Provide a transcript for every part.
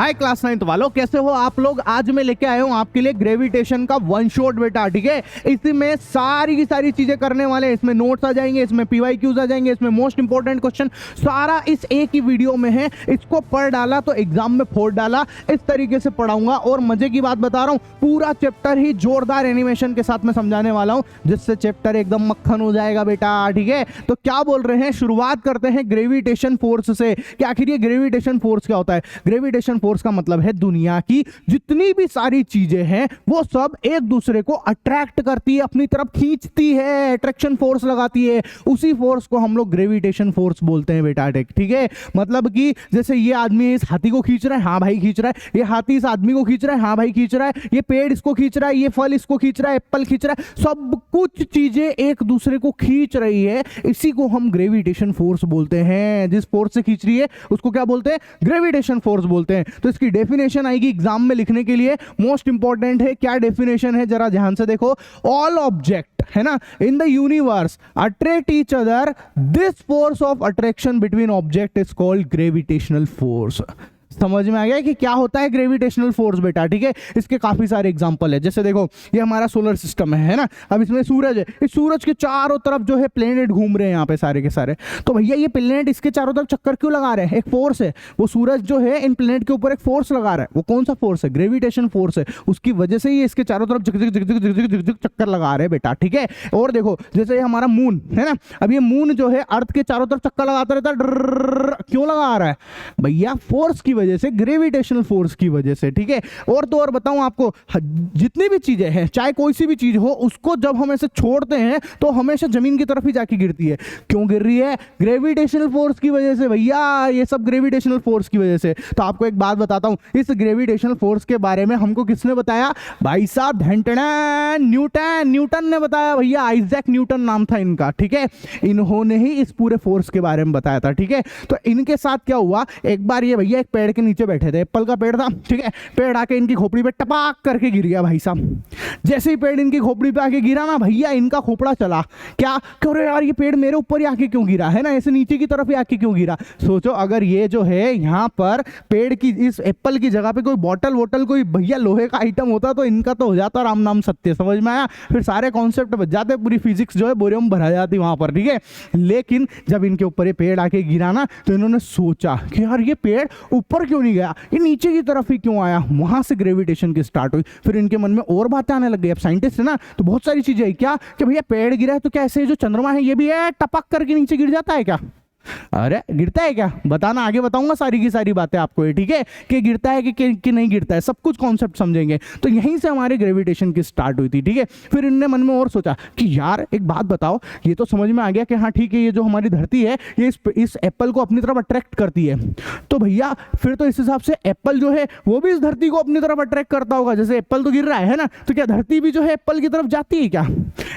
हाय class 9 वालों, कैसे हो आप लोग। आज मैं लेके आया हूँ आपके लिए ग्रेविटेशन का वन शॉट बेटा। ठीक है, इसी में सारी की सारी चीजें करने वाले हैं। इसमें नोट्स आ जाएंगे, इसमें पीवाईक्यूज आ जाएंगे, इसमें मोस्ट इंपॉर्टेंट क्वेश्चन सारा इस एक ही वीडियो में है। इसको पढ़ डाला तो एग्जाम में फोड़ डाला, इस तरीके से पढ़ाऊंगा। और मजे की बात बता रहा हूँ, पूरा चैप्टर ही जोरदार एनिमेशन के साथ में समझाने वाला हूँ, जिससे चैप्टर एकदम मक्खन हो जाएगा बेटा। ठीक है, तो क्या बोल रहे हैं, शुरुआत करते हैं ग्रेविटेशन फोर्स से कि आखिर ये ग्रेविटेशन फोर्स क्या होता है। ग्रेविटेशन फोर्स का मतलब है दुनिया की जितनी भी सारी चीजें हैं वो सब एक दूसरे को अट्रैक्ट करती है, अपनी तरफ खींचती है, अट्रैक्शन फोर्स लगाती है। उसी फोर्स को हम लोग ग्रेविटेशन फोर्स बोलते हैं बेटा। ठीक है, मतलब कि जैसे ये आदमी इस हाथी को खींच रहा है, हाँ भाई खींच रहा है, ये हाथी इस आदमी को खींच रहा है, हाँ भाई खींच रहा है, ये पेड़ इसको खींच रहा है, ये फल इसको खींच रहा है, एप्पल खींच रहा है, सब कुछ चीजें एक दूसरे को खींच रही है। इसी को हम ग्रेविटेशन फोर्स बोलते हैं। जिस फोर्स से खींच रही है उसको क्या बोलते हैं, ग्रेविटेशन फोर्स बोलते हैं। तो इसकी डेफिनेशन आएगी एग्जाम में लिखने के लिए, मोस्ट इंपॉर्टेंट है। क्या डेफिनेशन है जरा ध्यान से देखो। ऑल ऑब्जेक्ट है ना in the universe attract each other, this force of attraction between object is called gravitational force. समझ में आ गया कि क्या होता है ग्रेविटेशनल फोर्स बेटा। ठीक है, इसके काफी सारे एग्जांपल है। जैसे देखो, ये हमारा सोलर सिस्टम है ना, अब इसमें सूरज है, इस सूरज के चारों तरफ जो है प्लेनेट घूम रहे हैं यहाँ पे सारे के सारे। तो भैया ये प्लेनेट इसके चारों तरफ चक्कर क्यों लगा रहे हैं, एक फोर्स है। वो सूरज जो है इन प्लेनेट के ऊपर एक फोर्स लगा रहा है। वो कौन सा फोर्स है, ग्रेविटेशन फोर्स है। उसकी वजह से ये इसके चारों तरफ चक्कर लगा रहे हैं बेटा। ठीक है, और देखो जैसे ये हमारा मून है ना, अब ये मून जो है अर्थ के चारों तरफ चक्कर लगाता रहता है, क्यों लगा रहा है भैया, फोर्स की वजह से, ग्रेविटेशनल फोर्स की वजह से। ठीक है, और तो और बताऊं आपको, जितनी भी चीजें हैं, चाहे कोई सी भी चीज हो, उसको जब हम ऐसे छोड़ते हैं तो हमेशा जमीन की तरफ ही जाके गिरती है। क्यों गिर रही है, ग्रेविटेशनल फोर्स की वजह से भैया, ये सब ग्रेविटेशनल फोर्स की वजह से। तो आपको एक बात बताता हूं, इस ग्रेविटेशनल फोर्स के बारे में हमको किसने बताया, भाई साहब न्यूटन ने बताया भैया। आइजैक न्यूटन नाम था इनका। ठीक है, इन्होंने ही इस पूरे फोर्स के बारे में बताया था। ठीक है, तो इनके साथ क्या हुआ, एक बार ये भैया एक पेड़ के नीचे बैठे थे, एप्पल का पेड़ था। ठीक है, पेड़ आके इनकी खोपड़ी पे टपाक करके गिर गया भाई साहब। जैसे ही पेड़ इनकी खोपड़ी पे आके गिरा ना भैया, इनका खोपड़ा चला। क्या क्यों रे यार, ये पेड़ मेरे ऊपर ही आके क्यों गिरा है ना, ऐसे नीचे की तरफ ही आके क्यों गिरा। सोचो अगर ये जो है यहाँ पर पेड़ की, इस एप्पल की जगह पे कोई बॉटल कोई भैया लोहे का आइटम होता तो इनका तो हो जाता राम नाम सत्य। समझ में आया, फिर सारे कॉन्सेप्ट बच जाते, पूरी फिजिक्स जो है बोरियम भरा जाती वहां पर। ठीक है, लेकिन जब इनके ऊपर ये पेड़ आके गिरा ना, तो इन्होंने सोचा कि यार ये पेड़ ऊपर क्यों नहीं गया, ये नीचे की तरफ ही क्यों आया। वहां से ग्रेविटेशन की स्टार्ट हुई। फिर इनके मन में और बातें आने लग गई। अब साइंटिस्ट है ना, तो बहुत सारी चीजें है क्या कि भैया पेड़ गिरा है तो क्या ऐसे जो चंद्रमा है ये भी है टपक करके नीचे गिर जाता है क्या, अरे गिरता है क्या, बताना, आगे बताऊंगा सारी की सारी बातें आपको। ठीक है, कि गिरता है कि नहीं गिरता है, सब कुछ कॉन्सेप्ट समझेंगे। तो यहीं से हमारे ग्रेविटेशन की स्टार्ट हुई थी। ठीक है, फिर इनने मन में और सोचा कि यार एक बात बताओ, ये तो समझ में आ गया कि हाँ ठीक है, ये जो हमारी धरती है ये इस एप्पल को अपनी तरफ अट्रैक्ट करती है। तो भैया फिर तो इस हिसाब से एप्पल जो है वो भी इस धरती को अपनी तरफ अट्रैक्ट करता होगा। जैसे एप्पल तो गिर रहा है ना, तो क्या धरती भी जो है एप्पल की तरफ जाती है क्या,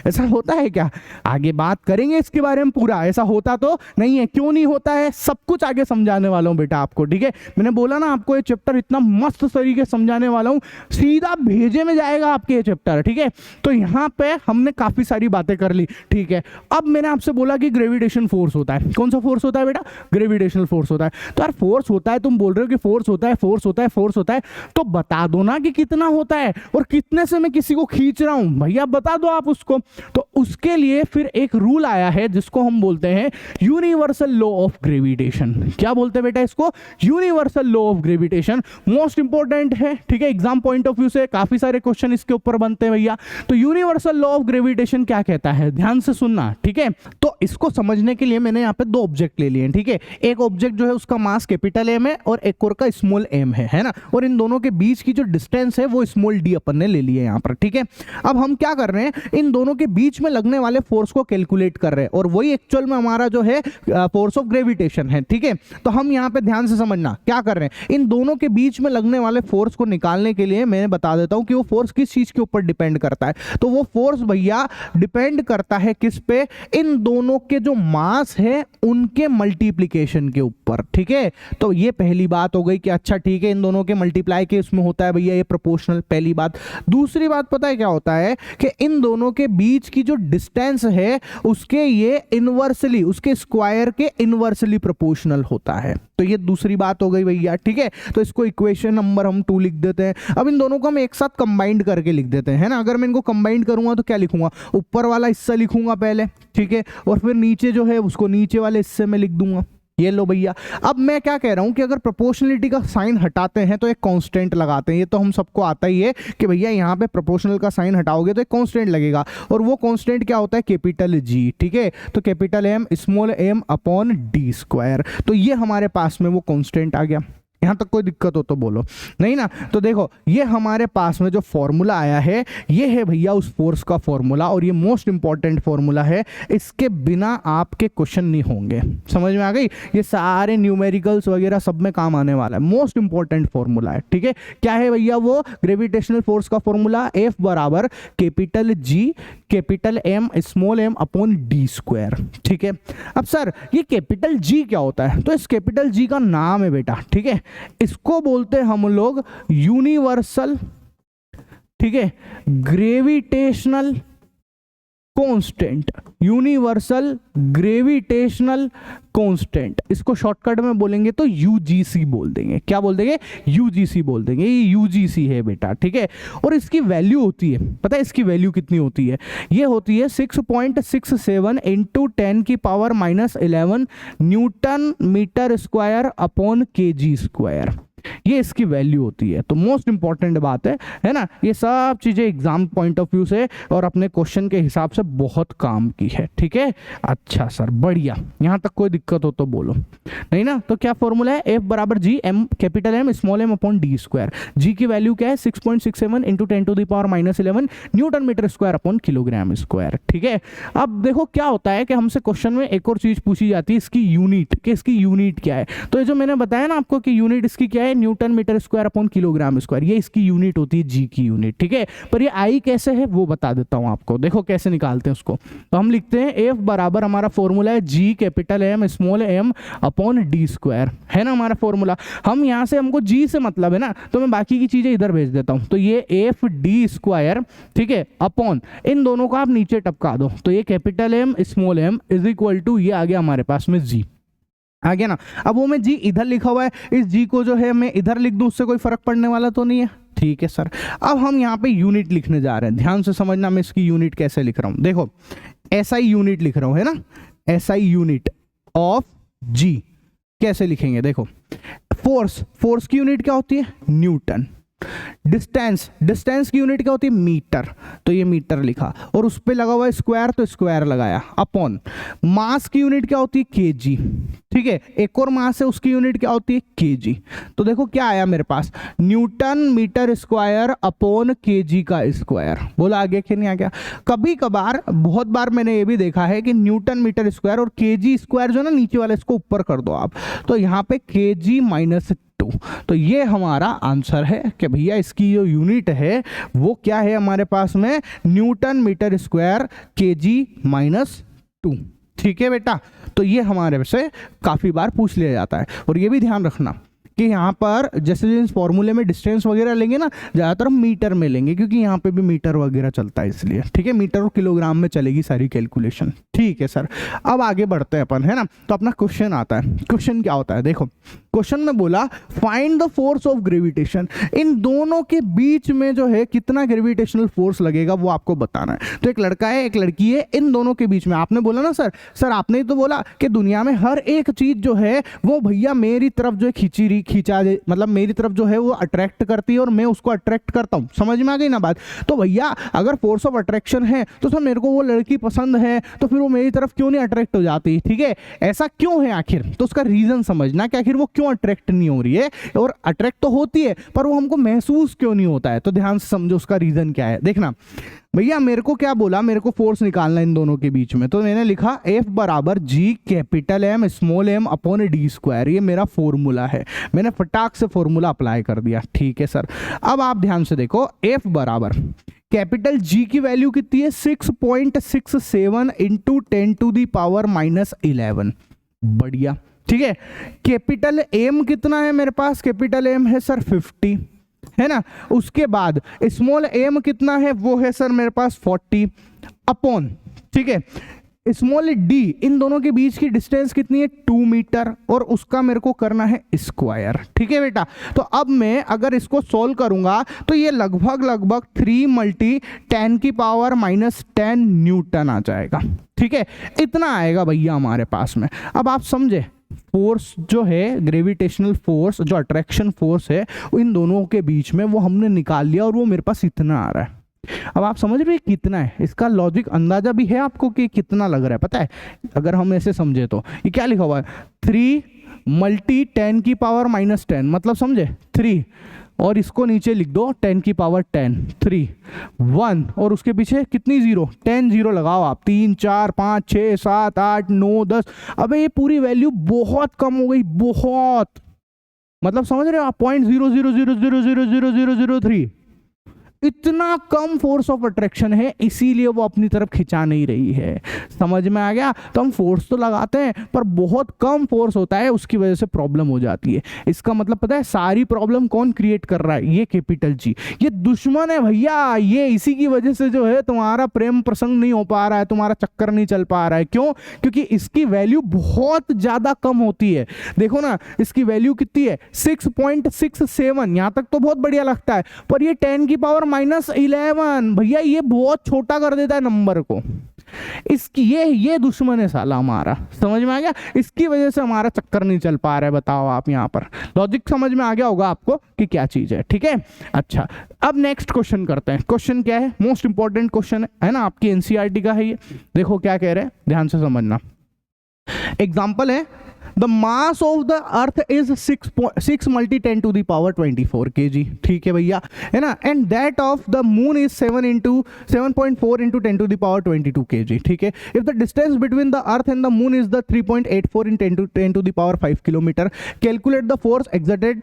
ऐसा होता है क्या, आगे बात करेंगे इसके बारे में पूरा। ऐसा होता तो नहीं है, क्यों नहीं होता है, सब कुछ आगे समझाने वाला हूं बेटा आपको। ठीक है, मैंने बोला ना आपको ये चैप्टर इतना मस्त तरीके से समझाने वाला हूं, सीधा भेजे में जाएगा आपके ये चैप्टर। ठीक है, तो यहां पे हमने काफी सारी बातें कर ली। ठीक है, अब मैंने आपसे बोला कि ग्रेविटेशन फोर्स होता है। कौन सा फोर्स होता है बेटा, ग्रेविटेशनल फोर्स होता है। तो यार फोर्स होता है, तुम बोल रहे हो कि फोर्स होता है, फोर्स होता है, फोर्स होता है, तो बता दो ना कि कितना होता है और कितने से मैं किसी को खींच रहा हूं, भैया बता दो आप उसको। तो उसके लिए फिर एक रूल आया है जिसको हम बोलते हैं यूनिवर्सल लॉ ऑफ ग्रेविटेशन। क्या बोलते हैं बेटा इसको, universal law of gravitation. Most important है। ठीक है, एग्जाम पॉइंट ऑफ व्यू से काफी सारे क्वेश्चन इसके ऊपर बनते हैं भैया। तो यूनिवर्सल लॉ ऑफ ग्रेविटेशन क्या कहता है, ध्यान से सुनना। ठीक है, तो इसको समझने के लिए मैंने यहाँ पे दो ऑब्जेक्ट ले लिए। ठीक है, एक ऑब्जेक्ट जो है उसका मास कैपिटल एम है और एक और का स्मॉल एम है ना, और इन दोनों के बीच की जो डिस्टेंस है वो स्मॉल डी अपन ने ले ली है यहाँ पर। ठीक है, अब हम क्या कर रहे हैं, इन दोनों के बीच में लगने वाले फोर्स को कैलकुलेट कर रहे हैं, और वही एक्चुअल में हमारा जो है फोर्स ऑफ ग्रेविटेशन है। ठीक है, तो हम यहाँ पे ध्यान से समझना क्या कर रहे हैं, इन दोनों के बीच में लगने वाले फोर्स को निकालने के लिए मैं बता देता हूं कि वो फोर्स किस चीज के ऊपर डिपेंड करता है। तो वो फोर्स भैया डिपेंड करता है किस पे, इन दोनों के जो मास है उनके मल्टीप्लीकेशन के ऊपर। ठीक है, तो ये पहली बात हो गई कि अच्छा ठीक है, इन दोनों के मल्टीप्लाई के उसमें होता है भैया ये प्रोपोर्शनल, पहली बात। दूसरी बात पता है क्या होता है कि इन दोनों के बीच की जो जो डिस्टेंस है उसके ये इनवर्सली, उसके स्क्वायर के इनवर्सली प्रोपोर्शनल होता है। तो ये दूसरी बात हो गई भैया, ठीक है। तो इसको इक्वेशन नंबर हम 2 लिख देते हैं। अब इन दोनों को हम एक साथ कंबाइंड करके लिख देते हैं, है ना। अगर मैं इनको कंबाइंड करूंगा तो क्या लिखूंगा, ऊपर वाला हिस्सा लिखूंगा पहले, ठीक है, और फिर नीचे जो है उसको नीचे वाले हिस्से में लिख दूंगा। ये लो भैया। अब मैं क्या कह रहा हूं कि अगर प्रोपोर्शनलिटी का साइन हटाते हैं तो एक कांस्टेंट लगाते हैं। ये तो हम सबको आता ही है कि भैया यहाँ पे प्रोपोर्शनल का साइन हटाओगे तो एक कांस्टेंट लगेगा, और वो कांस्टेंट क्या होता है, कैपिटल जी, ठीक है। तो capital M small M upon D square. तो ये हमारे पास में वो कांस्टेंट आ गया। यहाँ तक कोई दिक्कत हो तो बोलो, नहीं ना। तो देखो ये हमारे पास में जो फॉर्मूला आया है ये है भैया उस फोर्स का फॉर्मूला, और ये मोस्ट इंपॉर्टेंट फॉर्मूला है। इसके बिना आपके क्वेश्चन नहीं होंगे, समझ में आ गई। ये सारे न्यूमेरिकल्स वगैरह सब में काम आने वाला है, मोस्ट इंपॉर्टेंट फॉर्मूला है, ठीक है। क्या है भैया वो ग्रेविटेशनल फोर्स का फॉर्मूला, एफ बराबर capital G capital M small M upon D square, ठीक है। अब सर ये कैपिटल जी क्या होता है, तो इस कैपिटल जी का नाम है बेटा, ठीक है। इसको बोलते हैं हम लोग यूनिवर्सल, ठीक है, gravitational constant, universal gravitational constant. इसको शॉर्टकट में बोलेंगे तो यूजीसी बोल देंगे। क्या बोल देंगे, यूजीसी बोल देंगे। ये यूजीसी है बेटा, ठीक है। और इसकी वैल्यू होती है, पता है इसकी वैल्यू कितनी होती है, ये होती है 6.67 इंटू 10 की power -11 newton metre square upon KG square. ये इसकी वैल्यू होती है। तो मोस्ट इंपॉर्टेंट बात है ना। ये सब चीजें एग्जाम पॉइंट ऑफ व्यू से और अपने क्वेश्चन के हिसाब से बहुत काम की है, ठीक है। अच्छा सर बढ़िया, यहां तक कोई दिक्कत हो तो बोलो, नहीं ना। तो क्या फॉर्मूला है, एफ बराबर G M capital M small M upon D square. G की वैल्यू क्या है 6.67 into 10 to the power -11 newton metre square upon kilogram square, ठीक है। अब देखो क्या होता है कि हमसे क्वेश्चन में एक और चीज पूछी जाती है, इसकी यूनिट, कि इसकी यूनिट क्या है। तो ये जो मैंने बताया ना आपको कि यूनिट इसकी क्या है, newton metre square upon kilogram square, ये इसकी यूनिट होती है, जी की यूनिट, ठीक है। पर ये आई कैसे है वो बता देता हूं आपको। देखो कैसे निकालते हैं उसको। तो हम लिखते हैं एफ बराबर, हमारा फॉर्मूला है G capital M small M upon D square, है ना हमारा फॉर्मूला। हम यहां से, हमको जी से मतलब है ना, तो मैं बाकी की चीजें इधर भेज देता हूं। तो ये एफ डी स्क्वायर, ठीक है, अपॉन इन दोनों को आप नीचे टपका दो। तो ये capital M small M is equal to, ये आ गया हमारे पास में जी, आ गया ना। अब वो मैं जी इधर लिखा हुआ है, इस जी को जो है मैं इधर लिख दूं, उससे कोई फर्क पड़ने वाला तो नहीं है, ठीक है सर। अब हम यहाँ पे यूनिट लिखने जा रहे हैं, ध्यान से समझना मैं इसकी यूनिट कैसे लिख रहा हूं। देखो एसआई यूनिट लिख रहा हूं, है ना, एसआई यूनिट ऑफ जी कैसे लिखेंगे। देखो फोर्स की यूनिट क्या होती है, न्यूटन। डिस्टेंस की यूनिट क्या होती है, मीटर। तो ये मीटर लिखा, और उस पे लगा हुआ है स्क्वायर, तो स्क्वायर लगाया। अपॉन मास की यूनिट क्या होती है, केजी, ठीक है। एक और मास है, उसकी यूनिट क्या होती है, केजी। तो देखो क्या आया मेरे पास, newton metre square upon KG का स्क्वायर। बोला आगे कि नहीं आ गया। कभी कभार, बहुत बार मैंने ये भी देखा है कि न्यूटन मीटर स्क्वायर और केजी स्क्वायर जो है ना नीचे वाले, इसको ऊपर कर दो आप, तो यहाँ पे केजी -2। तो ये हमारा आंसर है कि भैया इसकी जो यूनिट है वो क्या है हमारे पास में, न्यूटन मीटर स्क्वायर केजी -2, ठीक है बेटा। तो ये हमारे से काफी बार पूछ लिया जाता है। और ये भी ध्यान रखना कि यहाँ पर जैसे इस फॉर्मूले में डिस्टेंस वगैरह लेंगे ना, ज़्यादातर हम मीटर में लेंगे, क्योंकि यहाँ पे भी मीटर वगैरह चलता है इसलिए, ठीक है। मीटर और किलोग्राम में चलेगी सारी कैलकुलेशन, ठीक है सर। अब आगे बढ़ते हैं अपन, है ना। तो अपना क्वेश्चन आता है। क्वेश्चन क्या होता है, देखो क्वेश्चन में बोला find the force of gravitation, इन दोनों के बीच में जो है कितना ग्रेविटेशनल फोर्स लगेगा वो आपको बताना है। तो एक लड़का है एक लड़की है, इन दोनों के बीच में आपने बोला ना सर आपने तो बोला कि दुनिया में हर एक चीज जो है वो भैया मेरी तरफ जो है मतलब मेरी तरफ जो है वो अट्रैक्ट करती है और मैं उसको अट्रैक्ट करता हूं। समझ में आ गई ना बात। तो भैया अगर फोर्स ऑफ अट्रैक्शन है तो सर मेरे को वो लड़की पसंद है, तो फिर वो मेरी तरफ क्यों नहीं अट्रैक्ट हो जाती, ठीक है। ऐसा क्यों है आखिर, तो उसका रीजन समझना कि आखिर वो क्यों अट्रैक्ट नहीं हो रही है, और अट्रैक्ट तो होती है पर वो हमको महसूस क्यों नहीं होता है। तो ध्यान से समझो उसका रीजन क्या है। देखना भैया मेरे को क्या बोला, मेरे को फोर्स निकालना इन दोनों के बीच में, तो मैंने लिखा F बराबर G capital M small M upon D square. ये मेरा फॉर्मूला है, मैंने फटाक से फॉर्मूला अप्लाई कर दिया, ठीक है सर। अब आप ध्यान से देखो, F बराबर कैपिटल जी की वैल्यू कितनी है 6.67 इंटू 10 टू दी पावर -11, बढ़िया, ठीक है। कैपिटल एम कितना है मेरे पास, कैपिटल एम है सर 50, है ना। उसके बाद स्मॉल एम कितना है, वो है सर मेरे पास 40 अपॉन ठीक है। स्मॉल डी, इन दोनों के बीच की डिस्टेंस कितनी है 2 मीटर, और उसका मेरे को करना है स्क्वायर। ठीक है बेटा, तो अब मैं अगर इसको सोल्व करूंगा तो ये लगभग 3 × 10⁻⁻10 न्यूटन आ जाएगा। ठीक है, इतना आएगा भैया हमारे पास में। अब आप समझे फोर्स जो है, ग्रेविटेशनल फोर्स जो अट्रैक्शन फोर्स है इन दोनों के बीच में, वो हमने निकाल लिया और वो मेरे पास इतना आ रहा है। अब आप समझ रहे हैं कितना है, इसका लॉजिक अंदाजा भी है आपको कि कितना लग रहा है, पता है? अगर हम ऐसे समझे तो ये क्या लिखा हुआ है 3 × 10⁻⁻10, मतलब समझे 3, और इसको नीचे लिख दो 10⁻10, 3 1, और उसके पीछे कितनी जीरो, 10 जीरो लगाओ आप, 3 4 5 6 7 8 9 10। अबे ये पूरी वैल्यू बहुत कम हो गई, बहुत, मतलब समझ रहे हो आप, 0.000000003, इतना कम फोर्स ऑफ अट्रैक्शन है, इसीलिए वो अपनी तरफ खिंचा नहीं रही है। समझ में आ गया? तो हम फोर्स तो लगाते हैं पर बहुत कम फोर्स होता है, उसकी वजह से प्रॉब्लम हो जाती है। इसका मतलब पता है सारी प्रॉब्लम कौन क्रिएट कर रहा है? ये कैपिटल जी, ये दुश्मन है भैया। ये इसी की वजह से जो है तुम्हारा प्रेम प्रसंग नहीं हो पा रहा है, तुम्हारा चक्कर नहीं चल पा रहा है। क्यों? क्योंकि इसकी वैल्यू बहुत ज्यादा कम होती है। देखो ना, इसकी वैल्यू कितनी है 6.67, यहां तक तो बहुत बढ़िया लगता है, पर ये 10⁻⁻11 भैया, ये बहुत छोटा कर देता है नंबर को। इसकी ये दुश्मन है साला हमारा। समझ में आ गया? इसकी वजह से हमारा चक्कर नहीं चल पा रहा है। बताओ आप, यहाँ पर लॉजिक समझ में आ गया होगा आपको कि क्या चीज है। ठीक है, अच्छा, अब नेक्स्ट क्वेश्चन करते हैं। क्वेश्चन क्या है? मोस्ट इंपॉर्टेंट क्वेश्चन है ना, आपकी एनसीईआरटी का है ये। देखो क्या कह रहे हैं, ध्यान से समझना। एग्जाम्पल है, the mass of the earth is 6 × 10⁻24 kg। ठीक है भैया, है ना, and that of the moon is 7.4 × 10⁻22 kg। ठीक है, if the distance between the earth and the moon is the 3.84 × 10⁻5 kilometre, calculate the force exerted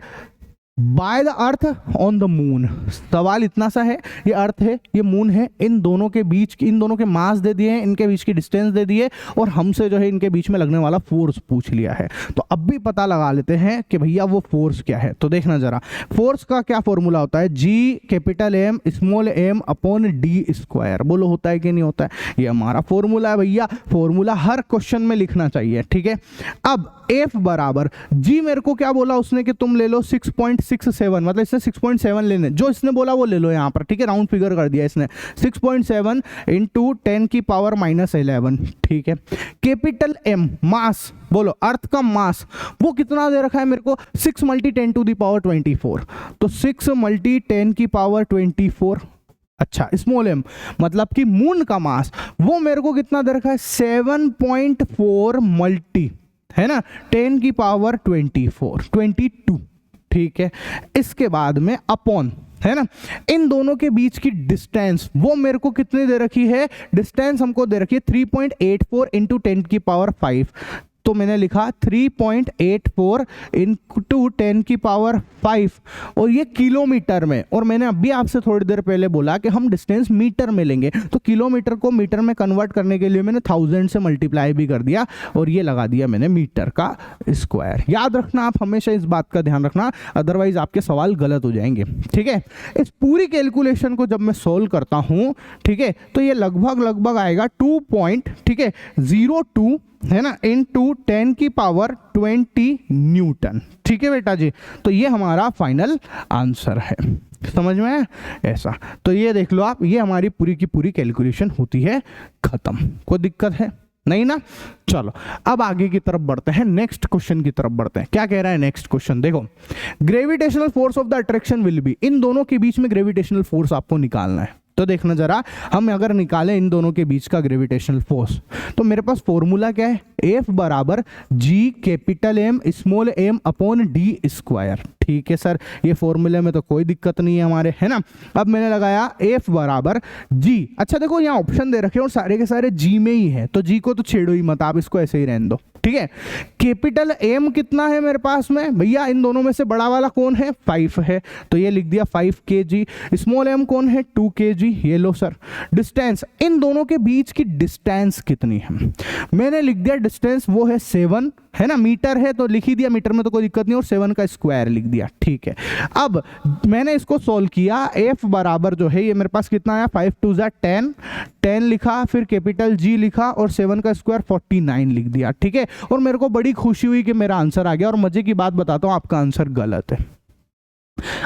by the earth on the moon. सवाल इतना सा है, ये अर्थ है, ये मून है, इन दोनों के बीच, इन दोनों के मास दे दिए हैं, इनके बीच की डिस्टेंस दे दिए, और हमसे जो है इनके बीच में लगने वाला फोर्स पूछ लिया है। तो अब भी पता लगा लेते हैं कि भैया वो फोर्स क्या है। तो देखना जरा, फोर्स का क्या फॉर्मूला होता है? G⁻M⁻d²। बोलो होता है कि नहीं होता है? ये हमारा फॉर्मूला है भैया। फॉर्मूला हर क्वेश्चन में लिखना चाहिए। ठीक है, अब F बराबर G, मेरे को क्या बोला उसने कि तुम ले लो 6.67, मतलब इसने 6.7 लेने, जो इसने बोला वो ले लो यहाँ पर। ठीक है, राउंड फिगर कर दिया इसने, 6.7 × 10⁻⁻11। ठीक है, कैपिटल M मास, बोलो अर्थ का मास वो कितना दे रखा है मेरे को 6 × 10⁻24, तो 6 × 10⁻24। अच्छा, स्मॉल m मतलब कि मून का मास, वो मेरे को कितना दे रखा है 7.4 मल्टी, है ना, 10⁻24 22। ठीक है, इसके बाद में अपॉन, है ना, इन दोनों के बीच की डिस्टेंस वो मेरे को कितनी दे रखी है? डिस्टेंस हमको दे रखी है 3.84 × 10⁵। तो मैंने लिखा 3.84 × 10⁵, और ये किलोमीटर में। और मैंने अभी आपसे थोड़ी देर पहले बोला कि हम डिस्टेंस मीटर में लेंगे, तो किलोमीटर को मीटर में कन्वर्ट करने के लिए मैंने 1000 से मल्टीप्लाई भी कर दिया, और ये लगा दिया मैंने मीटर का स्क्वायर। याद रखना, आप हमेशा इस बात का ध्यान रखना, अदरवाइज आपके सवाल गलत हो जाएंगे। ठीक है, इस पूरी कैलकुलेशन को जब मैं सोल्व करता हूं, ठीक है, तो ये लगभग आएगा 2.02, है ना, × 10⁻20 न्यूटन। ठीक है बेटा जी, तो ये हमारा फाइनल आंसर है। समझ में है? ऐसा, तो ये देख लो आप, ये हमारी पूरी की पूरी कैलकुलेशन होती है खत्म। कोई दिक्कत है नहीं ना? चलो अब आगे की तरफ बढ़ते हैं, नेक्स्ट क्वेश्चन की तरफ बढ़ते हैं। क्या कह रहा है नेक्स्ट क्वेश्चन? देखो, gravitational force of the attraction will be, इन दोनों के बीच में ग्रेविटेशनल फोर्स आपको निकालना है। तो देखना जरा, हम अगर निकालें इन दोनों के बीच का ग्रेविटेशनल फोर्स, तो मेरे पास फॉर्मूला क्या है? F बराबर G⁻M⁻d²। ठीक है सर, ये फॉर्मूले में तो कोई दिक्कत नहीं है हमारे, है ना। अब मैंने लगाया F बराबर G। अच्छा देखो, यहाँ ऑप्शन दे रखे और सारे के सारे G में ही है, तो G को तो छेड़ो ही मत, आप इसको ऐसे ही रहने दो। ठीक है, कैपिटल M कितना है मेरे पास में भैया? इन दोनों में से बड़ा वाला कौन है? 5 है, तो ये लिख दिया 5 kg। स्मॉल m कौन है? 2 kg, ये लो सर। डिस्टेंस, इन दोनों के बीच की डिस्टेंस कितनी है? मैंने लिख दिया डिस्टेंस वो है 7, है ना, मीटर है तो लिख ही दिया, मीटर में तो कोई दिक्कत नहीं, और 7 का स्क्वायर लिख दिया, ठीक है। अब मैंने इसको सॉल्व किया, एफ बराबर जो है ये मेरे पास कितना आया, 5 2 10, 10 लिखा, फिर कैपिटल जी लिखा और 7 का स्क्वायर 49 लिख दिया, ठीक है। और मेरे को बड़ी खुशी हुई कि मेरा आंसर आ गया। और मजे की बात बताता हूँ, आपका आंसर गलत है,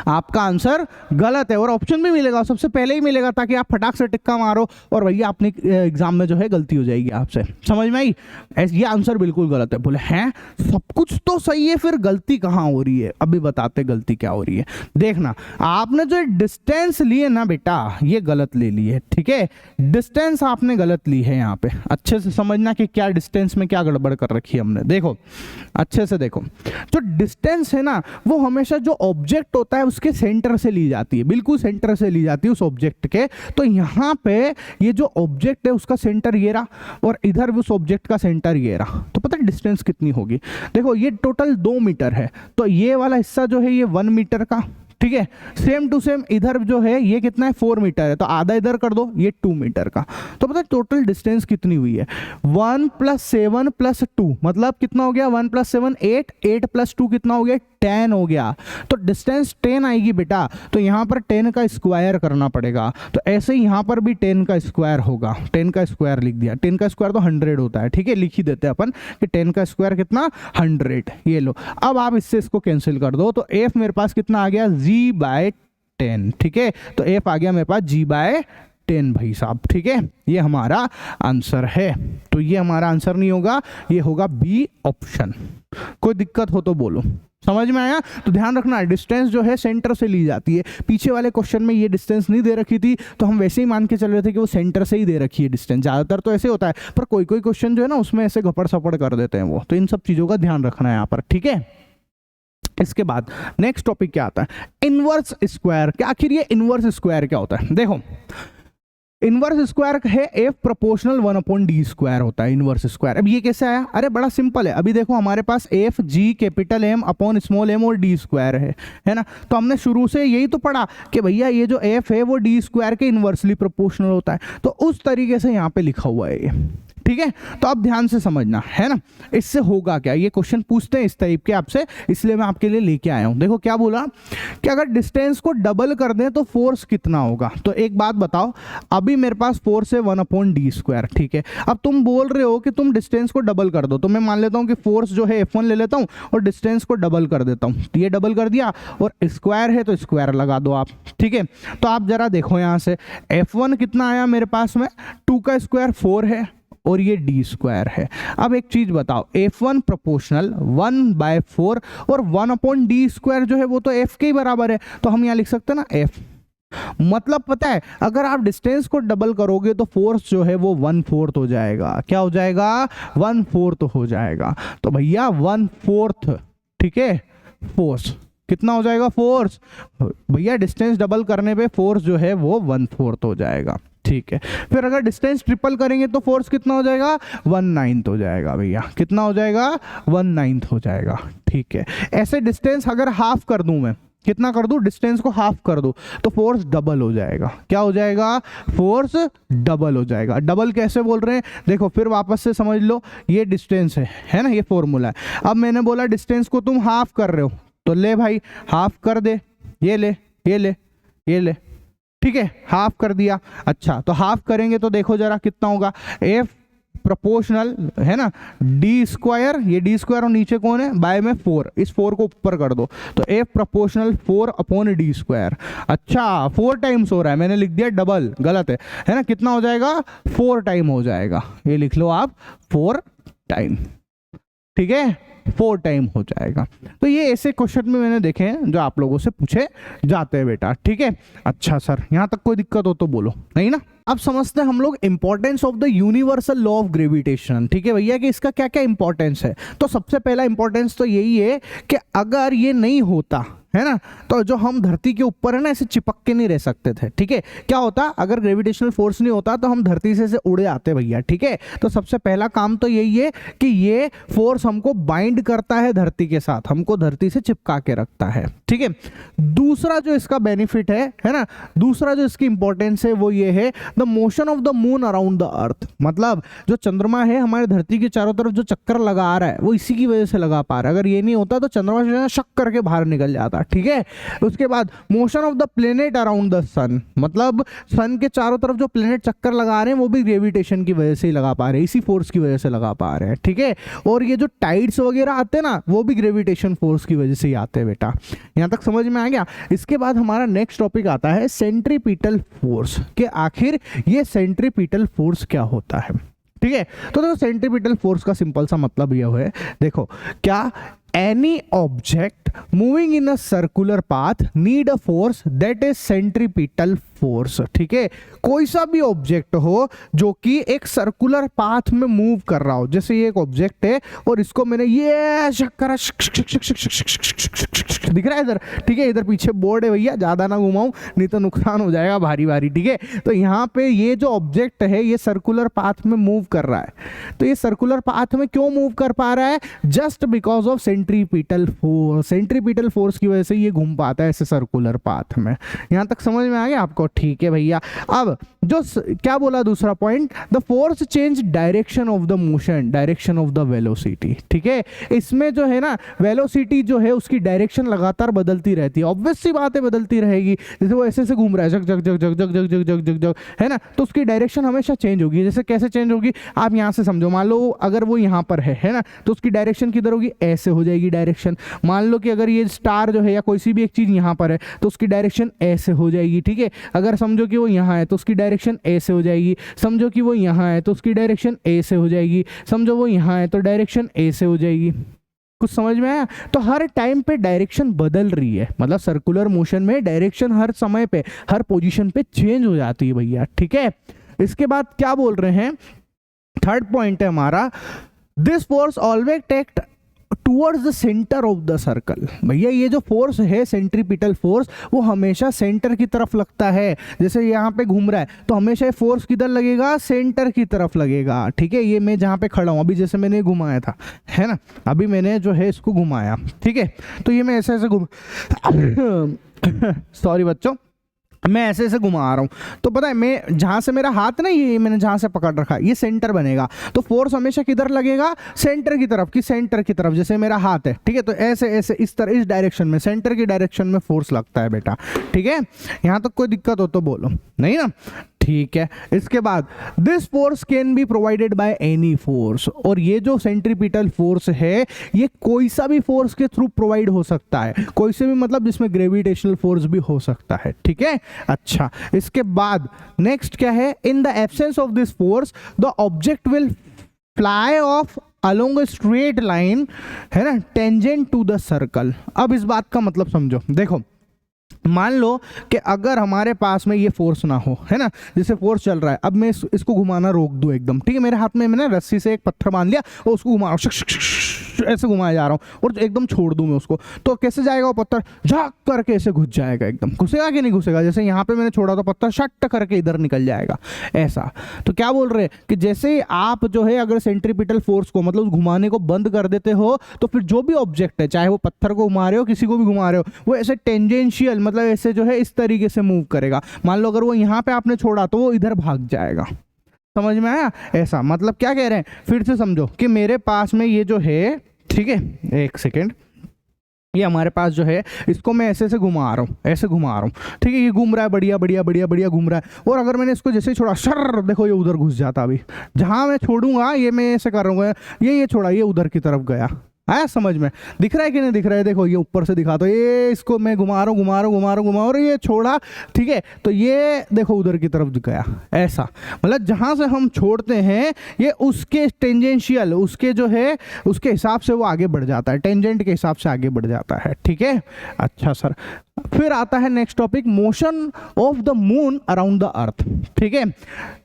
आपका आंसर गलत है। और ऑप्शन भी मिलेगा, सबसे पहले ही मिलेगा, ताकि आप फटाक से टिक्का मारो और भैया अपने एग्जाम में जो है गलती हो जाएगी आपसे, समझ में आई। ये आंसर बिल्कुल गलत है। बोले हैं सब कुछ तो सही है, फिर गलती कहाँ हो रही है, अभी बताते गलती क्या हो रही है। देखना, आपने जो डिस्टेंस लिए ना बेटा, ये गलत ले ली है, ठीक है, डिस्टेंस आपने गलत ली है। यहाँ पे अच्छे से समझना कि क्या डिस्टेंस में क्या गड़बड़ कर रखी है हमने। देखो अच्छे से देखो, जो डिस्टेंस है ना वो हमेशा जो ऑब्जेक्ट होता है उसके सेंटर से ली जाती है, बिल्कुल सेंटर से ली जाती है उस ऑब्जेक्ट के। तो यहाँ पे ये जो ऑब्जेक्ट है उसका सेंटर ये रहा, और इधर उस ऑब्जेक्ट का सेंटर ये रहा, तो पता है डिस्टेंस कितनी होगी। देखो ये टोटल 2 मीटर है, तो ये वाला हिस्सा जो है ये 1 मीटर का, ठीक है। सेम टू सेम इधर जो है ये कितना है, 4 मीटर है, तो आधा इधर कर दो, ये 2 मीटर का। तो पता है टोटल डिस्टेंस कितनी हुई है, 1 + 7 + 2, मतलब कितना हो गया, 1 + 7 8, 8 + 2 कितना हो गया, 10 हो गया। तो डिस्टेंस 10 आएगी बेटा, तो यहाँ पर 10 का स्क्वायर करना पड़ेगा। तो ऐसे ही यहाँ पर भी 10 का स्क्वायर होगा, 10 का स्क्वायर लिख दिया, 10 का स्क्वायर तो 100 होता है, ठीक है, लिख ही देते हैं अपन कि 10 का स्क्वायर कितना, 100। ये लो, अब आप इससे इसको कैंसिल कर दो, तो एफ मेरे पास कितना आ गया, g/10, ठीक है। तो एफ आ गया मेरे पास g/10 भाई साहब, ठीक है, ये हमारा आंसर है। तो ये हमारा आंसर नहीं होगा, ये होगा बी ऑप्शन। कोई दिक्कत हो तो बोलो, समझ में आया। तो ध्यान रखना, डिस्टेंस जो है सेंटर से ली जाती है। पीछे वाले क्वेश्चन में ये डिस्टेंस नहीं दे रखी थी, तो हम वैसे ही मान के चल रहे थे कि वो सेंटर से ही दे रखी है डिस्टेंस। ज़्यादातर तो ऐसे होता है, पर कोई कोई क्वेश्चन जो है ना उसमें ऐसे घपड़ सपड़ कर देते हैं वो। तो इन सब चीज़ों का ध्यान रखना है यहाँ पर, ठीक है। इसके बाद नेक्स्ट टॉपिक क्या आता है, इनवर्स स्क्वायर। आखिर ये इनवर्स स्क्वायर क्या होता है, देखो इनवर्स स्क्वायर है एफ प्रोपोर्शनल 1/d² होता है इनवर्स स्क्वायर। अब ये कैसे आया, अरे बड़ा सिंपल है। अभी देखो हमारे पास F G capital M upon small M और d² है ना। तो हमने शुरू से यही तो पढ़ा कि भैया ये जो एफ है वो d² के इनवर्सली प्रोपोर्शनल होता है। तो उस तरीके से यहाँ पे लिखा हुआ है ये, ठीक है। तो अब ध्यान से समझना है ना, इससे होगा क्या, ये क्वेश्चन पूछते हैं इस टाइप के आपसे, इसलिए मैं आपके लिए लेके आया हूं। देखो क्या बोला कि अगर डिस्टेंस को डबल कर दें तो फोर्स कितना होगा। तो एक बात बताओ, अभी मेरे पास फोर्स है 1/d², ठीक है। अब तुम बोल रहे हो कि तुम डिस्टेंस को डबल कर दो, तो मैं मान लेता हूं कि फोर्स जो है F1 ले लेता हूं और डिस्टेंस को डबल कर देता हूं। तो ये डबल कर दिया, और स्क्वायर है तो स्क्वायर लगा दो आप, ठीक है। तो आप जरा देखो यहाँ से F1 कितना आया मेरे पास में, 2 का स्क्वायर 4 है और ये d² है। अब एक चीज बताओ, F1 प्रोपोर्शनल 1/4 और 1/d² जो है वो तो f के ही बराबर है। तो हम यहाँ लिख सकते हैं ना f, मतलब पता है अगर आप डिस्टेंस को डबल करोगे तो फोर्स जो है वो 1/4 हो जाएगा। क्या हो जाएगा, 1/4 हो जाएगा। तो भैया 1/4, ठीक है, फोर्स कितना हो जाएगा, फोर्स भैया डिस्टेंस डबल करने पे फोर्स जो है वो 1/4 हो जाएगा, ठीक है। फिर अगर डिस्टेंस ट्रिपल करेंगे तो फोर्स कितना हो जाएगा, 1/9 हो जाएगा भैया। कितना हो जाएगा, 1/9 हो जाएगा, ठीक है। ऐसे डिस्टेंस अगर हाफ कर दूं मैं, कितना कर दूं, डिस्टेंस को हाफ कर दूं, तो फोर्स डबल हो जाएगा। क्या हो जाएगा, फोर्स डबल हो जाएगा। डबल कैसे बोल रहे हैं, देखो फिर वापस से समझ लो, ये डिस्टेंस है ना, ये फॉर्मूला है। अब मैंने बोला डिस्टेंस को तुम हाफ कर रहे हो, तो ले भाई हाफ कर दे, ये ले ये ले ये ले, ठीक है, हाफ कर दिया। अच्छा तो हाफ करेंगे तो देखो जरा कितना होगा, एफ प्रोपोर्शनल है ना d², ये d² और नीचे कौन है, बाय में 4, इस 4 को ऊपर कर दो, तो एफ प्रोपोर्शनल 4/d²। अच्छा 4 टाइम्स हो रहा है, मैंने लिख दिया डबल, गलत है ना। कितना हो जाएगा, 4 टाइम हो जाएगा, ये लिख लो आप 4 टाइम, ठीक है, 4 टाइम हो जाएगा। तो ये ऐसे क्वेश्चन में मैंने देखे हैं जो आप लोगों से पूछे जाते हैं बेटा, ठीक है। अच्छा सर यहाँ तक कोई दिक्कत हो तो बोलो, नहीं ना। अब समझते हैं हम लोग importance of the universal law of gravitation, ठीक है भैया, कि इसका क्या क्या इंपॉर्टेंस है। तो सबसे पहला इंपॉर्टेंस तो यही है कि अगर ये नहीं होता है ना, तो जो हम धरती के ऊपर है ना ऐसे चिपक के नहीं रह सकते थे, ठीक है। क्या होता अगर ग्रेविटेशनल फोर्स नहीं होता तो हम धरती से उड़े आते भैया, ठीक है। तो सबसे पहला काम तो यही है कि ये फोर्स हमको बाइंड करता है धरती के साथ, हमको धरती से चिपका के रखता है, ठीक है। दूसरा जो इसका बेनिफिट है ना, दूसरा जो इसकी इंपॉर्टेंस है वो ये है the motion of the moon around the अर्थ। मतलब जो चंद्रमा है हमारे धरती के चारों तरफ जो चक्कर लगा रहा है वो इसी की वजह से लगा पा रहा है। अगर ये नहीं होता तो चंद्रमा से शक करके बाहर निकल जाता, ठीक है। उसके बाद motion of the planet around the sun, मतलब सन के चारों तरफ जो प्लेनेट चक्कर लगा रहे हैं वो भी ग्रेविटेशन की वजह से ही लगा पा रहे हैं, इसी फोर्स की वजह से लगा पा रहे हैं, ठीक है। और ये जो टाइड्स वगैरह आते हैं ना वो भी ग्रेविटेशन फोर्स की वजह से ही आते हैं बेटा। यहां तक समझ में आ गया। इसके बाद हमारा नेक्स्ट टॉपिक आता है सेंट्रीपिटल फोर्स, कि आखिर ये सेंट्रीपिटल फोर्स क्या होता है, ठीक है। तो देखो सेंट्रीपिटल फोर्स का सिंपल सा मतलब यह है, देखो क्या any object moving in a circular path need a force that is centripetal force, ठीक है। कोई सा भी ऑब्जेक्ट हो जो कि एक सर्कुलर पाथ में मूव कर रहा हो, जैसे ये एक ऑब्जेक्ट है और इसको मैंने ये करा, दिख रहा है इधर, ठीक है। इधर पीछे बोर्ड है भैया, ज्यादा ना घुमाऊं नहीं तो नुकसान हो जाएगा भारी भारी, ठीक है। तो यहाँ पे ये जो ऑब्जेक्ट है ये सर्कुलर पाथ में मूव कर रहा है। तो ये सर्कुलर पाथ में क्यों मूव कर पा रहा है? Just because of centripetal force. Centripetal force की वजह से ये घूम पाता है ऐसे सर्कुलर पाथ में। यहां तक समझ में आ गया आपको? ठीक है भैया। अब जो क्या बोला दूसरा point, the force change direction of the motion, direction of the velocity, ठीक है। इसमें जो है ना वेलोसिटी जो है उसकी डायरेक्शन लगातार बदलती रहती है, ऑब्वियस सी बात है बदलती रहेगी। जैसे वो ऐसे घूम रहा है जग जग जग जग जग जग जग जग जग जग, है ना, तो उसकी डायरेक्शन हमेशा चेंज होगी। जैसे कैसे चेंज होगी आप यहां से समझो, मान लो अगर वो यहां पर है ना, तो उसकी डायरेक्शन किधर होगी? ऐसे हो जाएगी डायरेक्शन। मान लो कि अगर ये स्टार जो है या कोई सी भी एक चीज यहां पर है तो उसकी डायरेक्शन ऐसे हो जाएगी, ठीक है। अगर समझो कि वो यहां है तो उसकी डायरेक्शन ऐसे हो जाएगी, समझो कि वो यहां है तो उसकी डायरेक्शन ऐसे हो जाएगी, समझो वो यहां है तो डायरेक्शन ऐसे हो जाएगी। कुछ समझ में आया? तो हर टाइम पे डायरेक्शन बदल रही है, मतलब सर्कुलर मोशन में डायरेक्शन हर समय पे हर पोजीशन पे चेंज हो जाती है भैया, ठीक है। इसके बाद क्या बोल रहे हैं, थर्ड पॉइंट है हमारा, this force always टेक्ट towards the centre of the circle. भैया ये जो फोर्स है सेंट्रीपिटल फोर्स वो हमेशा सेंटर की तरफ लगता है। जैसे यहाँ पे घूम रहा है तो हमेशा फोर्स किधर लगेगा? सेंटर की तरफ लगेगा, ठीक है। ये मैं जहाँ पे खड़ा हूँ अभी, जैसे मैंने घुमाया था, है ना, अभी मैंने जो है इसको घुमाया, ठीक है। तो ये मैं ऐसे ऐसे घूम सॉरी बच्चों, मैं ऐसे ऐसे घुमा रहा हूँ तो पता है मैं जहाँ से मेरा हाथ ना, ये मैंने जहाँ से पकड़ रखा है ये सेंटर बनेगा, तो फोर्स हमेशा किधर लगेगा? सेंटर की तरफ। कि सेंटर की तरफ, जैसे मेरा हाथ है, ठीक है, तो ऐसे ऐसे इस तरह इस डायरेक्शन में, सेंटर की डायरेक्शन में फोर्स लगता है बेटा, ठीक है। यहाँ तक कोई दिक्कत हो तो बोलो, नहीं ना? ठीक है। इसके बाद this force can be provided by any force, और ये जो सेंट्रीपिटल फोर्स है ये कोई सा भी फोर्स के थ्रू प्रोवाइड हो सकता है, कोई से भी, मतलब जिसमें ग्रेविटेशनल फोर्स भी हो सकता है, ठीक है। अच्छा, इसके बाद नेक्स्ट क्या है, in the absence of this force the object will fly of along a straight line, है ना, टेंजेंट टू द सर्कल। अब इस बात का मतलब समझो, देखो मान लो कि अगर हमारे पास में ये फोर्स ना हो, है ना, जैसे फोर्स चल रहा है, अब मैं इसको घुमाना रोक दूं एकदम, ठीक है, मेरे हाथ में मैंने रस्सी से एक पत्थर बांध लिया और उसको घुमा रहा हूँ, ऐसे घुमाया जा रहा हूँ और एकदम छोड़ दूं मैं उसको, तो कैसे जाएगा वो पत्थर? झाक करके ऐसे घुस जाएगा, एकदम घुसेगा कि नहीं घुसेगा? जैसे यहाँ पे मैंने छोड़ा तो पत्थर शट करके इधर निकल जाएगा, ऐसा। तो क्या बोल रहे हैं कि जैसे आप जो है अगर सेंट्रीपिटल फोर्स को, मतलब घुमाने को बंद कर देते हो तो फिर जो भी ऑब्जेक्ट है, चाहे वो पत्थर को घुमा रहे हो, किसी को भी घुमा रहे हो, वो ऐसे टेंजेंशियल, मतलब ऐसे जो है इस तरीके से मूव करेगा। मान लो अगर वो यहाँ पे आपने छोड़ा तो वो इधर भाग जाएगा। समझ में आया? ऐसा मतलब क्या कह रहे हैं, फिर से समझो कि मेरे पास में ये जो है, ठीक है, एक सेकेंड, ये हमारे पास जो है इसको मैं ऐसे ऐसे घुमा रहा हूँ, ऐसे घुमा रहा हूँ, ठीक है, ये घूम रहा है, बढ़िया बढ़िया बढ़िया बढ़िया घूम रहा है, और अगर मैंने इसको जैसे ही छोड़ा, शर, देखो ये उधर घुस जाता। अभी जहाँ मैं छोड़ूंगा ये मैं ऐसे कर रहा हूँ, ये छोड़ा, ये उधर की तरफ गया। आया समझ में? दिख रहा है कि नहीं दिख रहा है? देखो ये ऊपर से दिखा, तो ये इसको मैं घुमा रहा हूँ और ये छोड़ा, ठीक है, तो ये देखो उधर की तरफ गया, ऐसा। मतलब जहां से हम छोड़ते हैं ये उसके टेंजेंशियल, उसके जो है उसके हिसाब से वो आगे बढ़ जाता है, टेंजेंट के हिसाब से आगे बढ़ जाता है, ठीक है। अच्छा सर, फिर आता है next topic, motion of the moon around the earth. ठीक है,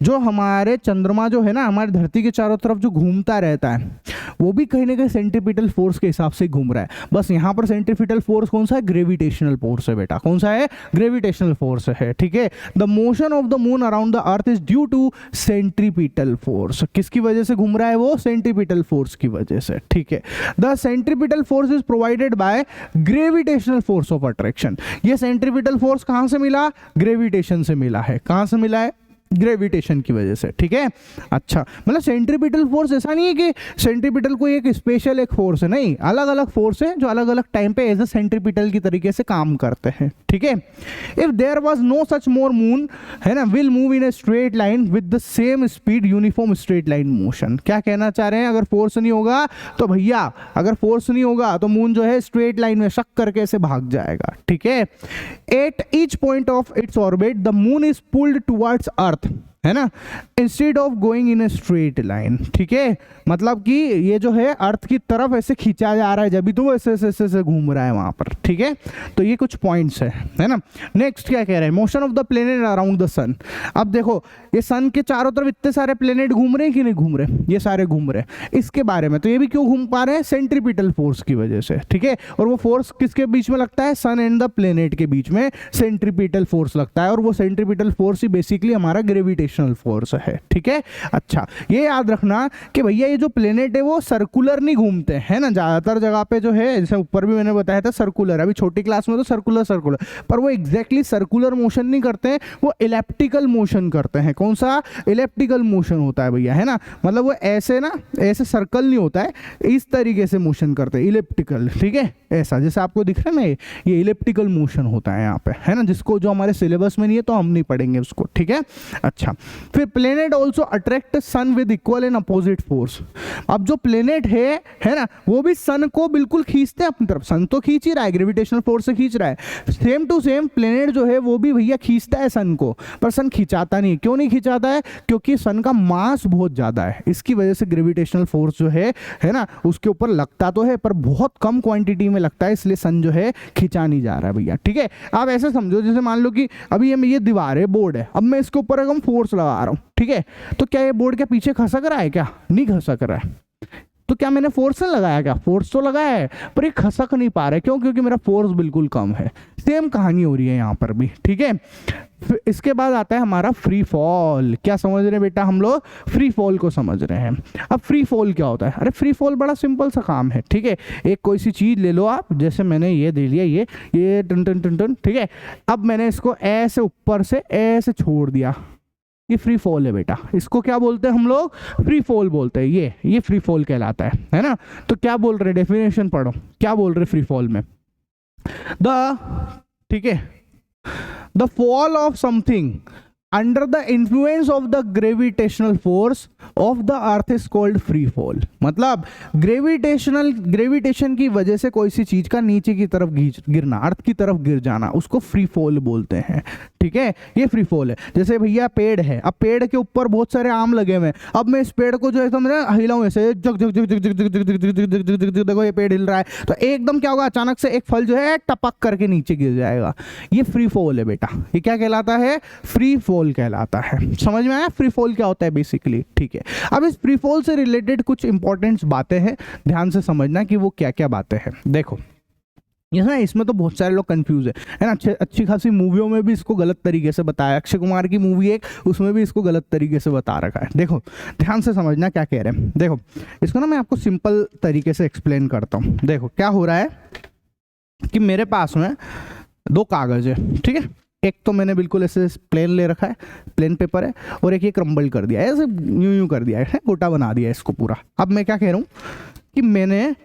जो हमारे चंद्रमा जो है ना हमारी धरती के चारों तरफ जो घूमता रहता है वो भी कहीं ना कहीं सेंट्रीपिटल फोर्स के हिसाब से घूम रहा है। बस यहाँ पर सेंट्रीपिटल फोर्स कौन सा है, ग्रेविटेशनल फोर्स है बेटा। कौन सा है, ग्रेविटेशनल फोर्स है। ठीक है, the motion of the moon around the earth is due to centripetal force. किसकी वजह से घूम रहा है वो, सेंट्रीपिटल फोर्स की वजह से। ठीक है, the centripetal force is provided by gravitational force of attraction. ये सेंट्रीपिटल फोर्स कहां से मिला, ग्रेविटेशन से मिला है। कहां से मिला है, ग्रेविटेशन की वजह से। ठीक है, अच्छा, मतलब सेंट्रीपिटल फोर्स ऐसा नहीं है कि सेंट्रीपिटल कोई एक स्पेशल एक फोर्स है, नहीं, अलग अलग फोर्स है जो अलग अलग टाइम पे एज ए सेंट्रीपिटल की तरीके से काम करते हैं। ठीक है, if there was no such more moon है ना will move in a straight line with the same speed, uniform straight line motion. क्या कहना चाह रहे हैं, अगर फोर्स नहीं होगा तो भैया, अगर फोर्स नहीं होगा तो मून जो है स्ट्रेट लाइन में शक करके ऐसे भाग जाएगा। ठीक है, at each point of its orbit the moon is pulled towards अर्थ, है ना, instead of going in a straight line. ठीक है, मतलब कि ये जो है अर्थ की तरफ ऐसे खींचा जा रहा है, जब भी तो वो ऐसे ऐसे घूम रहा है वहां पर। ठीक है, तो ये कुछ पॉइंट्स है ना। नेक्स्ट क्या कह रहे हैं, motion of the planet around the sun. अब देखो ये सन के चारों तरफ इतने सारे प्लेनेट घूम रहे हैं कि नहीं घूम रहे, ये सारे घूम रहे हैं। इसके बारे में तो ये भी क्यों घूम पा रहे हैं, सेंट्रीपिटल फोर्स की वजह से। ठीक है, और वो फोर्स किसके बीच में लगता है, सन एंड द प्लेनेट के बीच में सेंट्रीपिटल फोर्स लगता है, और वो सेंट्रीपिटल फोर्स ही बेसिकली हमारा ग्रेविटेशनल फोर्स है। ठीक है, अच्छा, ये याद रखना कि भैया ये जो प्लेनेट है वो सर्कुलर नहीं घूमते हैं ना, ज्यादातर जगह पे जो है, जैसे ऊपर भी मैंने बताया था सर्कुलर, अभी छोटी क्लास में तो सर्कुलर, पर वो एग्जैक्टली सर्कुलर मोशन नहीं करते हैं, वो इलेप्टिकल मोशन करते हैं। कौन सा, इलेप्टिकल मोशन होता है भैया, है ना, मतलब वो ऐसे ना, ऐसे सर्कल नहीं होता है, इस तरीके से मोशन करते हैं, इलेप्टिकल। ठीक है, ऐसा जैसे आपको दिख रहा है ना, ये इलेप्टिकल मोशन होता है यहाँ पे, है ना, जिसको जो हमारे सिलेबस में नहीं है तो हम नहीं पढ़ेंगे उसको। ठीक है, अच्छा, फिर planet also attract sun with equal and opposite force. अब जो प्लेनेट है ना, वो भी सन को बिल्कुल खींचते हैं अपनी तरफ। सन तो खींच ही रहा है, ग्रेविटेशनल फोर्स से खींच रहा है, सेम टू सेम प्लेनेट जो है वो भी भैया खींचता है सन को, पर सन खिंचाता नहीं। क्यों नहीं खिंचाता है, क्योंकि सन का मास बहुत ज्यादा है, इसकी वजह से ग्रेविटेशनल फोर्स जो है ना, उसके ऊपर लगता तो है पर बहुत कम क्वांटिटी में लगता है, इसलिए सन जो है खिंचा नहीं जा रहा है भैया। ठीक है, आप ऐसे समझो जैसे मान लो कि अभी ये दीवार है, बोर्ड है, अब मैं इसके ऊपर एकदम फोर्स लगा रहा हूँ। ठीक है, तो क्या ये बोर्ड के पीछे खसक रहा है, क्या नहीं खसक रहा है, तो क्या मैंने फोर्स नहीं लगाया, क्या फोर्स तो लगाया है, पर ये खसक नहीं पा रहा है। क्यों, क्योंकि मेरा फोर्स बिल्कुल कम है। सेम कहानी हो रही है यहाँ पर भी। ठीक है, इसके बाद आता है हमारा फ्री फॉल। क्या समझ रहे हैं बेटा, हम लोग फ्री फॉल को समझ रहे हैं। अब फ्री फॉल क्या होता है, अरे फ्री फॉल बड़ा सिंपल सा काम है। ठीक है, एक कोई सी चीज ले लो आप, जैसे मैंने ये दे लिया, ये टन टन टन टन। ठीक है, अब मैंने इसको ऐसे ऊपर से ऐसे छोड़ दिया, ये फ्री फॉल है बेटा। इसको क्या बोलते हैं हम लोग, फ्री फॉल बोलते हैं। ये फ्री फॉल कहलाता है ना। तो क्या बोल रहे, डेफिनेशन पढ़ो, क्या बोल रहे फ्री फॉल में, ठीक है, the fall of something under the influence of the gravitational force of the earth is called free fall. मतलब ग्रेविटेशन की वजह से कोई सी चीज का नीचे की तरफ गिरना, अर्थ की तरफ गिर जाना, उसको फ्री फॉल बोलते हैं। ठीक है, ये फ्री फॉल है। जैसे भैया पेड़ है, अब पेड़ के ऊपर बहुत सारे आम लगे हुए हैं, अब मैं इस पेड़ को जो है तो हिलाऊं ऐसे, जग जग जग जग जग जग जग जग जग, देखो ये पेड़ हिल रहा है, तो एकदम क्या होगा, अचानक से एक फल जो है टपक करके नीचे गिर जाएगा। ये फ्री फॉल है बेटा। ये क्या कहलाता है, फ्री फॉल कहलाता है। समझ में आया फ्री फॉल क्या होता है बेसिकली। ठीक है, अब इस फ्री फॉल से रिलेटेड कुछ इंपॉर्टेंट बातें हैं, ध्यान से समझना कि वो क्या क्या बातें हैं। देखो इसमें तो बहुत सारे लोग कंफ्यूज है ना। अच्छी खासी मूवियों में भी इसको गलत तरीके से बताया, अक्षय कुमार की मूवी एक, उसमें भी इसको गलत तरीके से बता रखा है। देखो ध्यान से समझना क्या कह रहे हैं। देखो इसको ना मैं आपको सिंपल तरीके से एक्सप्लेन करता हूँ। देखो क्या हो रहा है कि मेरे पास में दो कागज है, ठीक है, एक तो मैंने बिल्कुल ऐसे प्लेन ले रखा है, प्लेन पेपर है, और एक ये क्रम्बल कर दिया है, ऐसे यूं कर दिया है, गोटा बना दिया है इसको पूरा। अब मैं क्या कह रहा हूँ कि मैंने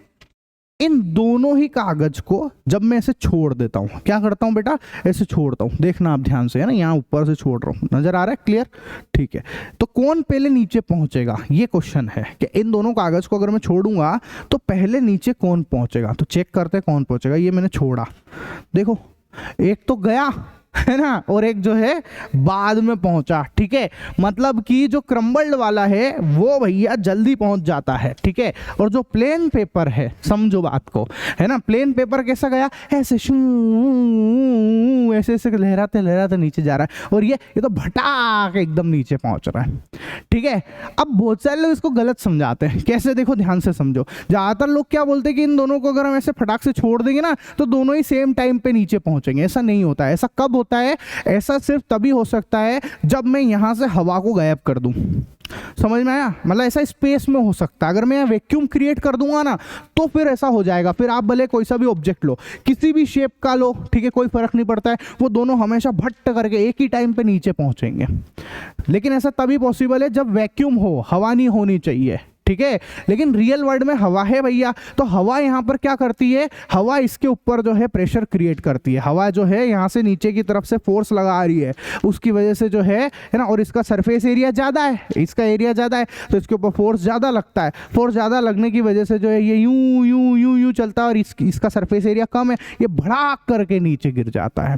इन दोनों ही कागज को जब मैं ऐसे छोड़ देता हूँ, क्या करता हूँ बेटा, ऐसे छोड़ता हूँ, देखना आप ध्यान से, है ना, यहाँ ऊपर से छोड़ रहा हूँ, नजर आ रहा है, क्लियर, ठीक है। तो कौन पहले नीचे पहुंचेगा, ये क्वेश्चन है कि इन दोनों कागज को अगर मैं छोड़ूंगा तो पहले नीचे कौन पहुंचेगा। तो चेक करते हैं कौन पहुंचेगा। ये मैंने छोड़ा, देखो एक तो गया, है ना, और एक जो है बाद में पहुंचा, ठीक है। मतलब कि जो क्रम्बल्ड वाला है वो भैया जल्दी पहुंच जाता है, ठीक है। और जो प्लेन पेपर है, समझो बात को, है ना, प्लेन पेपर कैसा गया, ऐसे ऐसे ऐसे लहराते लहराते नीचे जा रहा है, और ये तो भटाक एकदम नीचे पहुंच रहा है, ठीक है। अब बहुत सारे लोग इसको गलत समझाते हैं, कैसे, देखो ध्यान से समझो। ज्यादातर लोग क्या बोलते हैं कि इन दोनों को अगर हम ऐसे फटाक से छोड़ देंगे ना तो दोनों ही सेम टाइम पे नीचे पहुंचेंगे। ऐसा नहीं होता है। ऐसा कब होता है? ऐसा सिर्फ तभी हो सकता है जब मैं यहां से हवा को गायब कर दूं। समझ में आया? मतलब ऐसा स्पेस में हो सकता है। अगर मैं वैक्यूम क्रिएट कर दूंगा ना तो फिर ऐसा हो जाएगा। फिर आप भले कोई सा भी ऑब्जेक्ट लो, किसी भी शेप का लो, ठीक है, कोई फर्क नहीं पड़ता है, वो दोनों हमेशा भट्ट करके एक ही टाइम पे नीचे पहुंचेंगे। लेकिन ऐसा तभी पॉसिबल है जब वैक्यूम हो, हवा नहीं होनी चाहिए, ठीक है। लेकिन रियल वर्ल्ड में हवा है भैया, तो हवा यहाँ पर क्या करती है, हवा इसके ऊपर जो है प्रेशर क्रिएट करती है। हवा जो है यहाँ से नीचे की तरफ से फोर्स लगा रही है, उसकी वजह से जो है ना, और इसका सरफेस एरिया ज़्यादा है, इसका एरिया ज़्यादा है, तो इसके ऊपर फोर्स ज़्यादा लगता है। फोर्स ज़्यादा लगने की वजह से जो है ये यूं यूं यूं यूं चलता है, और इसका सरफेस एरिया कम है, ये भड़ाक करके नीचे गिर जाता है।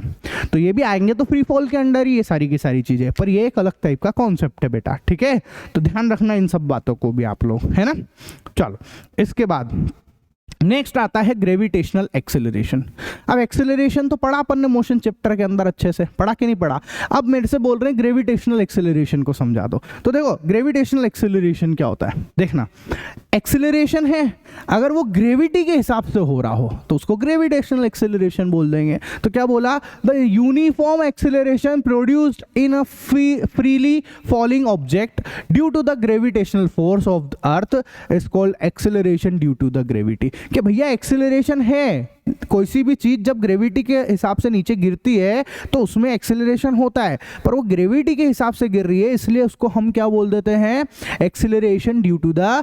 तो ये भी आएंगे तो फ्री फॉल के अंडर ही ये सारी की सारी चीज़ें, पर ये एक अलग टाइप का कॉन्सेप्ट है बेटा, ठीक है। तो ध्यान रखना इन सब बातों को भी आप लोग, है ना। चलो, इसके बाद नेक्स्ट आता है ग्रेविटेशनल एक्सेलरेशन। अब एक्सेलरेशन तो पढ़ा अपन ने मोशन चैप्टर के अंदर, अच्छे से पढ़ा कि नहीं पढ़ा? अब मेरे से बोल रहे हैं ग्रेविटेशनल एक्सेलरेशन को समझा दो। तो देखो ग्रेविटेशनल एक्सेलरेशन क्या होता है, देखना। एक्सेलरेशन है, अगर वो ग्रेविटी के हिसाब से हो रहा हो तो उसको ग्रेविटेशनल एक्सेलरेशन बोल देंगे। तो क्या बोला? The uniform acceleration produced in a freely falling object due to the gravitational force of the earth is called acceleration due to the gravity. कि भैया एक्सेलरेशन है, कोई सी भी चीज जब ग्रेविटी के हिसाब से नीचे गिरती है तो उसमें एक्सेलरेशन होता है, पर वो ग्रेविटी के हिसाब से गिर रही है, इसलिए उसको हम क्या बोल देते हैं, acceleration due to the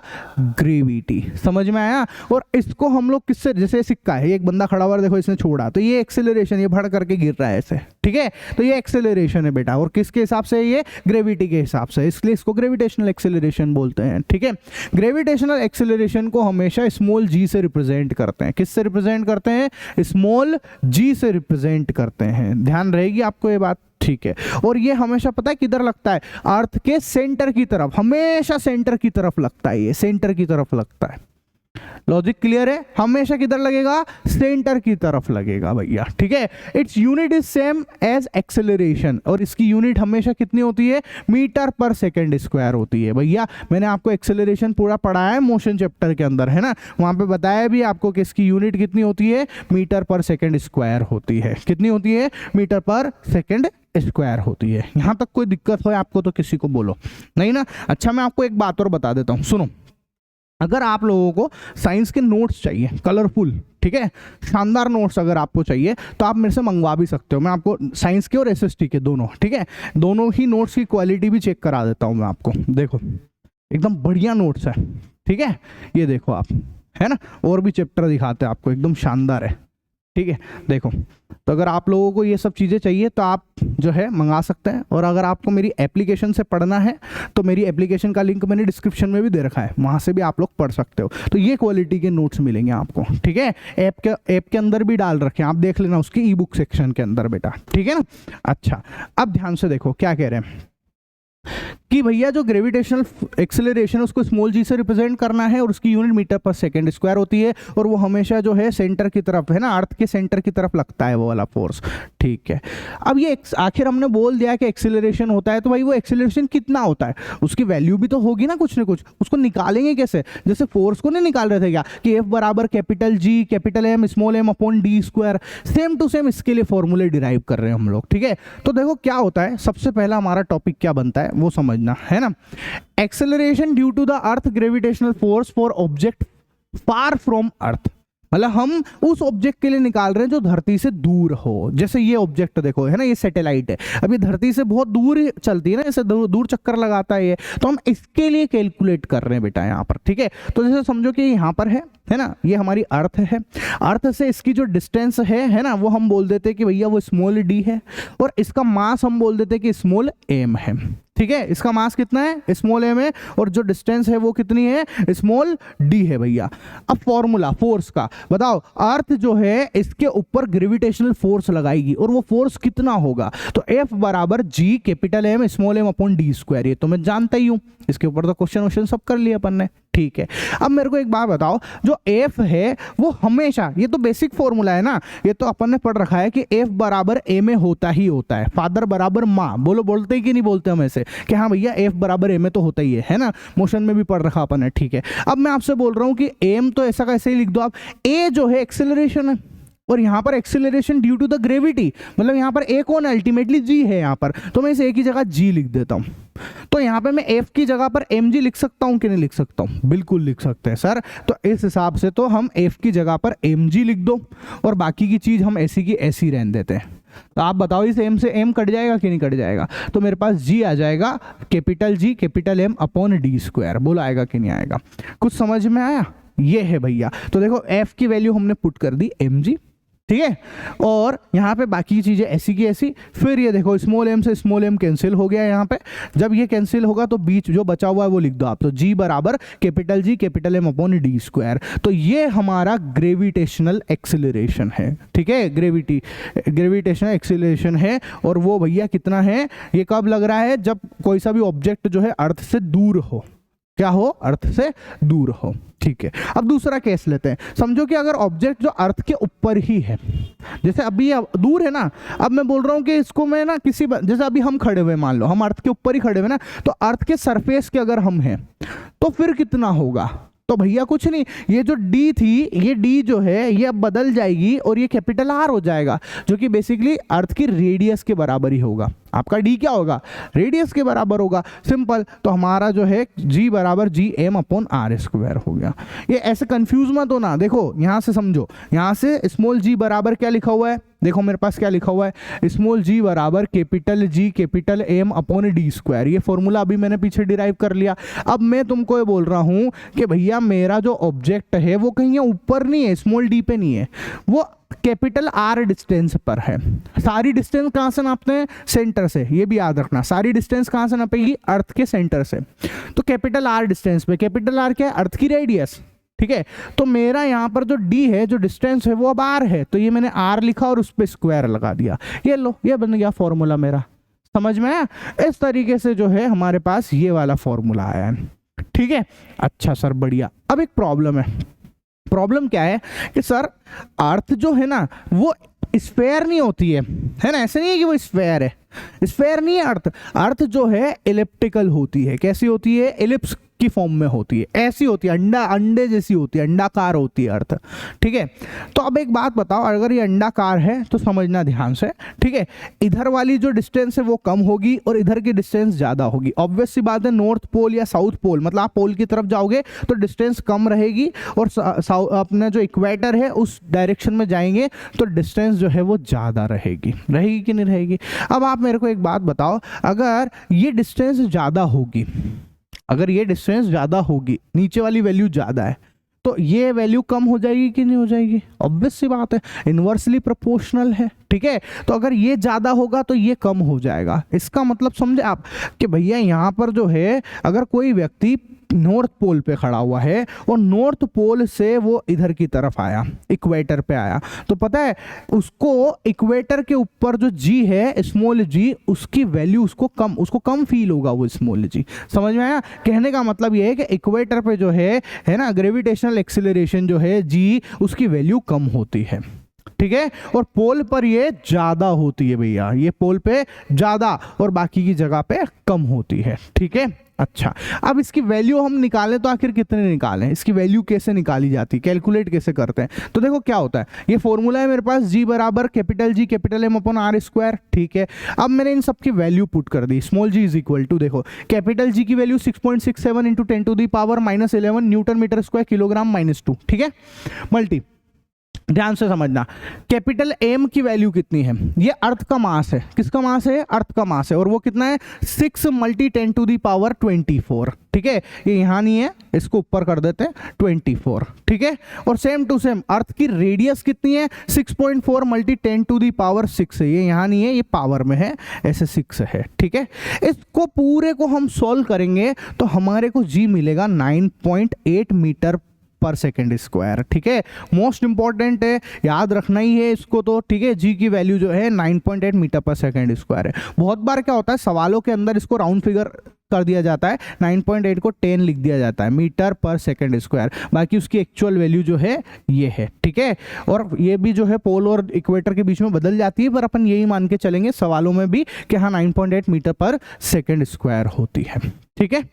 gravity. समझ में आया? और इसको हम लोग किससे, जैसे सिक्का है, एक बंदा खड़ा हुआ, देखो इसने छोड़ा, तो ये एक्सेलरेशन, ये भड़ करके गिर रहा है ऐसे, ठीक है। तो ये एक्सेलरेशन है बेटा, और किसके हिसाब से? ये ग्रेविटी के हिसाब से, इसलिए इसको ग्रेविटेशनल एक्सेलरेशन बोलते हैं, ठीक है। ग्रेविटेशनल एक्सेलरेशन को हमेशा स्मॉल जी से रिप्रेजेंट करते हैं। किससे रिप्रेजेंट करते हैं? स्मॉल जी से रिप्रेजेंट करते हैं। ध्यान रहेगी आपको ये बात, ठीक है। और ये हमेशा पता है किधर लगता है? अर्थ के सेंटर की तरफ, हमेशा सेंटर की तरफ लगता है, ये सेंटर की तरफ लगता है। लॉजिक क्लियर है? हमेशा किधर लगेगा? सेंटर की तरफ लगेगा भैया, ठीक है। Its unit is same as acceleration, और इसकी यूनिट हमेशा कितनी होती है? मीटर पर सेकंड स्क्वायर होती है भैया। मैंने आपको एक्सेलरेशन पूरा पढ़ाया है मोशन चैप्टर के अंदर, है ना, वहां पे बताया भी आपको कि इसकी यूनिट कितनी होती है? मीटर पर सेकंड स्क्वायर होती है। कितनी होती है? मीटर पर सेकंड स्क्वायर होती है। यहां तक कोई दिक्कत हो आपको तो किसी को बोलो, नहीं ना? अच्छा, मैं आपको एक बात और बता देता हूं, सुनो। अगर आप लोगों को साइंस के नोट्स चाहिए कलरफुल, ठीक है, शानदार नोट्स अगर आपको चाहिए तो आप मेरे से मंगवा भी सकते हो। मैं आपको साइंस के और एसएसटी के दोनों, ठीक है, दोनों ही नोट्स की क्वालिटी भी चेक करा देता हूँ मैं आपको। देखो एकदम बढ़िया नोट्स है, ठीक है, ये देखो आप, है ना, और भी चैप्टर दिखाते हैं आपको, एकदम शानदार है, ठीक है। देखो, तो अगर आप लोगों को ये सब चीज़ें चाहिए तो आप जो है मंगा सकते हैं। और अगर आपको मेरी एप्लीकेशन से पढ़ना है तो मेरी एप्लीकेशन का लिंक मैंने डिस्क्रिप्शन में भी दे रखा है, वहाँ से भी आप लोग पढ़ सकते हो। तो ये क्वालिटी के नोट्स मिलेंगे आपको, ठीक है। ऐप के अंदर भी डाल रखे हैं, आप देख लेना उसकी ई बुक सेक्शन के अंदर बेटा, ठीक है ना। अच्छा, अब ध्यान से देखो क्या कह रहे हैं कि भैया जो ग्रेविटेशनल एक्सेलरेशन है उसको स्मॉल जी से रिप्रेजेंट करना है, और उसकी यूनिट मीटर पर सेकंड स्क्वायर होती है, और वो हमेशा जो है सेंटर की तरफ, है ना, अर्थ के सेंटर की तरफ लगता है वो वाला फोर्स, ठीक है। अब ये आखिर हमने बोल दिया कि एक्सेलरेशन होता है, तो भाई वो एक्सेलरेशन कितना होता है, उसकी वैल्यू भी तो होगी ना कुछ ना कुछ। उसको निकालेंगे कैसे? जैसे फोर्स को नहीं निकाल रहे थे क्या कि एफ बराबर capital G capital M small M upon D square, same to same इसके लिए फॉर्मूले डिराइव कर रहे हैं हम लोग, ठीक है। तो देखो क्या होता है, सबसे पहला हमारा टॉपिक क्या बनता है वो समझना, है ना। Acceleration due to the earth gravitational force for object far from earth, मतलब हम उस ऑब्जेक्ट के लिए निकाल रहे हैं जो धरती से दूर हो। जैसे ये ऑब्जेक्ट देखो, है ना, ये सैटेलाइट है, अब ये धरती से बहुत दूर चलती है ना, जैसे दूर चक्कर लगाता है ये, तो हम इसके लिए कैलकुलेट कर रहे हैं बेटा यहाँ पर, ठीक है। तो जैसे समझो कि यहाँ पर है ना, ये हमारी अर्थ है, अर्थ से इसकी जो डिस्टेंस है ना, वो हम बोल देते हैं कि भैया वो स्मॉल डी है, और इसका मास हम बोल देते हैं कि स्मॉल एम है, ठीक है, इसका मास कितना है, स्मॉल एम है, और जो डिस्टेंस है वो कितनी है, स्मॉल डी है भैया। अब फॉर्मूला फोर्स का बताओ, अर्थ जो है इसके ऊपर ग्रेविटेशनल फोर्स लगाएगी और वो फोर्स कितना होगा, तो F बराबर G capital M small m upon D square, ये तो मैं जानता ही हूं, इसके ऊपर तो क्वेश्चन सब कर लिया अपन ने। ठीक है, अब मेरे को एक बात बताओ, जो F है वो हमेशा, ये तो बेसिक फॉर्मूला है ना, ये तो अपन ने पढ़ रखा है कि F बराबर A में होता ही होता है, फादर बराबर माँ, बोलते ही कि नहीं बोलते हम ऐसे कि हाँ भैया F बराबर A में तो होता ही है ना, मोशन में भी पढ़ रखा अपन ने। ठीक है, अब मैं आपसे बोल रहा हूँ कि M तो ऐसा कैसे ही लिख दो आप, A जो है एक्सेलरेशन है और यहाँ पर acceleration due to the gravity, मतलब यहाँ पर A कौन अल्टीमेटली G है यहाँ पर, तो मैं इसे A की जगह G लिख देता हूँ। तो यहाँ पे मैं F की जगह पर mg लिख सकता हूँ कि नहीं लिख सकता हूँ, बिल्कुल लिख सकते हैं सर। तो इस हिसाब से तो हम F की जगह पर mg लिख दो और बाकी की चीज हम ऐसी की ऐसी रहने देते हैं। तो आप बताओ इस m से m कट जाएगा कि नहीं कट जाएगा, तो मेरे पास g आ जाएगा capital G capital M upon D square, बोला आएगा कि नहीं आएगा, कुछ समझ में आया, ये है भैया। तो देखो F की वैल्यू हमने पुट कर दी mg, ठीक है, और यहाँ पे बाकी चीजें ऐसी की ऐसी। फिर ये देखो स्मॉल m से स्मॉल m कैंसिल हो गया यहाँ पे, जब ये कैंसिल होगा तो बीच जो बचा हुआ है वो लिख दो आप, तो g बराबर capital G capital M upon D square. तो ये हमारा ग्रेविटेशनल एक्सिलरेशन है, ठीक है, ग्रेविटेशनल एक्सिलरेशन है, और वो भैया कितना है, ये कब लग रहा है, जब कोई सा भी ऑब्जेक्ट जो है अर्थ से दूर हो, क्या हो, अर्थ से दूर हो। ठीक है, अब दूसरा केस लेते हैं, समझो कि अगर ऑब्जेक्ट जो अर्थ के ऊपर ही है, जैसे अभी दूर है ना, अब मैं बोल रहा हूं कि इसको मैं ना किसी, जैसे अभी हम खड़े हुए, मान लो हम अर्थ के ऊपर ही खड़े हुए ना, तो अर्थ के सरफेस के अगर हम हैं तो फिर कितना होगा, तो भैया कुछ नहीं, ये जो D थी, ये D जो है ये अब बदल जाएगी और ये कैपिटल R हो जाएगा, जो कि बेसिकली अर्थ की रेडियस के बराबर ही होगा। आपका D क्या होगा, रेडियस के बराबर होगा, सिंपल। तो हमारा जो है G बराबर G M upon R square हो गया। ये ऐसे कंफ्यूज मत हो ना, देखो यहाँ से समझो, यहाँ से स्मॉल g बराबर क्या लिखा हुआ है, देखो मेरे पास क्या लिखा हुआ है, स्मॉल g बराबर capital G capital M upon D square. ये फॉर्मूला अभी मैंने पीछे डिराइव कर लिया। अब मैं तुमको ये बोल रहा हूँ कि भैया मेरा जो ऑब्जेक्ट है वो कहीं ऊपर नहीं है, स्मॉल d पे नहीं है, वो कैपिटल R डिस्टेंस पर है। सारी डिस्टेंस कहाँ से नापते हैं, सेंटर से, ये भी याद रखना, सारी डिस्टेंस कहाँ से नापेगी, अर्थ के सेंटर से। तो कैपिटल R डिस्टेंस पे, कैपिटल R क्या है, अर्थ की रेडियस, ठीक है। तो मेरा यहाँ पर जो D है, जो डिस्टेंस है वो अब R है, तो ये मैंने R लिखा और उस पर स्क्वायर लगा दिया, ये लो, ये बन गया फॉर्मूला मेरा। समझ में आया, इस तरीके से जो है हमारे पास ये वाला फॉर्मूला आया है, ठीक है। अच्छा सर बढ़िया। अब एक प्रॉब्लम है, प्रॉब्लम क्या है कि सर अर्थ जो है ना वो स्फेयर नहीं होती है ना, ऐसे नहीं है कि वो स्फेयर है, स्फेयर नहीं है अर्थ, अर्थ जो है एलिप्टिकल होती है। कैसी होती है, एलिप्स की फॉर्म में होती है, ऐसी होती है, अंडे जैसी होती है, अंडाकार होती है अर्थ, ठीक है। तो अब एक बात बताओ, अगर ये अंडाकार है तो समझना ध्यान से, ठीक है, इधर वाली जो डिस्टेंस है वो कम होगी और इधर की डिस्टेंस ज्यादा होगी। ऑब्वियस सी बात है, नॉर्थ पोल या साउथ पोल, मतलब आप पोल की तरफ जाओगे तो डिस्टेंस कम रहेगी, और अपना जो इक्वेटर है उस डायरेक्शन में जाएंगे तो डिस्टेंस जो है वो ज्यादा रहेगी कि नहीं रहेगी। अब आप मेरे को एक बात बताओ, अगर ये डिस्टेंस ज्यादा होगी, अगर ये डिस्टेंस ज्यादा होगी, नीचे वाली वैल्यू ज्यादा है, तो ये वैल्यू कम हो जाएगी कि नहीं हो जाएगी, ऑब्वियस सी बात है, इनवर्सली प्रोपोर्शनल है, ठीक है। तो अगर ये ज्यादा होगा तो ये कम हो जाएगा। इसका मतलब समझे आप कि भैया यहाँ पर जो है, अगर कोई व्यक्ति नॉर्थ पोल पे खड़ा हुआ है और नॉर्थ पोल से वो इधर की तरफ आया, इक्वेटर पे आया, तो पता है उसको इक्वेटर के ऊपर जो जी है, स्मॉल जी, उसकी वैल्यू उसको कम फील होगा वो स्मॉल जी। समझ में आया, कहने का मतलब ये है कि इक्वेटर पे जो है ना, ग्रेविटेशनल एक्सिलरेशन जो है जी, उसकी वैल्यू कम होती है, ठीक है, और पोल पर ये ज्यादा होती है भैया, ये पोल पे ज्यादा और बाकी की जगह पे कम होती है, ठीक है। अच्छा, अब इसकी वैल्यू हम निकालें तो आखिर कितने निकालें, इसकी वैल्यू कैसे निकाली जाती है, कैलकुलेट कैसे करते हैं, तो देखो क्या होता है, ये फॉर्मूला है मेरे पास, G बराबर capital G capital M upon R square, ठीक है। अब मैंने इन सब की वैल्यू पुट कर दी, small g is equal to, देखो कैपिटल G की value 6.67 into 10 to the power -11 newton metre square kilogram -2, ठीक है, मल्टी ध्यान से समझना, कैपिटल एम की वैल्यू कितनी है, ये अर्थ का मास है, किसका मास है, अर्थ का मास है, और वो कितना है 6 × 10⁻²4, ठीक है, ये यहाँ नहीं है, इसको ऊपर कर देते हैं 24, ठीक है, और सेम टू सेम अर्थ की रेडियस कितनी है 6.4 × 10⁻6 है, ये यहाँ नहीं है, ये पावर में है, ऐसे 6 है, ठीक है। इसको पूरे को हम सॉल्व करेंगे तो हमारे को जी मिलेगा 9.8 मीटर पर सेकेंड स्क्वायर, ठीक है, मोस्ट इंपॉर्टेंट है, याद रखना ही है इसको तो, ठीक है। जी की वैल्यू जो है 9.8 मीटर पर सेकेंड स्क्वायर है। बहुत बार क्या होता है सवालों के अंदर इसको राउंड फिगर कर दिया जाता है, 9.8 को 10 लिख दिया जाता है मीटर पर सेकेंड स्क्वायर, बाकी उसकी एक्चुअल वैल्यू जो है ये है, ठीक है। और ये भी जो है पोल और इक्वेटर के बीच में बदल जाती है, पर अपन यही मान के चलेंगे सवालों में भी कि हाँ 9.8 मीटर पर सेकेंड स्क्वायर होती है, ठीक है,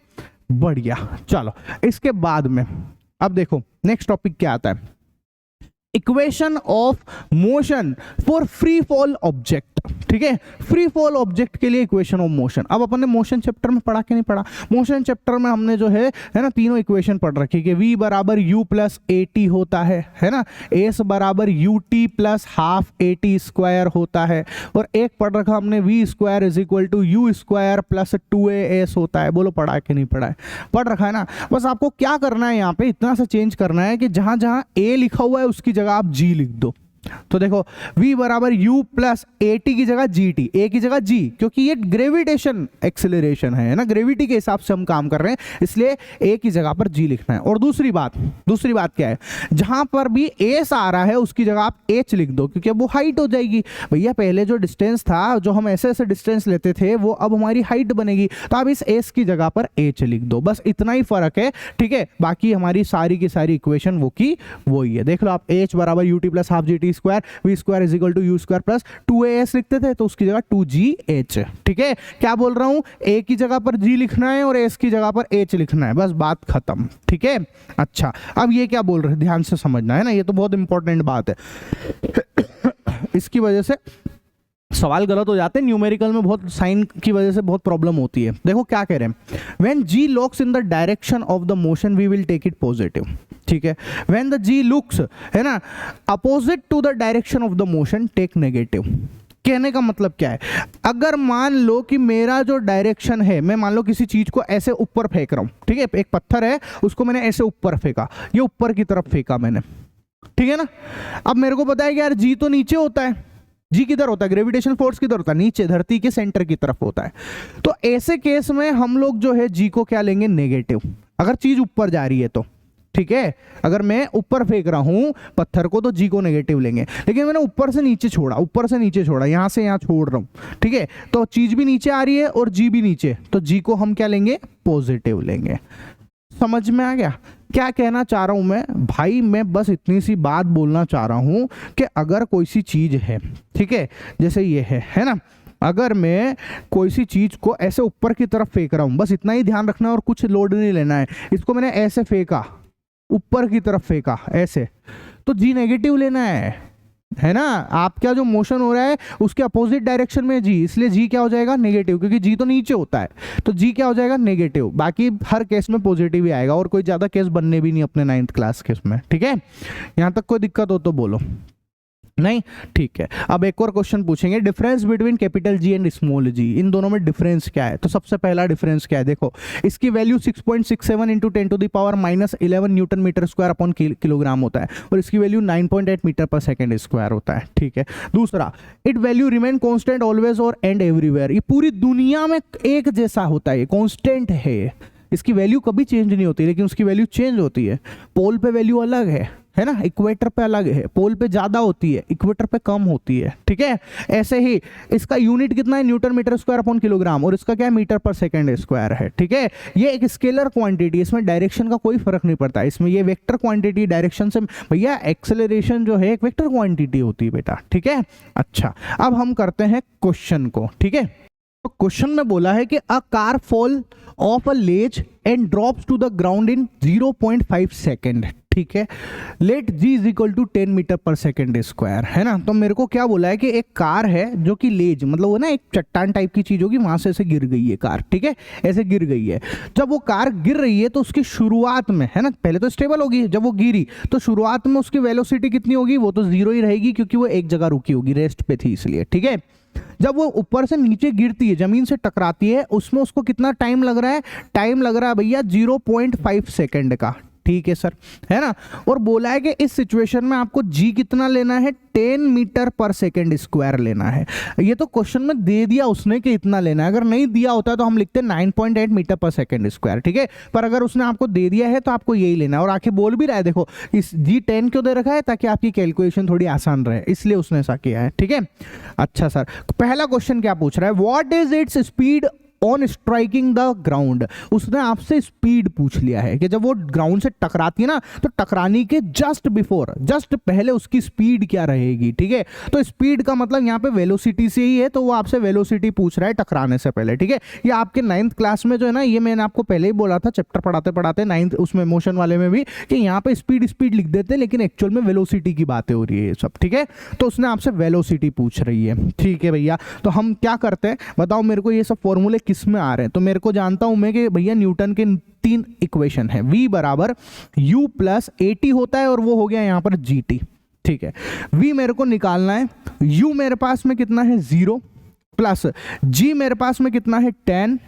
बढ़िया। चलो इसके बाद में अब देखो नेक्स्ट टॉपिक क्या आता है, equation of motion for free fall object, ठीक है, फ्री फॉल ऑब्जेक्ट के लिए इक्वेशन ऑफ मोशन। अब अपन ने मोशन चैप्टर में पढ़ा कि नहीं पढ़ा, मोशन चैप्टर में हमने जो है ना तीनों इक्वेशन पढ़ रखी कि v = u + at होता है ना, s = ut + ½ at² होता है, और एक पढ़ रखा हमने v² = u² + 2as होता है। बोलो पढ़ा है कि नहीं पढ़ा है, पढ़ रखा है ना। बस आपको क्या करना है, यहाँ पे इतना सा चेंज करना है कि जहां जहां a लिखा हुआ है उसकी जगह आप g लिख दो। तो देखो v = u + at की जगह gt, a की जगह g, क्योंकि ये ग्रेविटेशन एक्सेलरेशन है ना, ग्रेविटी के हिसाब से हम काम कर रहे हैं, इसलिए a की जगह पर g लिखना है। और दूसरी बात क्या है, जहां पर भी s आ रहा है उसकी जगह आप h लिख दो, क्योंकि अब वो हाइट हो जाएगी। भैया पहले जो डिस्टेंस था, जो हम ऐसे ऐसे डिस्टेंस लेते थे, वो अब हमारी हाइट बनेगी, तो आप इस s की जगह पर h लिख दो, बस इतना ही फर्क है, ठीक है। बाकी हमारी सारी की सारी इक्वेशन वो की वही है। देख लो आप h = ut + ½ gt², v² = u² + 2as लिखते थे, तो उसकी जगह 2gh, ठीक है। क्या बोल रहा हूं, a की जगह पर g लिखना है और s की जगह पर h लिखना है, बस बात खत्म, ठीक है। अच्छा अब ये क्या बोल रहे हैं, ध्यान से समझना है ना, ये तो बहुत इंपॉर्टेंट बात है। इसकी वजह से सवाल गलत हो जाते हैं, न्यूमेरिकल में बहुत साइन की वजह से बहुत प्रॉब्लम होती है। देखो क्या कह रहे हैं, when g looks in the direction of the motion we will take it positive, ठीक है। व्हेन द g looks, है ना, opposite to the direction of the motion take negative. कहने का मतलब क्या है, अगर मान लो कि मेरा जो डायरेक्शन है, मैं मान लो किसी चीज को ऐसे ऊपर फेंक रहा हूं, ठीक है, एक पत्थर है उसको मैंने ऐसे ऊपर फेंका, ये ऊपर की तरफ फेंका मैंने, ठीक है ना। अब मेरे को पता है कि यार जी तो नीचे होता है, जी किधर होता है, ग्रेविटेशन फोर्स किधर होता है, नीचे, धरती के सेंटर की तरफ होता है। तो ऐसे केस में हम लोग जो है जी को क्या लेंगे, नेगेटिव, अगर चीज ऊपर जा रही है तो, ठीक है। अगर मैं ऊपर फेंक रहा हूं पत्थर को तो जी को नेगेटिव लेंगे, लेकिन मैंने ऊपर से नीचे छोड़ा, यहां से यहां छोड़ रहा हूं, ठीक है, तो चीज भी नीचे आ रही है और जी भी नीचे, तो जी को हम क्या लेंगे, पॉजिटिव लेंगे। समझ में आ गया क्या कहना चाह रहा हूं मैं भाई, मैं बस इतनी सी बात बोलना चाह रहा हूं कि अगर कोई सी चीज है, ठीक है, जैसे ये है ना, अगर मैं कोई सी चीज को ऐसे ऊपर की तरफ फेंक रहा हूं, बस इतना ही ध्यान रखना है और कुछ लोड नहीं लेना है। इसको मैंने ऐसे फेंका, ऊपर की तरफ फेंका ऐसे, तो जी नेगेटिव लेना है ना। आपका जो मोशन हो रहा है उसके अपोजिट डायरेक्शन में जी, इसलिए जी क्या हो जाएगा, नेगेटिव, क्योंकि जी तो नीचे होता है, तो जी क्या हो जाएगा, नेगेटिव। बाकी हर केस में पॉजिटिव ही आएगा, और कोई ज्यादा केस बनने भी नहीं अपने 9th क्लास केस में, ठीक है। यहां तक कोई दिक्कत हो तो बोलो, नहीं, ठीक है। अब एक और क्वेश्चन पूछेंगे, difference between capital G and small G, इन दोनों में डिफरेंस क्या है। तो सबसे पहला डिफरेंस क्या है, देखो इसकी value 6.67 × 10⁻−11 newton metre square upon kilogram होता है, और इसकी value 9.8 metre per second square होता है, ठीक है। दूसरा, it value remain constant always और एंड एवरीवेयर, ये पूरी दुनिया में एक जैसा होता है, कॉन्स्टेंट है, इसकी वैल्यू कभी चेंज नहीं होती, लेकिन उसकी वैल्यू चेंज होती है। पोल पे वैल्यू अलग है ना, इक्वेटर पे अलग है, पोल पे ज्यादा होती है, इक्वेटर पे कम होती है, ठीक है। ऐसे ही इसका यूनिट कितना है, newton metre square upon kilogram, और इसका क्या है, मीटर पर सेकंड स्क्वायर है, ठीक है। ये एक स्केलर क्वांटिटी, इसमें डायरेक्शन का कोई फर्क नहीं पड़ता, इसमें ये वेक्टर क्वांटिटी डायरेक्शन से, भैया एक्सेलरेशन जो है एक वेक्टर क्वांटिटी होती है बेटा, ठीक है। अच्छा अब हम करते हैं क्वेश्चन को, ठीक है। तो क्वेश्चन में बोला है कि a car fall off a ledge and drops to the ground in 0.5 second, ठीक है। Let G is equal to 10 metre per second square, है ना। तो मेरे को क्या बोला है कि एक कार है जो कि लेज मतलब वो ना एक चट्टान टाइप की चीज होगी, वहां से ऐसे गिर गई है कार, ठीक है, ऐसे गिर गई है। जब वो कार गिर रही है तो उसकी शुरुआत में, है ना, पहले तो स्टेबल होगी, जब वो गिरी तो शुरुआत में उसकी वेलोसिटी कितनी होगी, वो तो जीरो ही रहेगी क्योंकि वो एक जगह रुकी होगी, रेस्ट पे थी इसलिए, ठीक है। जब वो ऊपर से नीचे गिरती है, जमीन से टकराती है, उसमें उसको कितना टाइम लग रहा है, टाइम लग रहा है भैया 0.5 सेकेंड का, ठीक है सर, है ना। और बोला है कि इस सिचुएशन में आपको जी कितना लेना है, 10 मीटर पर सेकेंड स्क्वायर लेना है। ये तो क्वेश्चन में दे दिया उसने कि इतना लेना है, अगर नहीं दिया होता तो हम लिखते 9.8 मीटर पर सेकेंड स्क्वायर, ठीक है। पर अगर उसने आपको दे दिया है तो आपको यही लेना है। और आखिर बोल भी रहा है, देखो इस जी 10 क्यों दे रखा है, ताकि आपकी कैलकुलेशन थोड़ी आसान रहे, इसलिए उसने ऐसा किया है, ठीक है। अच्छा सर, पहला क्वेश्चन क्या पूछ रहा है, what is its speed on striking the ground. उसने आपसे स्पीड पूछ लिया है कि जब वो ग्राउंड से टकराती है ना, तो टकराने के जस्ट बिफोर, जस्ट पहले उसकी स्पीड क्या रहेगी, ठीक है। तो स्पीड का मतलब यहाँ पे वेलोसिटी से ही है, तो वो आपसे वेलोसिटी पूछ रहा है टकराने से पहले, ठीक है। ये आपके 9th क्लास में जो है ना, ये मैंने आपको पहले ही बोला था चैप्टर पढ़ाते पढ़ाते 9th उसमें मोशन वाले में भी, कि यहाँ पे स्पीड स्पीड लिख देते हैं लेकिन एक्चुअल में वेलोसिटी की बातें हो रही है ये सब, ठीक है। तो उसने आपसे वेलोसिटी पूछ रही है, ठीक है भैया। तो हम क्या करते हैं बताओ मेरे को, ये सब फॉर्मूले किस में आ रहे हैं। तो मेरे को जानता हूं मैं कि भैया न्यूटन के 3 इक्वेशन है, v बराबर u प्लस AT होता है और वो हो गया यहां पर GT, ठीक है। v मेरे को निकालना है, u मेरे पास में कितना है 0 प्लस g मेरे पास में कितना है 10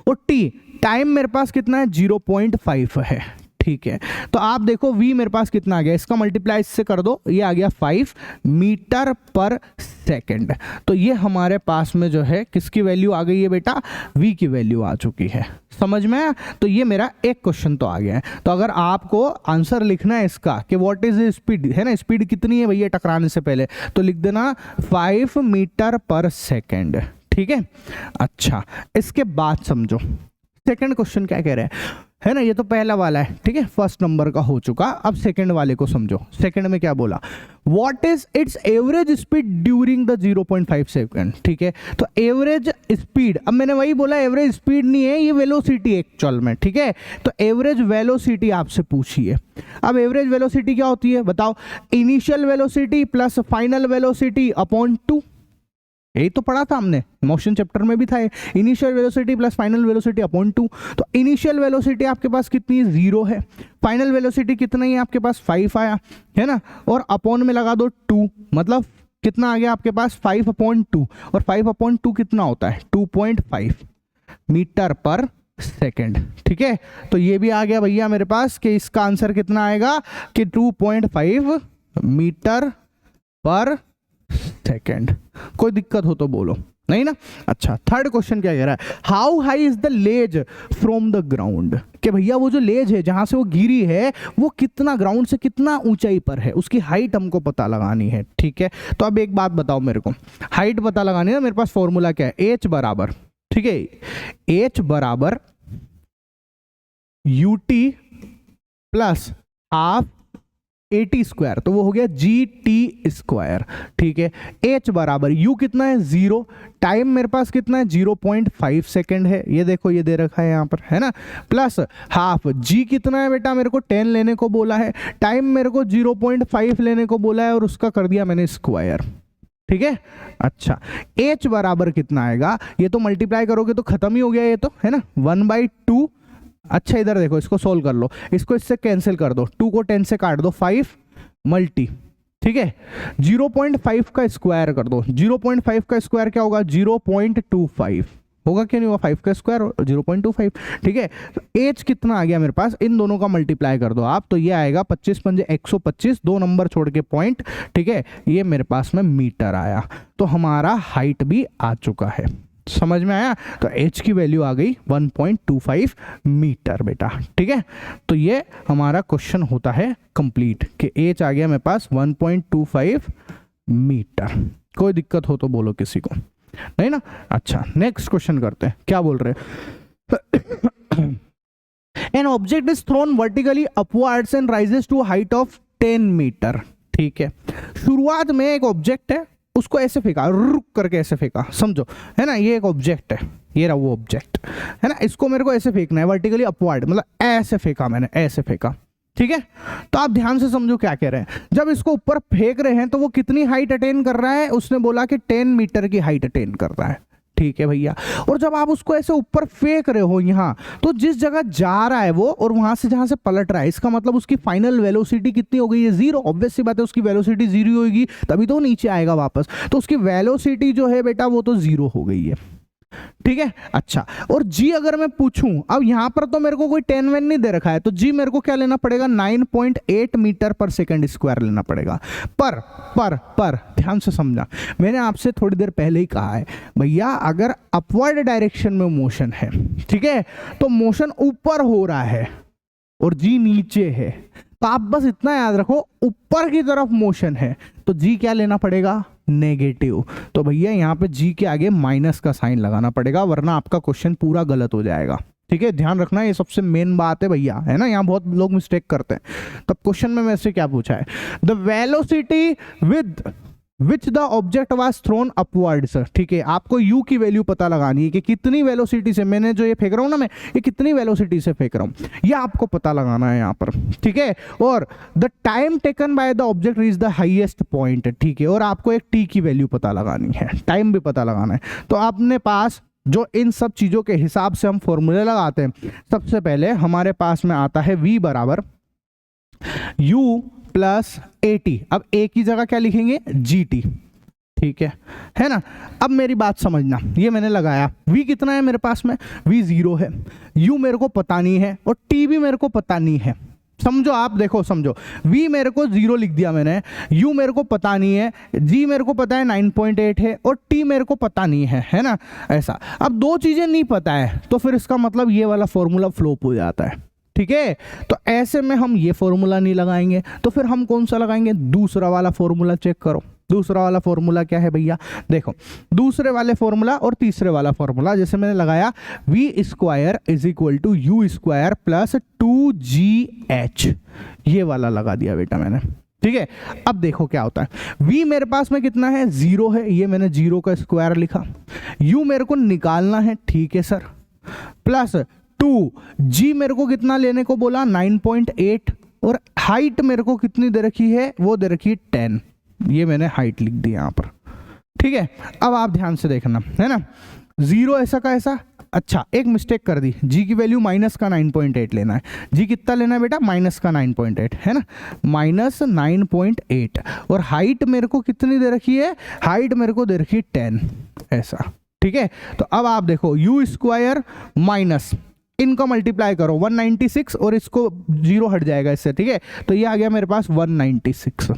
और t टाइम मेरे पास कितना है 0.5 है, ठीक है। तो आप देखो v मेरे पास कितना आ गया, इसका मल्टीप्लाई इससे कर दो, ये आ गया 5 मीटर पर सेकंड। तो ये हमारे पास में जो है किसकी वैल्यू आ गई है बेटा, v की वैल्यू आ चुकी है, समझ में आया। तो ये मेरा एक क्वेश्चन तो आ गया है। तो अगर आपको आंसर लिखना है इसका कि व्हाट इज स्पीड, है ना, स्पीड कितनी है भैया टकराने से पहले, तो लिख देना 5 मीटर पर सेकेंड, ठीक है। अच्छा, इसके बाद समझो सेकंड क्वेश्चन क्या कह रहे हैं, है ना। ये तो पहला वाला है, ठीक है, फर्स्ट नंबर का हो चुका। अब सेकंड वाले को समझो, सेकंड में क्या बोला, what is it's average speed during the 0.5 second, ठीक है। तो एवरेज स्पीड, अब मैंने वही बोला एवरेज स्पीड नहीं है, ये वेलोसिटी एक्चुअल में, ठीक है। तो एवरेज वेलोसिटी आपसे पूछी है। अब एवरेज वेलोसिटी क्या होती है बताओ, initial velocity plus final velocity upon 2, यही तो पढ़ा था हमने, मोशन चैप्टर में भी था, initial velocity plus final velocity upon 2। तो इनिशियल वेलोसिटी आपके पास कितनी है 0 है, फाइनल वेलोसिटी कितना ही आपके पास 5 आया, है ना, और अपॉन में लगा दो 2, मतलब कितना आ गया आपके पास 5/2, और 5/2 कितना होता है 2.5 मीटर पर सेकेंड, ठीक है। तो ये भी आ गया भैया मेरे पास कि इसका आंसर कितना आएगा कि 2.5 मीटर पर सेकेंड। कोई दिक्कत हो तो बोलो, नहीं ना। अच्छा, थर्ड क्वेश्चन क्या कह रहा है, how high is the ledge from the ground, कि भैया वो जो लेज है जहां से वो गिरी है वो कितना ग्राउंड से कितना ऊंचाई पर है, उसकी हाइट हमको पता लगानी है, ठीक है। तो अब एक बात बताओ मेरे को, हाइट पता लगानी है, मेरे पास फॉर्मूला क्या है, h बराबर, ठीक है, h बराबर ut plus half AT square, तो वो हो गया GT स्क्वायर, ठीक है। h बराबर u कितना है 0, टाइम मेरे पास कितना है 0.5 सेकेंड है, ये देखो ये दे रखा है यहाँ पर, है ना, प्लस हाफ g कितना है बेटा, मेरे को 10 लेने को बोला है, टाइम मेरे को 0.5 लेने को बोला है और उसका कर दिया मैंने स्क्वायर, ठीक है। अच्छा, h बराबर कितना आएगा, ये तो मल्टीप्लाई करोगे तो खत्म ही हो गया ये तो, है ना, 1/2। अच्छा इधर देखो, इसको सोल्व कर लो, इसको इससे कैंसिल कर दो, 2 को 10 से काट दो, 5 मल्टी, ठीक है, 0.5 का स्क्वायर कर दो, 0.5 का स्क्वायर क्या होगा 0.25 होगा, क्या नहीं होगा 5 का स्क्वायर 0.25, ठीक है। तो एच कितना आ गया मेरे पास, इन दोनों का मल्टीप्लाई कर दो आप, तो ये आएगा 25 पंजे 125, 2 नंबर छोड़ के पॉइंट, ठीक है, ये मेरे पास में मीटर आया। तो हमारा हाइट भी आ चुका है, समझ में आया। तो h की वैल्यू आ गई 1.25 मीटर बेटा, ठीक है। तो ये हमारा क्वेश्चन होता है कंप्लीट कि h आ गया मेरे पास 1.25 मीटर। कोई दिक्कत हो तो बोलो किसी को, नहीं ना। अच्छा, नेक्स्ट क्वेश्चन करते हैं, क्या बोल रहे हैं, an object is thrown vertically upwards and rises to height of 10 metre, ठीक है। शुरुआत में एक ऑब्जेक्ट है, उसको ऐसे फेंका, रुक करके ऐसे फेंका, समझो, है ना, ये एक ऑब्जेक्ट है, ये रहा वो ऑब्जेक्ट, है ना, इसको मेरे को ऐसे फेंकना है वर्टिकली अपवर्ड, मतलब ऐसे फेंका मैंने, ऐसे फेंका, ठीक है, तो आप ध्यान से समझो क्या कह रहे हैं। जब इसको ऊपर फेंक रहे हैं तो वो कितनी हाइट अटेन कर रहा है, उसने बोला कि 10 मीटर की हाइट अटेन कर रहा है, ठीक है भैया। और जब आप उसको ऐसे ऊपर फेंक रहे हो यहाँ, तो जिस जगह जा रहा है वो और वहां से जहां से पलट रहा है, इसका मतलब उसकी फाइनल वेलोसिटी कितनी हो गई है, 0। ऑब्वियस सी बात है, उसकी वेलोसिटी 0 होगी तभी तो नीचे आएगा वापस, तो उसकी वेलोसिटी जो है बेटा वो तो 0 हो गई है, ठीक है। अच्छा, और जी अगर मैं पूछूं, अब यहां पर तो मेरे को कोई 10 वेन नहीं दे रखा है, तो जी मेरे को क्या लेना पड़ेगा, 9.8 मीटर पर सेकंड स्क्वायर लेना पड़ेगा। पर ध्यान से समझा, मैंने आपसे थोड़ी देर पहले ही कहा है भैया, अगर अपवर्ड डायरेक्शन में मोशन है, ठीक है, तो मोशन ऊपर हो रहा है और जी नीचे है, तो आप बस इतना याद रखो, ऊपर की तरफ मोशन है तो जी क्या लेना पड़ेगा, नेगेटिव। तो भैया यहाँ पे जी के आगे माइनस का साइन लगाना पड़ेगा, वरना आपका क्वेश्चन पूरा गलत हो जाएगा, ठीक है। ध्यान रखना, ये सबसे मेन बात है भैया, है ना, यहाँ बहुत लोग मिस्टेक करते हैं। तब क्वेश्चन में वैसे क्या पूछा है, the velocity with which the object was thrown upwards, ठीक है। आपको u की वैल्यू पता लगानी है कि कितनी वेलोसिटी से, मैंने जो ये फेंक रहा हूं ना, मैं ये कितनी वेलोसिटी से फेंक रहा हूं, ये आपको पता लगाना है यहाँ पर, ठीक है। और the time taken by the object reach the highest point, ठीक है। और आपको एक t की वैल्यू पता लगानी है, टाइम भी पता लगाना है। तो अपने पास जो इन सब चीजों के हिसाब से हम फॉर्मूले लगाते हैं, सबसे पहले हमारे पास में आता है v बराबर u प्लस AT। अब A की जगह क्या लिखेंगे, GT, ठीक है ना। अब मेरी बात समझना, ये मैंने लगाया, V कितना है मेरे पास में, V 0 है, U मेरे को पता नहीं है और T भी मेरे को पता नहीं है। समझो, आप देखो समझो, V मेरे को 0 लिख दिया मैंने, U मेरे को पता नहीं है, G मेरे को पता है 9.8 है और T मेरे को पता नहीं है ना, ऐसा। अब दो चीजें नहीं पता है तो फिर इसका मतलब ये वाला फॉर्मूला फ्लॉप हो जाता है, ठीक है। तो ऐसे में हम ये फॉर्मूला नहीं लगाएंगे, तो फिर हम कौन सा लगाएंगे, दूसरा वाला फॉर्मूला। चेक करो, दूसरा वाला फॉर्मूला क्या है भैया, देखो, दूसरे वाले फॉर्मूला और तीसरे वाला फॉर्मूला, जैसे मैंने लगाया v square is equal to u square plus 2gh, ये वाला लगा दिया बेटा मैंने, ठीक है। अब देखो क्या होता है, v मेरे पास में कितना है, 0 है, ये मैंने 0 का स्क्वायर लिखा, u मेरे को निकालना है, ठीक है सर, प्लस 2, जी मेरे को कितना लेने को बोला, 9.8, और हाइट मेरे को कितनी दे रखी है, वो दे रखी है 10, ये मैंने हाइट लिख दी यहाँ पर, ठीक है। अब आप ध्यान से देखना, है ना, 0 ऐसा का ऐसा। अच्छा, एक मिस्टेक कर दी, जी की वैल्यू माइनस का 9.8 लेना है, जी कितना लेना है बेटा, माइनस का 9.8, है ना, माइनस 9.8, और हाइट मेरे को कितनी दे रखी है, हाइट मेरे को दे रखी है 10, ऐसा, ठीक है। तो अब आप देखो, यू स्क्वायर माइनस, इनको मल्टीप्लाई करो 196 और इसको 0 हट जाएगा इससे, ठीक है। तो ये आ गया मेरे पास 196,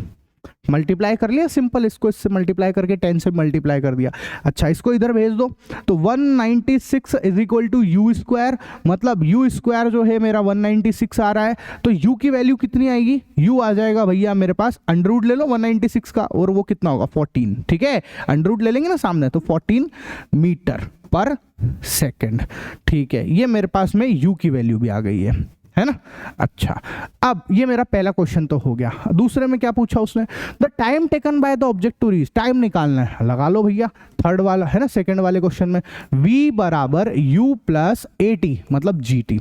मल्टीप्लाई कर लिया सिंपल, इसको इससे मल्टीप्लाई करके 10 से मल्टीप्लाई कर दिया। अच्छा, इसको इधर भेज दो, तो 196 is equal to u square, मतलब यू स्क्वायर जो है मेरा 196 आ रहा है, तो यू की वैल्यू कितनी आएगी, यू आ जाएगा भैया मेरे पास, अंडर रूट ले लो 196 का, और वो कितना होगा 14, ठीक है, अंडर रूट ले लेंगे ना सामने, तो 14 मीटर पर सेकेंड, ठीक है। ये मेरे पास में u की वैल्यू भी आ गई है ना। अच्छा, अब ये मेरा पहला क्वेश्चन तो हो गया। दूसरे में क्या पूछा उसने, the time taken by the object to reach, time निकालना है, लगा लो भैया, थर्ड वाला है ना, सेकंड वाले क्वेश्चन में v बराबर u प्लस AT, मतलब GT।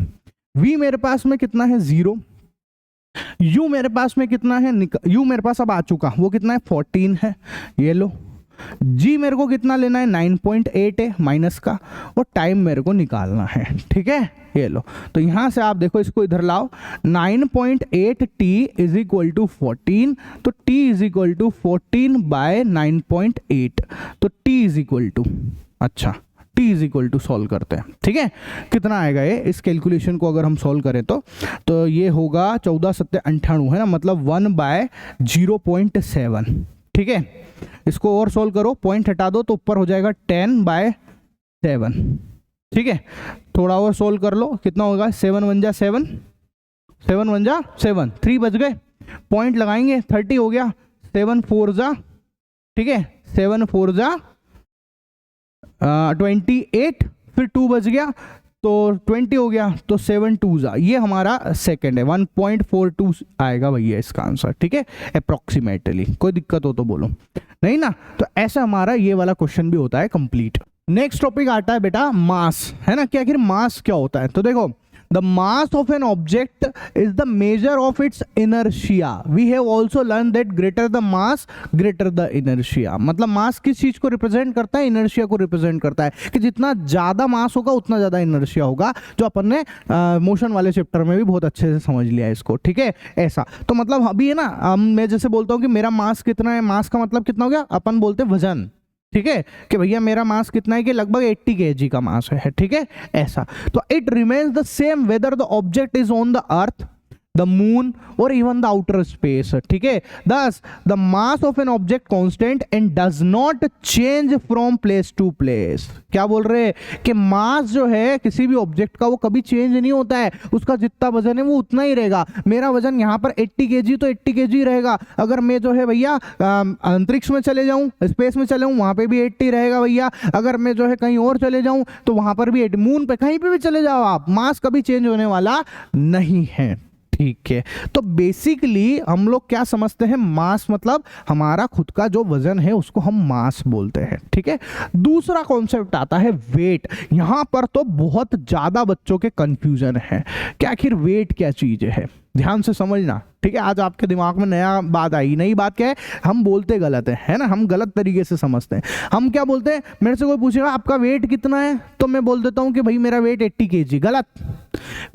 v मेरे पास में कितना है, 0, u मेरे पास में कितना है, u मेरे पास अब आ चुका, वो कितना है 14 है, ये लो। जी मेरे को कितना लेना है, 9.8 है माइनस का, और टाइम मेरे को निकालना है, ठीक है, ये लो। तो यहां से आप देखो, इसको इधर लाओ, 9.8 t इज इक्वल टू 14, तो t is equal to 14 by 9.8, तो t इज इक्वल टू, अच्छा, t is equal to solve करते हैं, ठीक है। कितना आएगा ये, इस कैलकुलेशन को अगर हम सॉल्व करें तो ये होगा 14 सत्ते 98, है ना, मतलब 1 बाय 0.7, ठीक है। इसको और सोल्व करो, पॉइंट हटा दो तो ऊपर हो जाएगा 10 बाय 7, ठीक है। थोड़ा और सोल्व कर लो, कितना होगा, 7 1 जा 7, 7 1 जा 7, 3 बच गए, पॉइंट लगाएंगे, 30 हो गया, 7 4 जा, ठीक है, 7 4 जा 28, फिर 2 बच गया तो 20 हो गया, तो 7 2 जा, ये हमारा सेकंड है, 1.42 आएगा भैया इसका आंसर, ठीक है, अप्रोक्सीमेटली। कोई दिक्कत हो तो बोलो, नहीं ना। तो ऐसा हमारा ये वाला क्वेश्चन भी होता है कंप्लीट। नेक्स्ट टॉपिक आता है बेटा मास, है ना, कि आखिर मास क्या होता है। तो देखो, the mass of an object is the measure of its inertia. We have also learn that greater the mass greater the inertia. मतलब मास किस चीज को रिप्रेजेंट करता है? इनर्शिया को रिप्रेजेंट करता है कि जितना ज्यादा मास होगा उतना ज्यादा इनर्शिया होगा, जो अपन ने मोशन वाले चैप्टर में भी बहुत अच्छे से समझ लिया इसको, ठीक है। ऐसा तो मतलब अभी है ना, मैं जैसे बोलता हूँ कि मेरा मास कितना है, मास का मतलब कितना हो गया, अपन बोलते हैं वजन, ठीक है, कि भैया मेरा मास कितना है, कि लगभग 80 kg का मास है, ठीक है। ऐसा तो it remains the same whether the object is on the earth, the moon और इवन द आउटर स्पेस, ठीक है। Thus the mass of an object constant and does not change from place to place. क्या बोल रहे हैं कि मास जो है किसी भी ऑब्जेक्ट का वो कभी चेंज नहीं होता है, उसका जितना वजन है वो उतना ही रहेगा। मेरा वजन यहाँ पर 80 kg तो 80 kg रहेगा। अगर मैं जो है भैया अंतरिक्ष में चले जाऊँ, स्पेस में चले जाऊँ, वहाँ पे भी 80 रहेगा भैया। अगर मैं जो है कहीं और चले जाऊँ तो वहाँ पर भी 80, मून पे कहीं पे भी चले जाओ आप, मास कभी चेंज होने वाला नहीं है, ठीक है। तो बेसिकली हम लोग क्या समझते हैं, मास मतलब हमारा खुद का जो वजन है उसको हम मास बोलते हैं, ठीक है। दूसरा कॉन्सेप्ट आता है वेट। यहां पर तो बहुत ज्यादा बच्चों के कंफ्यूजन है कि आखिर वेट क्या चीज है। ध्यान से समझना, ठीक है। आज आपके दिमाग में नया बात आई। नई बात क्या है, हम बोलते गलत है ना, हम गलत तरीके से समझते हैं। हम क्या बोलते हैं, मेरे से कोई पूछेगा आपका वेट कितना है, तो मैं बोल देता हूं कि भाई मेरा वेट 80 kg। गलत,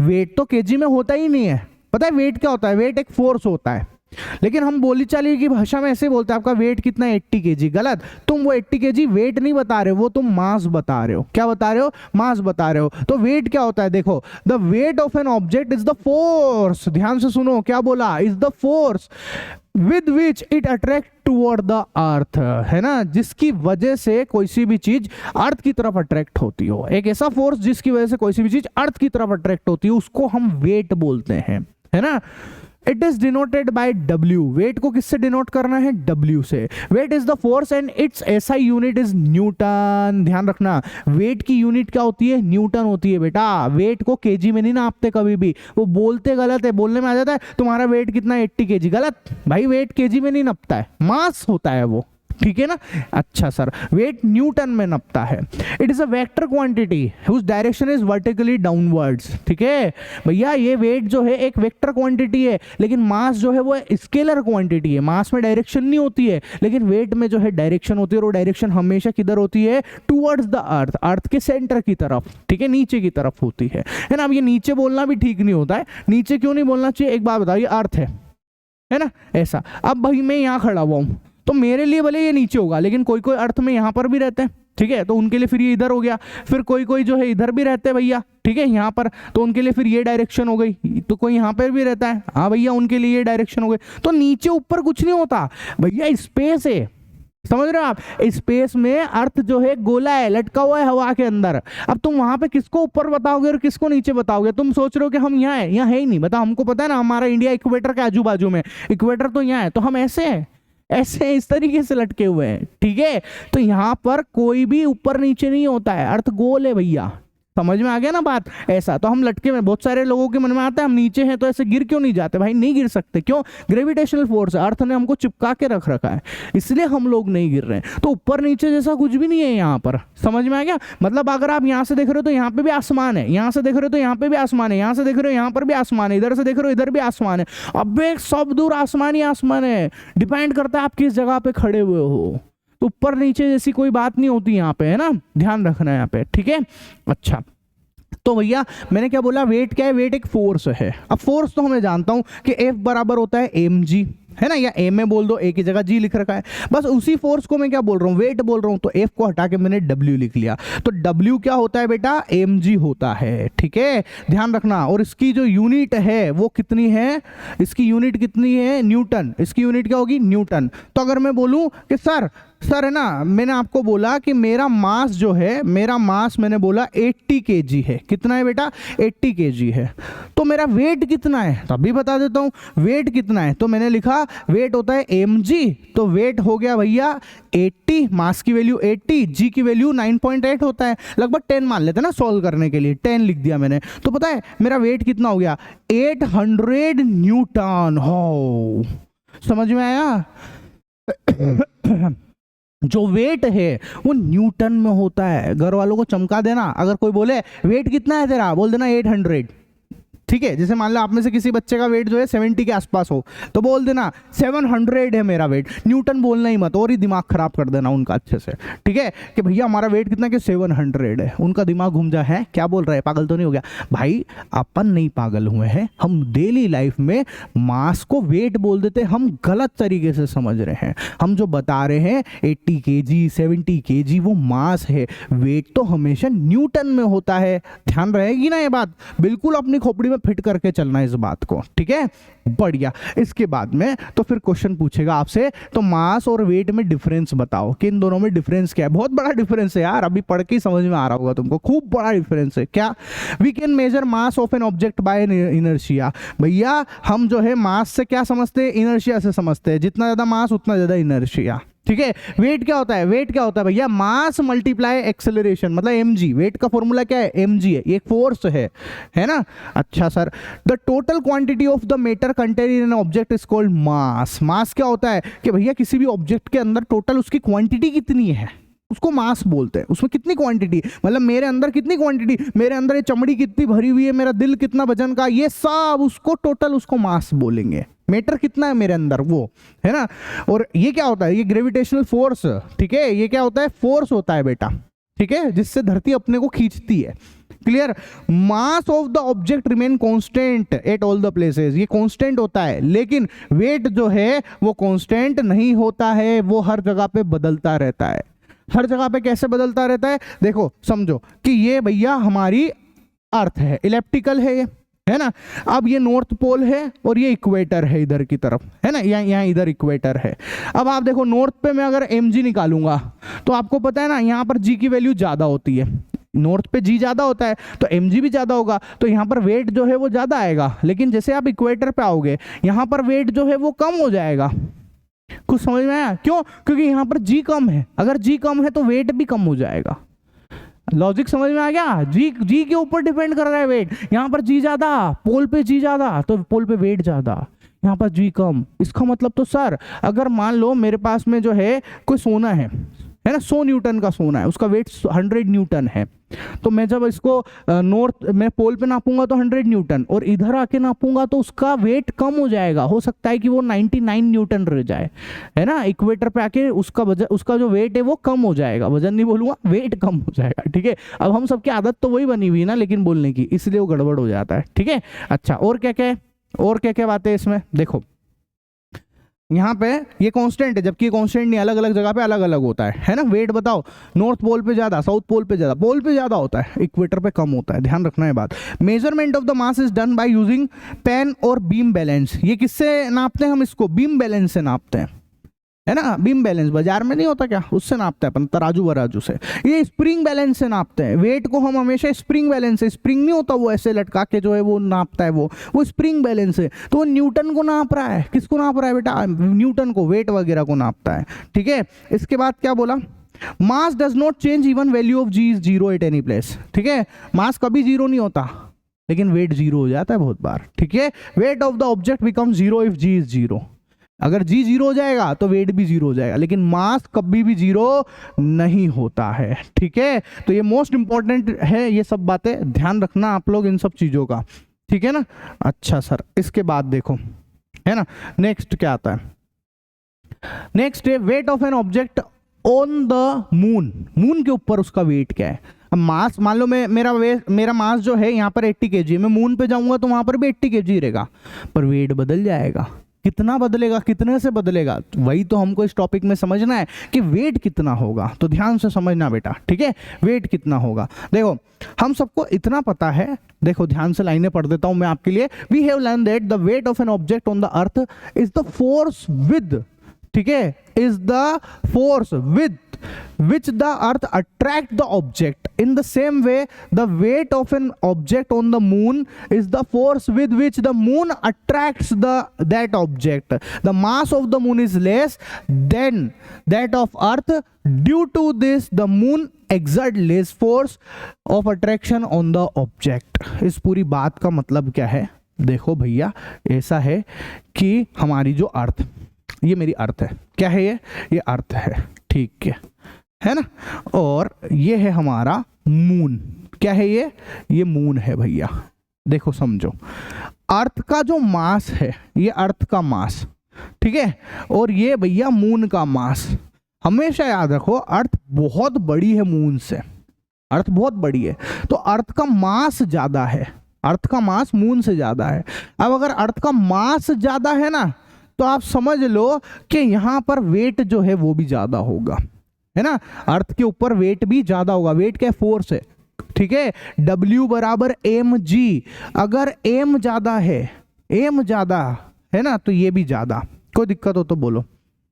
वेट तो केजी में होता ही नहीं है। पता है वेट क्या होता है? वेट एक फोर्स होता है, लेकिन हम बोली चाली की भाषा में ऐसे बोलते हैं आपका वेट कितना है, 80 kg। गलत, तुम वो 80 kg वेट नहीं बता रहे हो, वो तुम मास बता रहे हो। क्या बता रहे हो? मास बता रहे हो। तो वेट क्या होता है? देखो, the weight of an object is the force, ध्यान से सुनो क्या बोला, is the force with which it attract toward the earth, है ना, जिसकी वजह से कोई सी भी चीज अर्थ की तरफ अट्रैक्ट होती हो। एक ऐसा फोर्स जिसकी वजह से कोई सी भी चीज अर्थ की तरफ अट्रैक्ट होती है उसको हम वेट बोलते हैं, है ना। It is denoted by W. Weight को किससे डिनोट करना है? डब्ल्यू से। Weight is the force and its SI unit is newton. ध्यान रखना, वेट की यूनिट क्या होती है? न्यूटन होती है बेटा। वेट को केजी में नहीं नापते कभी भी, वो बोलते गलत है। बोलने में आ जाता है तुम्हारा वेट कितना है, 80 kg। गलत भाई, वेट केजी में नहीं नपता है, मास होता है वो, ठीक है ना। अच्छा सर, वेट न्यूटन में नपता है। It is a vector quantity whose direction is vertically downwards, ठीक है भैया। ये वेट जो है एक वेक्टर क्वांटिटी है, लेकिन मास जो है वो स्केलर क्वांटिटी है। मास में डायरेक्शन नहीं होती है, लेकिन वेट में जो है डायरेक्शन होती है, और वो डायरेक्शन हमेशा किधर होती है? टूवर्ड्स द अर्थ, अर्थ के सेंटर की तरफ, ठीक है, नीचे की तरफ होती है ना। अब ये नीचे बोलना भी ठीक नहीं होता है। नीचे क्यों नहीं बोलना चाहिए? एक बात बताइए, अर्थ है ना, ऐसा। अब भाई मैं यहाँ खड़ा हुआ हूँ तो मेरे लिए भले ये नीचे होगा, लेकिन कोई कोई अर्थ में यहाँ पर भी रहते हैं, ठीक है, तो उनके लिए फिर ये इधर हो गया। फिर कोई कोई जो है इधर भी रहते हैं भैया, ठीक है, यहाँ पर, तो उनके लिए फिर ये डायरेक्शन हो गई। तो कोई यहाँ पर भी रहता है, हाँ भैया, उनके लिए ये डायरेक्शन हो गई। तो नीचे ऊपर कुछ नहीं होता भैया, स्पेस है, समझ रहे हो आप। स्पेस में अर्थ जो है गोला है, लटका हुआ है हवा के अंदर। अब तुम वहां पे किसको ऊपर बताओगे और किसको नीचे बताओगे? तुम सोच रहे हो कि हम यहाँ है, यहाँ है ही नहीं। बताओ, हमको पता है ना हमारा इंडिया इक्वेटर के आजू बाजू में, इक्वेटर तो यहाँ है, तो हम ऐसे हैं, ऐसे इस तरीके से लटके हुए हैं, ठीक है। तो यहां पर कोई भी ऊपर नीचे नहीं होता है, अर्थ गोल है भैया। समझ में आ गया ना बात। ऐसा तो हम लटके में, बहुत सारे लोगों के मन में आता है हम नीचे हैं तो ऐसे गिर क्यों नहीं जाते? भाई नहीं गिर सकते, क्यों? ग्रेविटेशनल फोर्स, अर्थ ने हमको चिपका के रख रखा है, इसलिए हम लोग नहीं गिर रहे हैं। तो ऊपर नीचे जैसा कुछ भी नहीं है यहाँ पर, समझ में आ गया। मतलब अगर आप यहाँ से देख रहे हो तो यहाँ पे भी आसमान है, यहाँ से देख रहे हो तो यहाँ पे भी आसमान है, यहाँ से देख रहे हो यहाँ पर भी आसमान है, इधर से देख रहे हो इधर भी आसमान है। अब एक सब दूर आसमान ही आसमान है। डिपेंड करता है आप किस जगह पे खड़े हुए हो। तो ऊपर नीचे जैसी कोई बात नहीं होती यहाँ पे, है ना, ध्यान रखना है यहाँ पे, ठीक है। अच्छा, तो भैया मैंने क्या बोला, वेट क्या है? वेट एक फोर्स है। अब फोर्स तो मैं जानता हूं कि F बराबर होता है mg, है ना, या एम में बोल दो, ए की जगह जी लिख रखा है। बस उसी फोर्स को मैं क्या बोल रहा हूँ? वेट बोल रहा हूँ। तो F को हटा के मैंने W लिख लिया। तो W क्या होता है बेटा? mg होता है, ठीक है, ध्यान रखना। और इसकी जो यूनिट है वो कितनी है? इसकी यूनिट कितनी है? न्यूटन। इसकी यूनिट क्या होगी? न्यूटन। तो अगर मैं बोलूं कि सर है ना, मैंने आपको बोला कि मेरा मास जो है, मेरा मास मैंने बोला 80 kg है। कितना है बेटा? 80 kg है। तो मेरा वेट कितना है? तब भी बता देता हूं, वेट कितना है। तो मैंने लिखा वेट होता है mg। तो वेट हो गया भैया 80, मास की वैल्यू 80, जी की वैल्यू 9.8 होता है, लगभग 10 मान लेते हैं ना सॉल्व करने के लिए, 10 लिख दिया मैंने। तो पता है मेरा वेट कितना हो गया? 800 न्यूटन। हो, समझ में आया? जो वेट है वो न्यूटन में होता है। घर वालों को चमका देना, अगर कोई बोले वेट कितना है तेरा, बोल देना 800। ठीक है, जैसे मान लो आप में से किसी बच्चे का वेट जो है 70 के आसपास हो तो बोल देना 700 है मेरा वेट, न्यूटन बोलना ही मत, और ही दिमाग खराब कर देना उनका अच्छे से, ठीक है, कि भैया हमारा वेट कितना कि 700 है, उनका दिमाग घूम जा है, क्या बोल रहा है, पागल तो नहीं हो गया भाई। अपन नहीं पागल हुए हैं, हम डेली लाइफ में मास को वेट बोल देते, हम गलत तरीके से समझ रहे हैं। हम जो बता रहे हैं 80 kg 70 kg वो मास है, वेट तो हमेशा न्यूटन में होता है, ध्यान रहेगी ना ये बात, बिल्कुल अपनी खोपड़ी में फिट करके चलना इस बात को, ठीक है, बढ़िया। इसके बाद में तो फिर क्वेश्चन पूछेगा आपसे, तो मास और वेट में डिफरेंस बताओ कि इन दोनों में डिफरेंस क्या है। बहुत बड़ा डिफरेंस है यार, अभी पढ़ के समझ में आ रहा होगा तुमको, खूब बड़ा डिफरेंस है। क्या? We can measure mass of an object by inertia. भैया हम जो है मास से क्या समझते हैं, इनर्शिया से समझते हैं, जितना ज्यादा मास उतना ज्यादा इनर्शिया, ठीक है। वेट क्या होता है, वेट क्या होता है भैया, मास मल्टीप्लाई एक्सेलरेशन, मतलब mg, वेट का फॉर्मूला क्या है, mg है, ये फोर्स है ना। अच्छा sir, the total quantity of the matter content in an object is called mass. Mass क्या होता है कि भैया किसी भी ऑब्जेक्ट के अंदर टोटल उसकी क्वांटिटी कितनी है उसको मास बोलते हैं। उसमें कितनी क्वांटिटी, मतलब मेरे अंदर कितनी क्वांटिटी, मेरे अंदर ये चमड़ी कितनी भरी हुई है, मेरा दिल कितना वजन का, ये सब उसको टोटल उसको मास बोलेंगे। मैटर कितना है मेरे अंदर वो, है ना। और ये क्या होता है, ये ग्रेविटेशनल फोर्स, ठीक है, ये क्या होता है, फोर्स होता है बेटा, ठीक है, जिससे धरती अपने को खींचती है। Clear? Mass of the object remain constant at all the places, ये कांस्टेंट होता है, लेकिन वेट जो है वो कांस्टेंट नहीं होता है, वो हर जगह पे बदलता रहता है। हर जगह पे कैसे बदलता रहता है, देखो समझो कि ये भैया हमारी अर्थ है, इलिप्टिकल है ये, है ना। अब ये नॉर्थ पोल है और ये इक्वेटर है इधर की तरफ, है ना, यहाँ इधर इक्वेटर है। अब आप देखो नॉर्थ पे मैं अगर mg निकालूंगा तो आपको पता है ना यहाँ पर g की वैल्यू ज्यादा होती है, नॉर्थ पे g ज्यादा होता है तो mg भी ज्यादा होगा, तो यहाँ पर वेट जो है वो ज्यादा आएगा। लेकिन जैसे आप इक्वेटर पे आओगे यहाँ पर वेट जो है वो कम हो जाएगा। कुछ समझ में आया? क्यों? क्योंकि यहाँ पर g कम है, अगर g कम है तो वेट भी कम हो जाएगा। लॉजिक समझ में आ गया? जी के ऊपर डिपेंड कर रहा है वेट। यहाँ पर जी ज्यादा, पोल पे जी ज्यादा, तो पोल पे वेट ज्यादा, यहाँ पर जी कम। इसका मतलब तो सर अगर मान लो मेरे पास में जो है कोई सोना है ना, 100 न्यूटन का सोना है, उसका वेट 100 न्यूटन है, तो मैं जब इसको नॉर्थ में पोल पे नापूंगा तो 100 न्यूटन, और इधर आके नापूंगा तो उसका वेट कम हो जाएगा, हो सकता है कि वो 99 न्यूटन रह जाए, है ना। इक्वेटर पे आके उसका वजन, उसका जो वेट है वो कम हो जाएगा, वजन नहीं बोलूंगा, वेट कम हो जाएगा, ठीक है। अब हम सबकी आदत तो वही बनी हुई है ना लेकिन बोलने की, इसलिए वो गड़बड़ हो जाता है, ठीक है। अच्छा, और क्या क्या है, और क्या क्या बातें इसमें देखो, यहाँ पे ये कांस्टेंट है, जबकि कांस्टेंट नहीं, अलग अलग जगह पे अलग अलग होता है ना। वेट बताओ, नॉर्थ पोल पे ज्यादा, साउथ पोल पे ज्यादा, पोल पे ज्यादा होता है, इक्वेटर पे कम होता है, ध्यान रखना है बात। Measurement of the mass is done by using pan और बीम बैलेंस। ये किससे नापते हैं हम इसको, बीम बैलेंस से नापते हैं, है ना। बीम बैलेंस बाजार में नहीं होता क्या, उससे नापते हैं अपन, तराजू वराजू से। ये स्प्रिंग बैलेंस से नापते हैं, वेट को हम हमेशा स्प्रिंग बैलेंस से, स्प्रिंग नहीं होता वो ऐसे लटका के जो है वो नापता है, वो स्प्रिंग बैलेंस है। तो वो न्यूटन को नाप रहा है, किसको नाप रहा है बेटा, न्यूटन को, वेट वगैरह को नापता है, ठीक है। इसके बाद क्या बोला, mass does not change even value of G is zero at any place, ठीक है। मास कभी जीरो नहीं होता लेकिन वेट जीरो हो जाता है बहुत बार, ठीक है। Weight of the object become zero if G is zero, अगर जी जीरो हो जाएगा तो वेट भी जीरो हो जाएगा, लेकिन मास कभी भी जीरो नहीं होता है, ठीक है। तो ये मोस्ट इंपॉर्टेंट है, ये सब बातें ध्यान रखना आप लोग इन सब चीजों का, ठीक है ना। अच्छा सर, इसके बाद देखो, है ना, नेक्स्ट क्या आता है, नेक्स्ट है weight of an object on the moon. Moon के ऊपर उसका वेट क्या है। अब मास, मान लो मेरा मास जो है यहाँ पर 80 kg, मैं मून पे जाऊंगा तो वहां पर भी 80 kg रहेगा, पर वेट बदल जाएगा। कितना बदलेगा, कितने से बदलेगा, वही तो हमको इस टॉपिक में समझना है कि वेट कितना होगा। तो ध्यान से समझना बेटा, ठीक है, वेट कितना होगा। देखो हम सबको इतना पता है, देखो ध्यान से लाइनें पढ़ देता हूं मैं आपके लिए। We have learn that the weight of an object on the earth is the force with, ठीक है, is the force with which the earth attract the object. In the same way, the weight of an object on the moon is the force with which the moon attracts that object. The mass of the moon is less than that of earth. Due to this, the moon exert less force of attraction on the object. इस पूरी बात का मतलब क्या है, देखो भैया ऐसा है कि हमारी जो अर्थ, ये मेरी अर्थ है, क्या है ये अर्थ है, ठीक है ना। और ये है हमारा मून, क्या है ये मून है भैया, देखो समझो, अर्थ का जो मास है ये अर्थ का मास, ठीक है, और ये भैया मून का मास। हमेशा याद रखो अर्थ बहुत बड़ी है मून से, अर्थ बहुत बड़ी है, तो अर्थ का मास ज्यादा है, अर्थ का मास मून से ज्यादा है। अब अगर अर्थ का मास ज्यादा है ना, तो आप समझ लो कि यहां पर वेट जो है वो भी ज्यादा होगा, है ना, अर्थ के ऊपर वेट भी ज्यादा होगा। वेट क्या है? फोर्स है, ठीक है, W बराबर mg। अगर m ज्यादा है, m ज्यादा है ना, तो ये भी ज्यादा। कोई दिक्कत हो तो बोलो,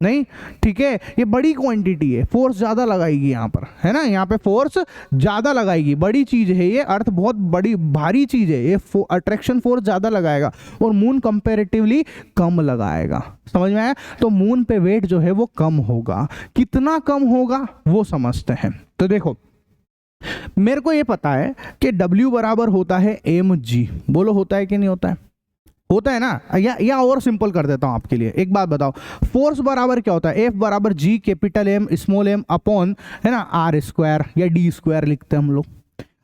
नहीं, ठीक है, ये बड़ी क्वांटिटी है, फोर्स ज्यादा लगाएगी यहाँ पर, है ना, यहाँ पे फोर्स ज्यादा लगाएगी, बड़ी चीज है ये, अर्थ बहुत बड़ी भारी चीज है, ये अट्रैक्शन फोर्स ज्यादा लगाएगा और मून कंपैरेटिवली कम लगाएगा। समझ में आया? तो मून पे वेट जो है वो कम होगा। कितना कम होगा वो समझते हैं। तो देखो, मेरे को ये पता है कि W बराबर होता है mg। बोलो होता है कि नहीं होता है? होता है ना। या और सिंपल कर देता हूं आपके लिए, एक बात बताओ, फोर्स बराबर क्या होता है? F बराबर G capital M small m upon, है ना, R स्क्वायर या D स्क्वायर लिखते हैं हम लोग।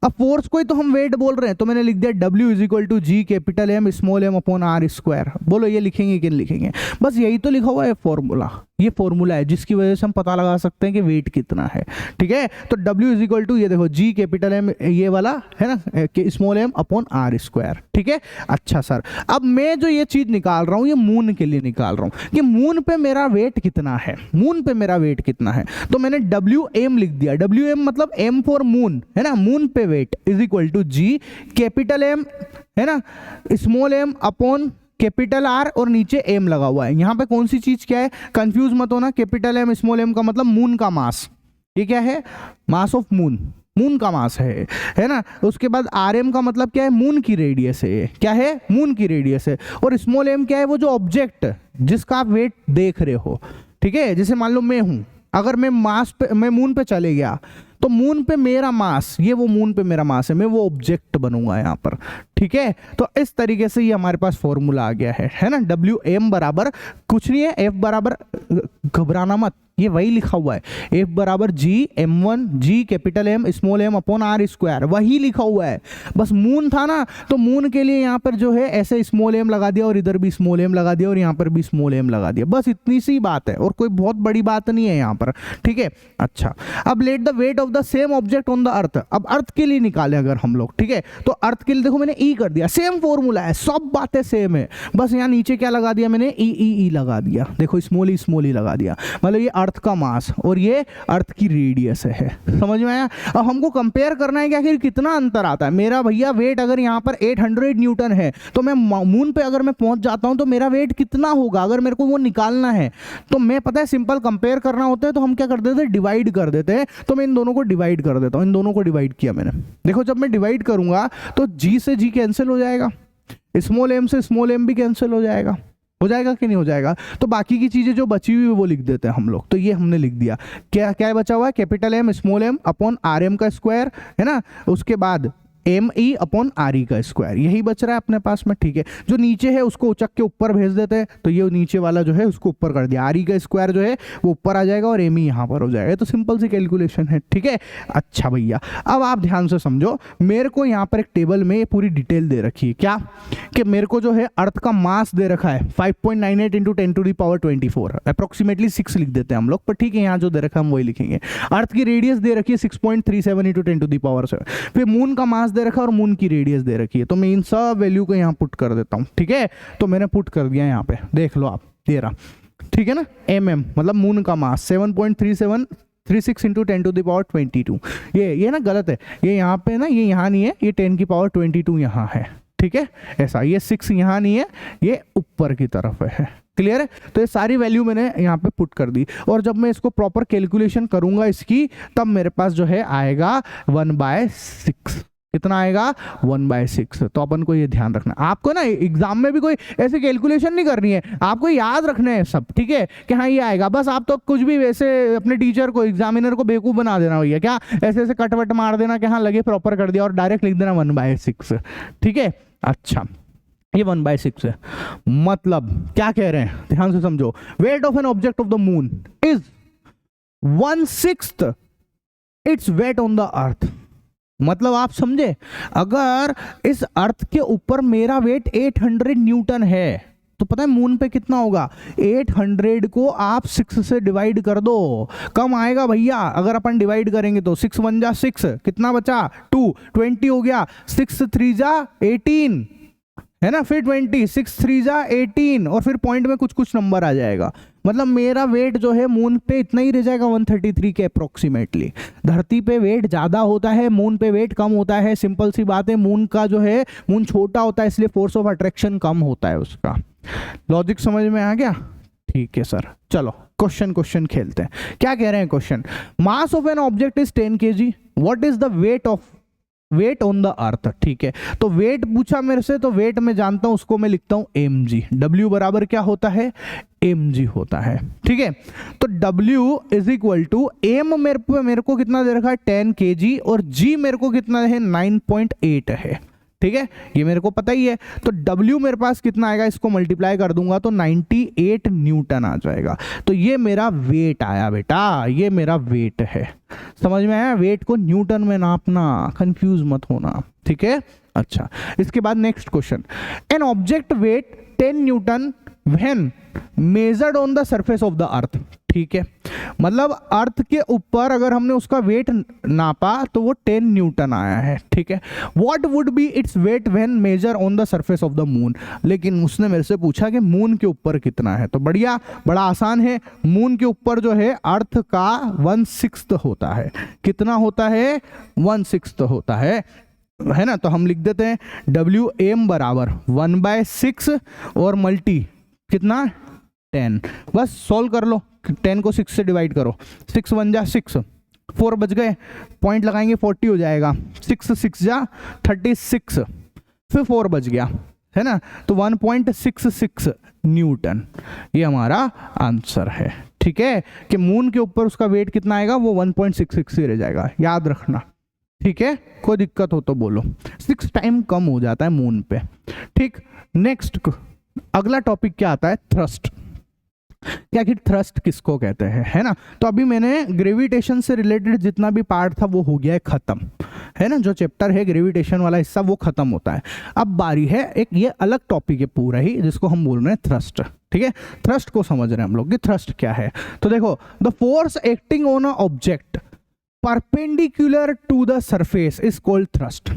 अब फोर्स को ही तो हम वेट बोल रहे हैं, तो मैंने लिख दिया W is equal to G capital M small m upon R square. बोलो ये लिखेंगे कि नहीं लिखेंगे? बस यही तो लिखा हुआ है फॉर्मूला, ये फॉर्मूला है जिसकी वजह से हम पता लगा सकते हैं कि वेट कितना है, ठीक है। तो W इज इक्वल टू, ये देखो, G कैपिटल M ये वाला है ना, small m upon R square, ठीक है। अच्छा सर, अब मैं जो ये चीज निकाल रहा हूँ ये मून के लिए निकाल रहा हूँ कि मून पे मेरा वेट कितना है, मून पे मेरा वेट कितना है। तो मैंने WM लिख दिया, WM मतलब M फॉर मून, है ना, मून पे weight is equal to G capital M, है ना, small m upon capital R और नीचे M लगा हुआ है। यहाँ पे कौन सी चीज क्या है, कंफ्यूज मत होना। कैपिटल M स्मॉल m का मतलब मून का मास, ये क्या है? मास ऑफ मून, मून का मास है ना। उसके बाद RM का मतलब क्या है? मून की रेडियस है, क्या है? मून की रेडियस है। और स्मॉल m क्या है? वो जो ऑब्जेक्ट जिसका आप वेट देख रहे हो, ठीक है। जैसे मान लो मैं हूं, अगर मैं मास पे, मैं मून पे चले गया, तो मून पे मेरा मास, ये वो मून पे मेरा मास है, मैं वो ऑब्जेक्ट बनूंगा यहाँ पर, ठीक है। तो इस तरीके से ये हमारे पास फॉर्मूला आ गया है ना। WM बराबर कुछ नहीं है, F बराबर, घबराना मत, ये वही लिखा हुआ है, F बराबर G M1 G capital M small m upon R square, वही लिखा हुआ है। बस मून था ना, तो मून के लिए यहाँ पर जो है ऐसे स्मॉल m लगा दिया और इधर भी स्मॉल m लगा दिया और यहाँ पर भी स्मॉल m लगा दिया, बस इतनी सी बात है और कोई बहुत बड़ी बात नहीं है यहाँ पर, ठीक है। अच्छा, अब let the weight of the same object on the अर्थ। अब अर्थ के लिए निकाले अगर हम लोग, ठीक है, तो अर्थ के लिए देखो मैंने E कर दिया, सेम फॉर्मूला है, सब बातें सेम है, बस यहाँ नीचे क्या लगा दिया मैंने? E लगा दिया, देखो स्मॉल ई लगा दिया, मतलब ये अर्थ का मास और ये अर्थ की रेडियस है। समझ में आया? अब हमको कंपेयर करना है कि आखिर कितना अंतर आता है। मेरा भैया वेट अगर यहाँ पर 800 न्यूटन है, तो मैं मून पे अगर मैं पहुंच जाता हूं तो मेरा वेट कितना होगा, अगर मेरे को वो निकालना है, तो मैं, पता है, सिंपल कंपेयर करना होता है तो हम क्या कर देते हैं? डिवाइड कर देते हैं। तो मैं इन दोनों को डिवाइड कर देता हूं, इन दोनों को डिवाइड किया मैंने। देखो जब मैं डिवाइड करूंगा तो G से G कैंसिल हो जाएगा, स्मॉल m से स्मॉल m भी कैंसिल हो जाएगा कि नहीं हो जाएगा? तो बाकी की चीजें जो बची हुई वो लिख देते हैं हम लोग। तो ये हमने लिख दिया, क्या क्या बचा हुआ है? Capital M small m upon RM का स्क्वायर, है ना, उसके बाद ME अपॉन RE का स्क्वायर, यही बच रहा है अपने पास में, ठीक है। जो नीचे है उसको उचक के ऊपर भेज देते हैं, तो ये नीचे वाला जो है उसको ऊपर कर दिया, RE का स्क्वायर जो है वो ऊपर आ जाएगा और ME यहाँ पर हो जाएगा। तो सिंपल सी कैलकुलेशन है, ठीक है। अच्छा भैया, अब आप ध्यान से समझो, मेरे को यहाँ पर एक टेबल में पूरी डिटेल दे रखी है, क्या कि मेरे को जो है अर्थ का मास दे रखा है 5.98 into 10 to the power 24, approximately 6 लिख देते हैं हम लोग, पर ठीक है, यहाँ जो दे रखा है हम वही लिखेंगे। अर्थ की रेडियस दे रखी है 6.37 इंटू 10 टू द पावर 7, फिर मून का मास दे रखा है और मून की रेडियस दे रखी है। तो मैं इन सब वैल्यू को यहाँ पुट कर देता हूँ, ठीक है। तो मैंने पुट कर दिया यहाँ पे, देख लो आप, दे रहा, ठीक है ना। MM मतलब मून का मास 7.3736 इंटू 10 टू द पावर 22। ये ना गलत है, ये यहाँ पे ना, ये यहाँ नहीं है, ये 10 की पावर 22 यहाँ है, ठीक है। ऐसा, ये 6 यहाँ नहीं है, ये ऊपर की तरफ है, क्लियर है। तो ये सारी वैल्यू मैंने यहाँ पे पुट कर दी, और जब मैं इसको प्रॉपर कैलकुलेशन करूंगा इसकी, तब मेरे पास जो है आएगा 1/6। कितना आएगा? 1/6। तो अपन को ये ध्यान रखना, आपको ना एग्जाम में भी कोई ऐसे कैलकुलेशन नहीं करनी है, आपको याद रखना है सब, ठीक है, कि हाँ ये आएगा। बस आप तो कुछ भी वैसे अपने टीचर को, एग्जामिनर को बेवकूफ बना देना भैया, क्या ऐसे ऐसे कटवट मार देना कि हाँ लगे प्रॉपर कर दिया, और डायरेक्ट लिख देना 1/6, ठीक है। अच्छा, ये 1/6 है, मतलब क्या कह रहे हैं, ध्यान से समझो। Wait of an object of the moon is 1/6 its weight on the अर्थ। मतलब आप समझे, अगर इस अर्थ के ऊपर मेरा वेट 800 न्यूटन है तो पता है मून पे कितना होगा, 800 को आप 6 से डिवाइड कर दो, कम आएगा भैया। अगर अपन डिवाइड करेंगे तो 6 1 जा 6, कितना बचा 2, 20 हो गया, 6 3 जा 18 है ना, फिर 20, 6 3 जा 18 और फिर पॉइंट में कुछ कुछ नंबर आ जाएगा। मतलब मेरा वेट जो है मून पे इतना ही रह जाएगा 133 के अप्रोक्सीमेटली। धरती पे वेट ज़्यादा होता है, मून पे वेट कम होता है। सिंपल सी बात है, मून का जो है, मून छोटा होता है इसलिए फोर्स ऑफ अट्रैक्शन कम होता है उसका। लॉजिक समझ में आ गया? ठीक है सर, चलो क्वेश्चन खेलते हैं। क्या कह रहे हैं question, mass of an object is 10 kg, what is the weight on the earth. ठीक है, तो वेट पूछा मेरे से, तो वेट मैं जानता हूं, उसको मैं लिखता हूं mg। w बराबर क्या होता है, mg होता है। ठीक है, तो w is equal to m मेरे को कितना दे रखा है 10 kg और g मेरे को कितना है 9.8 है। ठीक है, ये मेरे को पता ही है। तो W मेरे पास कितना आएगा, इसको मल्टीप्लाई कर दूंगा तो 98 न्यूटन आ जाएगा। तो ये मेरा वेट आया बेटा, ये मेरा वेट है। समझ में आया? वेट को न्यूटन में नापना, कंफ्यूज मत होना। ठीक है, अच्छा इसके बाद next question, an object wait 10 Newton when measured on the surface of the earth. ठीक है, मतलब अर्थ के ऊपर अगर हमने उसका वेट नापा तो वो 10 न्यूटन आया है। ठीक है, what would be its weight when major on the surface of the moon. लेकिन उसने मेरे से पूछा कि मून के ऊपर कितना है, तो बढ़िया, बड़ा आसान है। मून के ऊपर जो है अर्थ का 1/6 होता है। कितना होता है, 1/6 होता है ना। तो हम लिख देते हैं WM बराबर 1/6 और मल्टी कितना 10। बस सॉल्व कर लो, 10 को 6 से डिवाइड करो, 6 1 जा 6, 4 बच गए, पॉइंट लगाएंगे 40 हो जाएगा, 6 6 जा 36, फिर 4 बच गया है ना, तो 1.66 न्यूटन ये हमारा आंसर है। ठीक है, कि मून के ऊपर उसका वेट कितना आएगा, वो 1.66 ही रह जाएगा, याद रखना। ठीक है, कोई दिक्कत हो तो बोलो, 6 टाइम कम हो जाता है मून पे। ठीक, नेक्स्ट अगला टॉपिक क्या आता है, थ्रस्ट। क्या कि थ्रस्ट किसको कहते हैं, है ना। तो अभी मैंने ग्रेविटेशन से रिलेटेड जितना भी पार्ट था वो हो गया है खत्म, है ना। जो चैप्टर है ग्रेविटेशन वाला हिस्सा वो खत्म होता है। अब बारी है एक ये अलग टॉपिक है पूरा ही, जिसको हम बोल रहे हैं थ्रस्ट। ठीक है, थ्रस्ट को समझ रहे हैं हम लोग कि थ्रस्ट क्या है। तो देखो, the force acting on a object perpendicular to the surface is called thrust.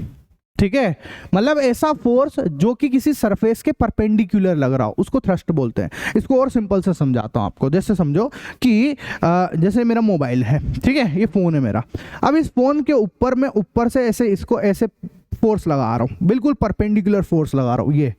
ठीक है, मतलब ऐसा फोर्स जो कि किसी सरफेस के परपेंडिकुलर लग रहा हो उसको थ्रस्ट बोलते हैं। इसको और सिंपल से समझाता हूं आपको। जैसे समझो कि जैसे मेरा मोबाइल है, ठीक है, ये फोन है मेरा। अब इस फोन के ऊपर मैं ऊपर से ऐसे इसको ऐसे फोर्स लगा रहा हूं, बिल्कुल परपेंडिकुलर फोर्स लगा रहा हूं ये।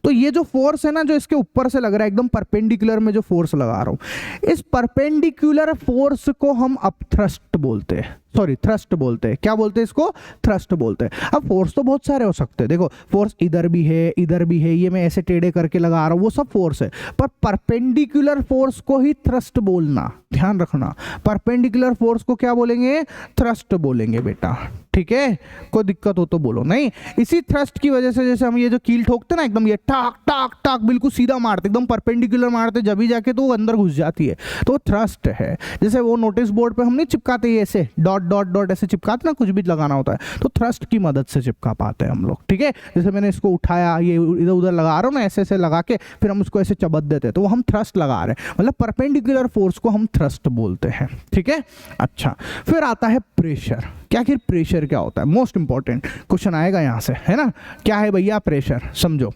तो ये जो फोर्स है ना, जो इसके ऊपर से लग रहा है एकदम परपेंडिकुलर में जो फोर्स लगा रहा हूं, इस परपेंडिकुलर फोर्स को हम अपथ्रस्ट बोलते हैं, सॉरी थ्रस्ट बोलते हैं। क्या बोलते हैं इसको, थ्रस्ट बोलते हैं। अब फोर्स तो बहुत सारे हो सकते हैं, देखो फोर्स इधर भी है, इधर भी है, ये मैं ऐसे टेढ़े करके लगा रहा हूं, वो सब फोर्स है। पर परपेंडिकुलर फोर्स को ही थ्रस्ट बोलना, ध्यान रखना। परपेंडिकुलर फोर्स को क्या बोलेंगे, थ्रस्ट बोलेंगे बेटा। ठीक है, कोई दिक्कत हो तो बोलो। नहीं, इसी थ्रस्ट की वजह से जैसे हम ये जो कील ठोकते ना, एकदम ये टाक टाक टाक बिल्कुल सीधा मारते, एकदम परपेंडिकुलर मारते, जब भी जाके तो वो अंदर घुस जाती है, तो थ्रस्ट है। जैसे वो नोटिस बोर्ड पे हम नहीं चिपकाते ये ऐसे डॉट डॉट डॉट ऐसे चिपकाते ना, कुछ भी लगाना होता है तो थ्रस्ट की मदद से चिपका पाते हैं हम लोग। ठीक है, जैसे मैंने इसको उठाया, ये इधर उधर लगा रहा हूँ ना, ऐसे ऐसे लगा के फिर हम उसको ऐसे चबत देते हैं, तो वो हम थ्रस्ट लगा रहे हैं। मतलब परपेंडिकुलर फोर्स को हम थ्रस्ट बोलते हैं। ठीक है, अच्छा फिर आता है प्रेशर। क्या कि प्रेशर क्या होता है, मोस्ट इंपॉर्टेंट क्वेश्चन आएगा यहां से, है ना। क्या है भैया प्रेशर, समझो।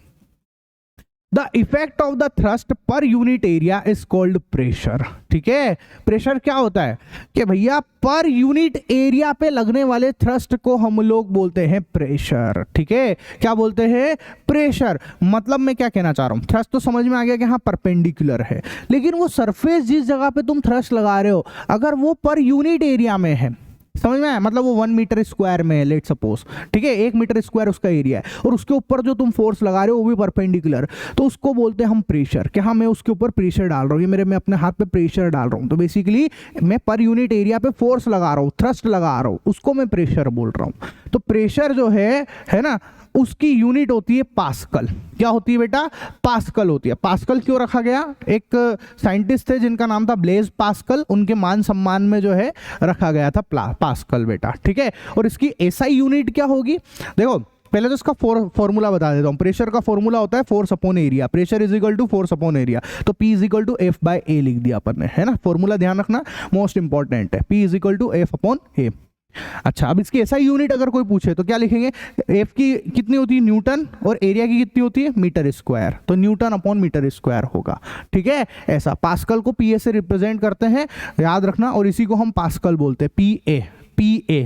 The effect of the thrust per unit area is called pressure. ठीक है, प्रेशर क्या होता है कि भैया पर यूनिट एरिया पे लगने वाले थ्रस्ट को हम लोग बोलते हैं प्रेशर। ठीक है, क्या बोलते हैं, प्रेशर। मतलब मैं क्या कहना चाह रहा हूं, थ्रस्ट तो समझ में आ गया कि हाँ परपेंडिकुलर है, लेकिन वो सरफेस जिस जगह पे तुम थ्रस्ट लगा रहे हो, अगर वो पर यूनिट एरिया में है, समझ में आया, मतलब वो 1 मीटर स्क्वायर में है लेट सपोज, ठीक है, 1 मीटर स्क्वायर उसका एरिया है, और उसके ऊपर जो तुम फोर्स लगा रहे हो वो भी परपेंडिकुलर, तो उसको बोलते हैं हम प्रेशर। कि हाँ मैं उसके ऊपर प्रेशर डाल रहा हूँ, ये मैं अपने हाथ पे प्रेशर डाल रहा हूँ, तो बेसिकली मैं पर यूनिट एरिया पे फोर्स लगा रहा हूँ, थ्रस्ट लगा रहा हूँ, उसको मैं प्रेशर बोल रहा हूँ। तो प्रेशर जो है ना, उसकी यूनिट होती है पास्कल। क्या होती है बेटा, पास्कल होती है। पास्कल क्यों रखा गया, एक साइंटिस्ट थे जिनका नाम था ब्लेज पास्कल, उनके मान सम्मान में जो है रखा गया था पास्कल बेटा, ठीक है। और इसकी एसआई यूनिट क्या होगी, देखो पहले तो इसका फॉर्मूला बता देता हूँ। प्रेशर का फॉर्मूला होता है force upon area, pressure is equal to force upon area, तो P is equal to F by A लिख दिया अपन ने, है ना। फॉर्मूला ध्यान रखना, मोस्ट इंपॉर्टेंट है, P is equal to F upon A. अच्छा, अब इसकी ऐसा यूनिट अगर कोई पूछे तो क्या लिखेंगे, एफ की कितनी होती है न्यूटन, और एरिया की कितनी होती है मीटर स्क्वायर, तो न्यूटन अपॉन मीटर स्क्वायर होगा, ठीक है। ऐसा पास्कल को पीए से रिप्रेजेंट करते हैं, याद रखना, और इसी को हम पास्कल बोलते हैं, पीए, पीए,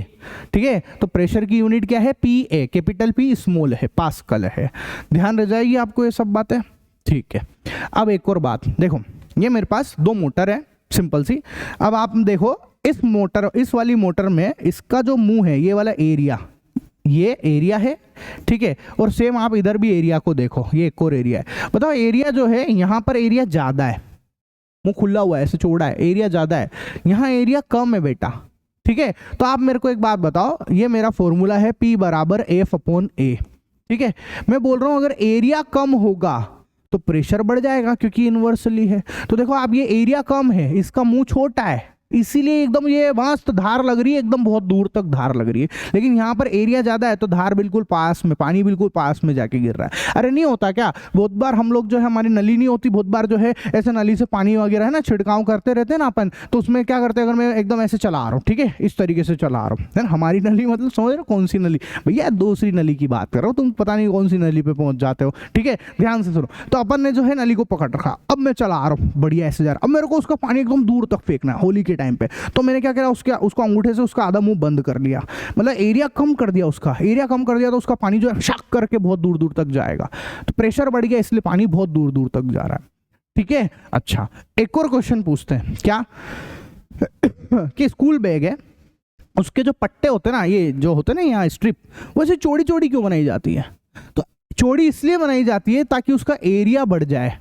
ठीक है। तो प्रेशर की यूनिट क्या है, पीए, कैपिटल पी स्मॉल है, पास्कल है। ध्यान रह जाएगी आपको ये सब बातें, ठीक है। अब एक और बात देखो, ये मेरे पास दो मोटर है सिंपल सी। अब आप देखो इस मोटर, इस वाली मोटर में इसका जो मुंह है, ये वाला एरिया, ये एरिया है, ठीक है। और सेम आप इधर भी एरिया को देखो, ये एक और एरिया है। बताओ एरिया जो है, यहाँ पर एरिया ज्यादा है, मुंह खुला हुआ है, ऐसे चौड़ा है, एरिया ज्यादा है, यहाँ एरिया कम है बेटा, ठीक है। तो आप मेरे को एक बात बताओ, ये मेरा फॉर्मूला है P बराबर एफ अपॉन ए, ठीक है। मैं बोल रहा हूं अगर एरिया कम होगा तो प्रेशर बढ़ जाएगा, क्योंकि इन्वर्सली है। तो देखो आप, ये एरिया कम है, इसका मुंह छोटा है, इसीलिए एकदम ये मस्त धार लग रही है, एकदम बहुत दूर तक धार लग रही है। लेकिन यहाँ पर एरिया ज्यादा है तो धार बिल्कुल पास में, पानी बिल्कुल पास में जाके गिर रहा है। अरे नहीं होता क्या, बहुत बार हम लोग जो है, हमारी नली नहीं होती, बहुत बार जो है ऐसे नली से पानी वगैरह है ना छिड़काव करते रहते हैं ना अपन, तो उसमें क्या करते हैं, अगर मैं एकदम ऐसे चला रहा हूँ, ठीक है, इस तरीके से चला रहा हूँ, है ना, हमारी नली मतलब समझ रहे हो कौन सी नली भैया, दूसरी नली की बात कर रहा हूँ, तुम पता नहीं कौन सी नली पे पहुंच जाते हो, ठीक है। ध्यान से सुनो, तो अपन ने जो है नली को पकड़ रखा, अब मैं चला रहा हूँ बढ़िया ऐसे जा रहा, अब मेरे को उसका पानी एकदम दूर तक फेंकना है होली के टाइम पे, तो मैंने क्या करा, उसको अंगूठे से उसका आधा मुंह बंद कर लिया, मतलब एरिया कम कर दिया, उसका एरिया कम कर दिया, तो उसका पानी जो है शक करके बहुत दूर दूर तक जाएगा, तो प्रेशर बढ़ गया, इसलिए पानी बहुत दूर दूर तक जा रहा है, ठीक है। अच्छा, एक और क्वेश्चन पूछते हैं, क्या कि स्कूल बैग है, उसके जो पट्टे होते हैं ना, ये जो होते हैं ना यहाँ स्ट्रिप, वैसे चौड़ी चौड़ी क्यों बनाई जाती है, तो चौड़ी इसलिए बनाई जाती है ताकि उसका एरिया बढ़ जाए,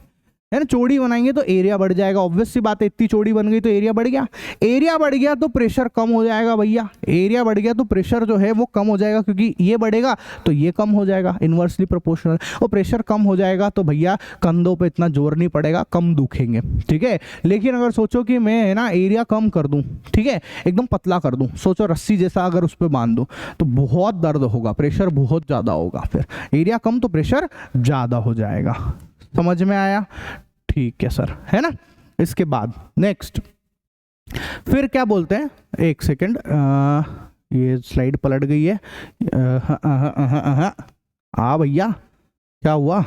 है ना। चौड़ी बनाएंगे तो एरिया बढ़ जाएगा, ऑब्वियस सी बात है, इतनी चौड़ी बन गई तो एरिया बढ़ गया, एरिया बढ़ गया तो प्रेशर कम हो जाएगा भैया, एरिया बढ़ गया तो प्रेशर जो है वो कम हो जाएगा, क्योंकि ये बढ़ेगा तो ये कम हो जाएगा, इन्वर्सली प्रोपोर्शनल। और प्रेशर कम हो जाएगा तो भैया कंधों पे इतना जोर नहीं पड़ेगा, कम दुखेंगे, ठीक है। लेकिन अगर सोचो कि मैं है ना एरिया कम कर दूं, ठीक है, एकदम पतला कर दूं, सोचो रस्सी जैसा अगर उस पर बांध दूं तो बहुत दर्द होगा, प्रेशर बहुत ज़्यादा होगा, फिर एरिया कम तो प्रेशर ज़्यादा हो जाएगा। समझ में आया, ठीक है सर, है ना। इसके बाद नेक्स्ट फिर क्या बोलते हैं, एक सेकंड, ये स्लाइड पलट गई है, भैया क्या हुआ,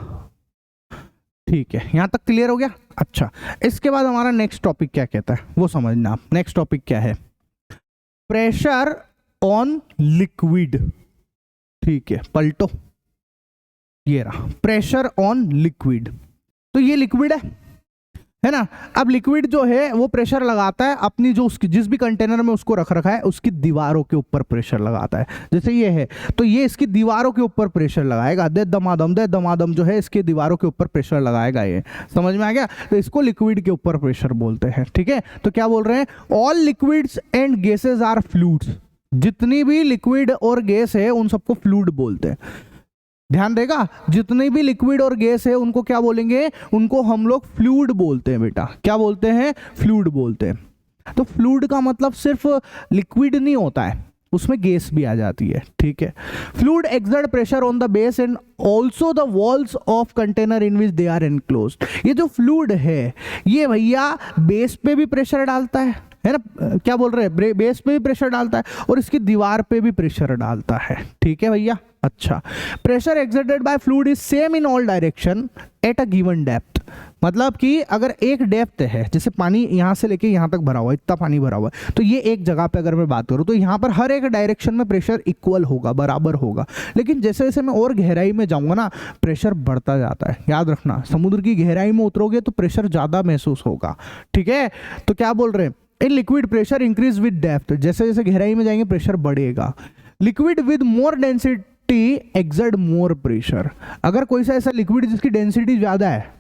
ठीक है, यहां तक क्लियर हो गया। अच्छा, इसके बाद हमारा नेक्स्ट टॉपिक क्या कहता है वो समझना आप। नेक्स्ट टॉपिक क्या है, प्रेशर ऑन लिक्विड, ठीक है, पलटो, ये रहा प्रेशर ऑन लिक्विड, तो ये लिक्विड है ना। अब लिक्विड जो है वो प्रेशर लगाता है अपनी जो उसकी जिस भी कंटेनर में उसको रख रखा है उसकी दीवारों के ऊपर प्रेशर लगाता है, जैसे ये है तो ये इसकी दीवारों के ऊपर प्रेशर लगाएगा, दे दमादम जो है इसके दीवारों के ऊपर प्रेशर लगाएगा, ये समझ में आ गया। तो इसको लिक्विड के ऊपर प्रेशर बोलते हैं, ठीक है। तो क्या बोल रहे हैं, all liquids and gases are fluids, जितनी भी लिक्विड और गैस है उन सबको फ्लूइड बोलते हैं। ध्यान देगा, जितने भी लिक्विड और गैस है उनको क्या बोलेंगे, उनको हम लोग फ्लूइड बोलते हैं बेटा, क्या बोलते हैं, फ्लूइड बोलते हैं। तो फ्लूइड का मतलब सिर्फ लिक्विड नहीं होता है, उसमें गैस भी आ जाती है, ठीक है। Fluid exert pressure on the base and also the walls of container in which they are enclosed. ये जो फ्लूइड है ये भैया बेस पे भी प्रेशर डालता है ना, क्या बोल रहे हैं, बेस पे भी प्रेशर डालता है और इसकी दीवार पे भी प्रेशर डालता है, ठीक है भैया। अच्छा, pressure exerted by fluid is same in all direction at a given depth, मतलब कि अगर एक डेप्थ है, जैसे पानी यहाँ से लेके यहाँ तक भरा हुआ है, इतना पानी भरा हुआ है, तो ये एक जगह पे अगर मैं बात करूँ तो यहाँ पर हर एक डायरेक्शन में प्रेशर इक्वल होगा, बराबर होगा। लेकिन जैसे जैसे मैं और गहराई में जाऊँगा ना प्रेशर बढ़ता जाता है, याद रखना, समुद्र की गहराई में उतरोगे तो प्रेशर ज़्यादा महसूस होगा, ठीक है। तो क्या बोल रहे हैं, in liquid pressure increase with depth, जैसे जैसे गहराई में जाएंगे प्रेशर बढ़ेगा। Liquid with more density exert more pressure, अगर कोई सा ऐसा लिक्विड जिसकी डेंसिटी ज़्यादा है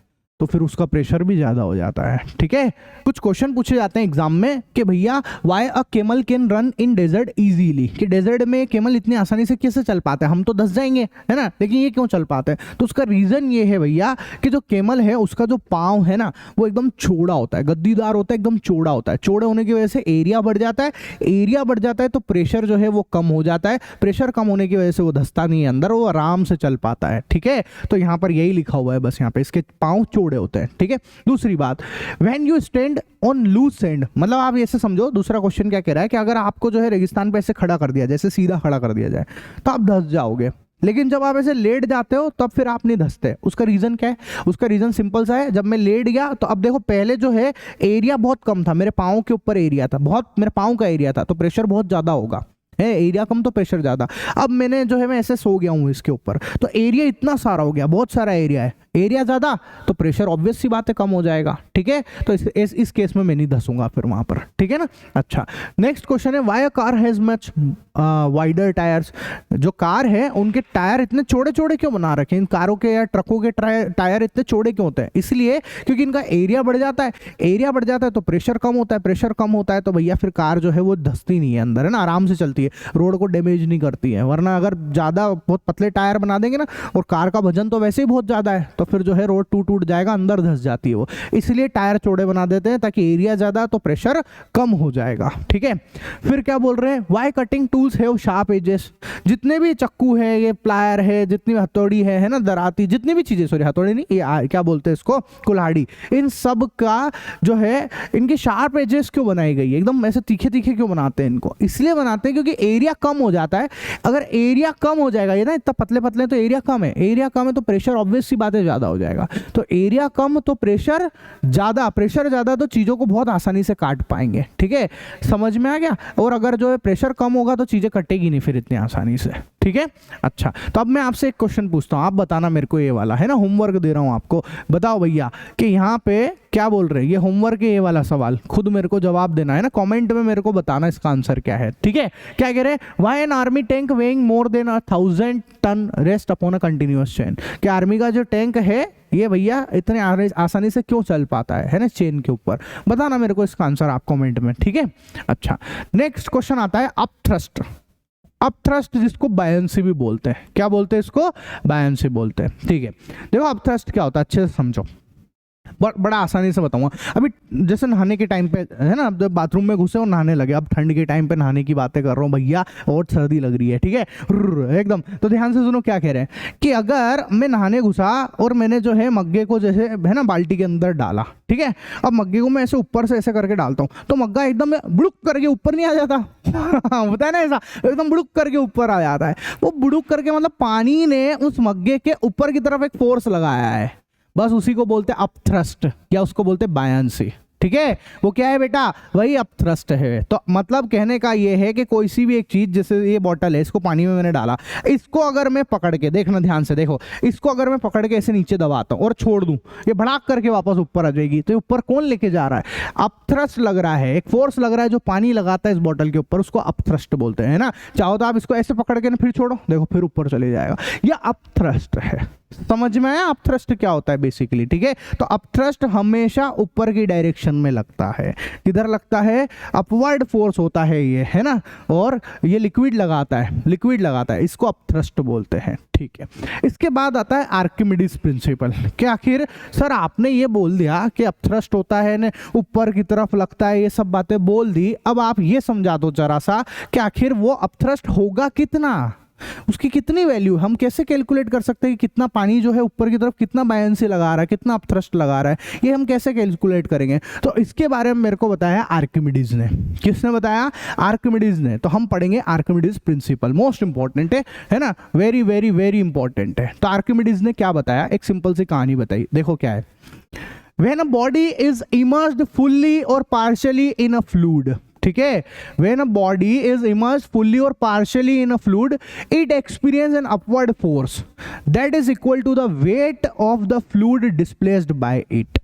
तो फिर उसका प्रेशर भी ज़्यादा हो जाता है। ठीक है, कुछ क्वेश्चन पूछे जाते हैं एग्जाम में कि भैया why a camel can run in desert easily, कि डेजर्ट में केमल इतनी आसानी से कैसे चल पाते हैं, हम तो धंस जाएंगे है ना, लेकिन ये क्यों चल पाते हैं। तो उसका रीज़न ये है भैया कि जो केमल है उसका जो पाँव है ना वो एकदम चौड़ा होता है, गद्दीदार होता है, एकदम चौड़ा होता है। चौड़े होने की वजह से एरिया बढ़ जाता है, एरिया बढ़ जाता है तो प्रेशर जो है वो कम हो जाता है, प्रेशर कम होने की वजह से वो धंसता नहीं है अंदर, वो आराम से चल पाता है। ठीक है, तो यहाँ पर यही लिखा हुआ है बस, यहाँ पे इसके पाँव चौड़े होते हैं। ठीक है, दूसरी बात, when you stand on loose sand, मतलब आप ऐसे समझो, दूसरा क्वेश्चन क्या कह रहा है कि अगर आपको जो है रेगिस्तान पे ऐसे खड़ा कर दिया, जैसे सीधा खड़ा कर दिया जाए तो आप धंस जाओगे, लेकिन जब आप ऐसे लेट जाते हो तब फिर आप नहीं धंसते। उसका रीजन क्या है? उसका रीजन सिंपल सा है, जब मैं लेट गया तो अब देखो पहले जो है एरिया बहुत कम था, मेरे पाँव के ऊपर एरिया था, बहुत मेरे पाँव का एरिया था, तो प्रेशर बहुत ज़्यादा होगा, है एरिया कम तो प्रेशर ज़्यादा। अब मैंने जो है मैं ऐसे सो गया हूँ इसके ऊपर, तो एरिया इतना सारा हो गया, बहुत सारा एरिया है, एरिया ज़्यादा तो प्रेशर ऑब्वियस सी बात है कम हो जाएगा। ठीक है, तो इस केस में मैं नहीं धंसूंगा फिर वहाँ पर। ठीक है ना। अच्छा, नेक्स्ट क्वेश्चन है, why a car has much wider tyres, जो कार है उनके टायर इतने चौड़े चौड़े क्यों बना रखे, इन कारों के या ट्रकों के टायर इतने चौड़े क्यों होते हैं? इसलिए क्योंकि इनका एरिया बढ़ जाता है, एरिया बढ़ जाता है तो प्रेशर कम होता है, प्रेशर कम होता है तो भैया फिर कार जो है वो धंसती नहीं है अंदर, है ना, आराम से चलती है, रोड को डैमेज नहीं करती है। वरना अगर ज़्यादा बहुत पतले टायर बना देंगे ना, और कार का वजन तो वैसे ही बहुत ज़्यादा है, तो फिर जो है रोड टूट जाएगा, अंदर धंस जाती है वो, इसलिए टायर चौड़े बना देते हैं ताकि एरिया ज़्यादा तो प्रेशर कम हो जाएगा। ठीक है, फिर क्या बोल रहे हैं, why cutting tools have sharp edges, जितने भी चक्कू है, ये प्लायर है, जितनी हथौड़ी है ना, दराती, जितनी भी चीज़ें, सॉरी हथौड़ी नहीं, ये क्या बोलते हैं इसको, कुल्हाड़ी, इन सब का जो है इनके शार्प एजेस क्यों बनाई गई है, एकदम ऐसे तीखे तीखे क्यों बनाते हैं इनको? इसलिए बनाते हैं क्योंकि एरिया कम हो जाता है। अगर एरिया कम हो जाएगा, ये ना इतना पतले पतले तो एरिया कम है, एरिया कम है तो प्रेशर ऑब्वियस सी बात है ज़्यादा हो जाएगा, तो एरिया कम तो प्रेशर ज़्यादा, प्रेशर ज़्यादा तो चीज़ों को बहुत आसानी से काट पाएंगे। ठीक है, समझ में आ गया। और अगर जो है प्रेशर कम होगा तो चीज़ें कटेगी नहीं फिर इतनी आसानी से। ठीक है, अच्छा, तो अब मैं आपसे एक क्वेश्चन पूछता हूँ, आप बताना मेरे को, ये वाला है ना, होमवर्क दे रहा हूँ आपको, बताओ भैया कि यहाँ पे क्या बोल रहे हैं, ये होमवर्क है, ये वाला सवाल खुद मेरे को जवाब देना है ना, कमेंट में मेरे को बताना इसका आंसर क्या है। ठीक है, क्या कह रहे हैं, why an army tank weighing more than 1000 ton rest upon a continuous chain, कि आर्मी का जो टैंक है ये भैया इतने आसानी से क्यों चल पाता है ना, चेन के ऊपर, बताना मेरे को इसका आंसर आप कमेंट में। ठीक है, अच्छा, नेक्स्ट क्वेश्चन आता है अप थ्रस्ट, अप थ्रस्ट जिसको बायंसी भी बोलते हैं, क्या बोलते हैं इसको, बायंसी बोलते हैं। ठीक है, देखो अप थ्रस्ट क्या होता है अच्छे से समझो, बड़ा आसानी से बताऊंगा। अभी जैसे नहाने के टाइम पे है ना, जब बाथरूम में घुसे और नहाने लगे, अब ठंड के टाइम पे नहाने की बातें कर रहा हूँ भैया, और सर्दी लग रही है, ठीक है, एकदम, तो ध्यान से सुनो क्या कह रहे हैं कि अगर मैं नहाने घुसा और मैंने जो है मग्गे को जैसे है ना बाल्टी के अंदर डाला, ठीक है, अब मग्गे को मैं ऐसे ऊपर से ऐसे करके डालता हूँ तो मग्गा एकदम बुड़ुक करके ऊपर नहीं आ जाता होता है ना ऐसा, एकदम बुड़ुक करके ऊपर आ जाता है। वो बुड़ुक करके मतलब पानी ने उस मग्गे के ऊपर की तरफ एक फोर्स लगाया है, बस उसी को बोलते हैं अप थ्रस्ट, या उसको बोलते हैं बायंसी। ठीक है, वो क्या है बेटा, वही अप थ्रस्ट है। तो मतलब कहने का ये है कि कोई सी भी एक चीज, जैसे ये बॉटल है, इसको पानी में मैंने डाला, इसको अगर मैं पकड़ के, देखना ध्यान से देखो, इसको अगर मैं पकड़ के ऐसे नीचे दबाता हूँ और छोड़ दूं, ये भड़ाक करके वापस ऊपर आ जाएगी, तो ऊपर कौन लेके जा रहा है, अप थ्रस्ट लग रहा है, एक फोर्स लग रहा है जो पानी लगाता है इस बॉटल के ऊपर, उसको अप थ्रस्ट बोलते हैं ना। चाहो तो आप इसको ऐसे पकड़ के ना फिर छोड़ो, देखो फिर ऊपर चले जाएगा, यह अप थ्रस्ट है। समझ में आया अप थ्रस्ट क्या होता है बेसिकली। ठीक है, तो अप थ्रस्ट हमेशा ऊपर की डायरेक्शन में लगता है, किधर लगता है, अपवर्ड फोर्स होता है ये, है ना, और ये लिक्विड लगाता है, लिक्विड लगाता है, इसको अप थ्रस्ट बोलते हैं। ठीक है, इसके बाद आता है आर्किमिडीज प्रिंसिपल, कि आखिर सर आपने ये बोल दिया कि अप थ्रस्ट होता है ना, ऊपर की तरफ लगता है, ये सब बातें बोल दी, अब आप ये समझा दो जरा सा कि आखिर वो अप थ्रस्ट होगा कितना, उसकी कितनी वैल्यू, हम कैसे कैलकुलेट कर सकते हैं कि कितना पानी जो है ऊपर की तरफ कितना बायंसी लगा रहा है, कितना अपथ्रस्ट लगा रहा है, ये हम कैसे कैलकुलेट करेंगे। तो इसके बारे में मेरे को बताया आर्किमिडीज ने। किसने बताया, आर्किमिडीज ने। तो हम पढ़ेंगे आर्किमिडीज प्रिंसिपल, मोस्ट इंपॉर्टेंट है ना, वेरी वेरी वेरी इंपॉर्टेंट है। तो आर्किमिडीज ने क्या बताया, एक सिंपल सी कहानी बताई, देखो क्या है, when a body is immersed fully और पार्शियली इन अ फ्लूइड, ठीक है, when a body is immersed fully or partially in a fluid, it experiences an upward force that is equal to the weight of the fluid displaced by it.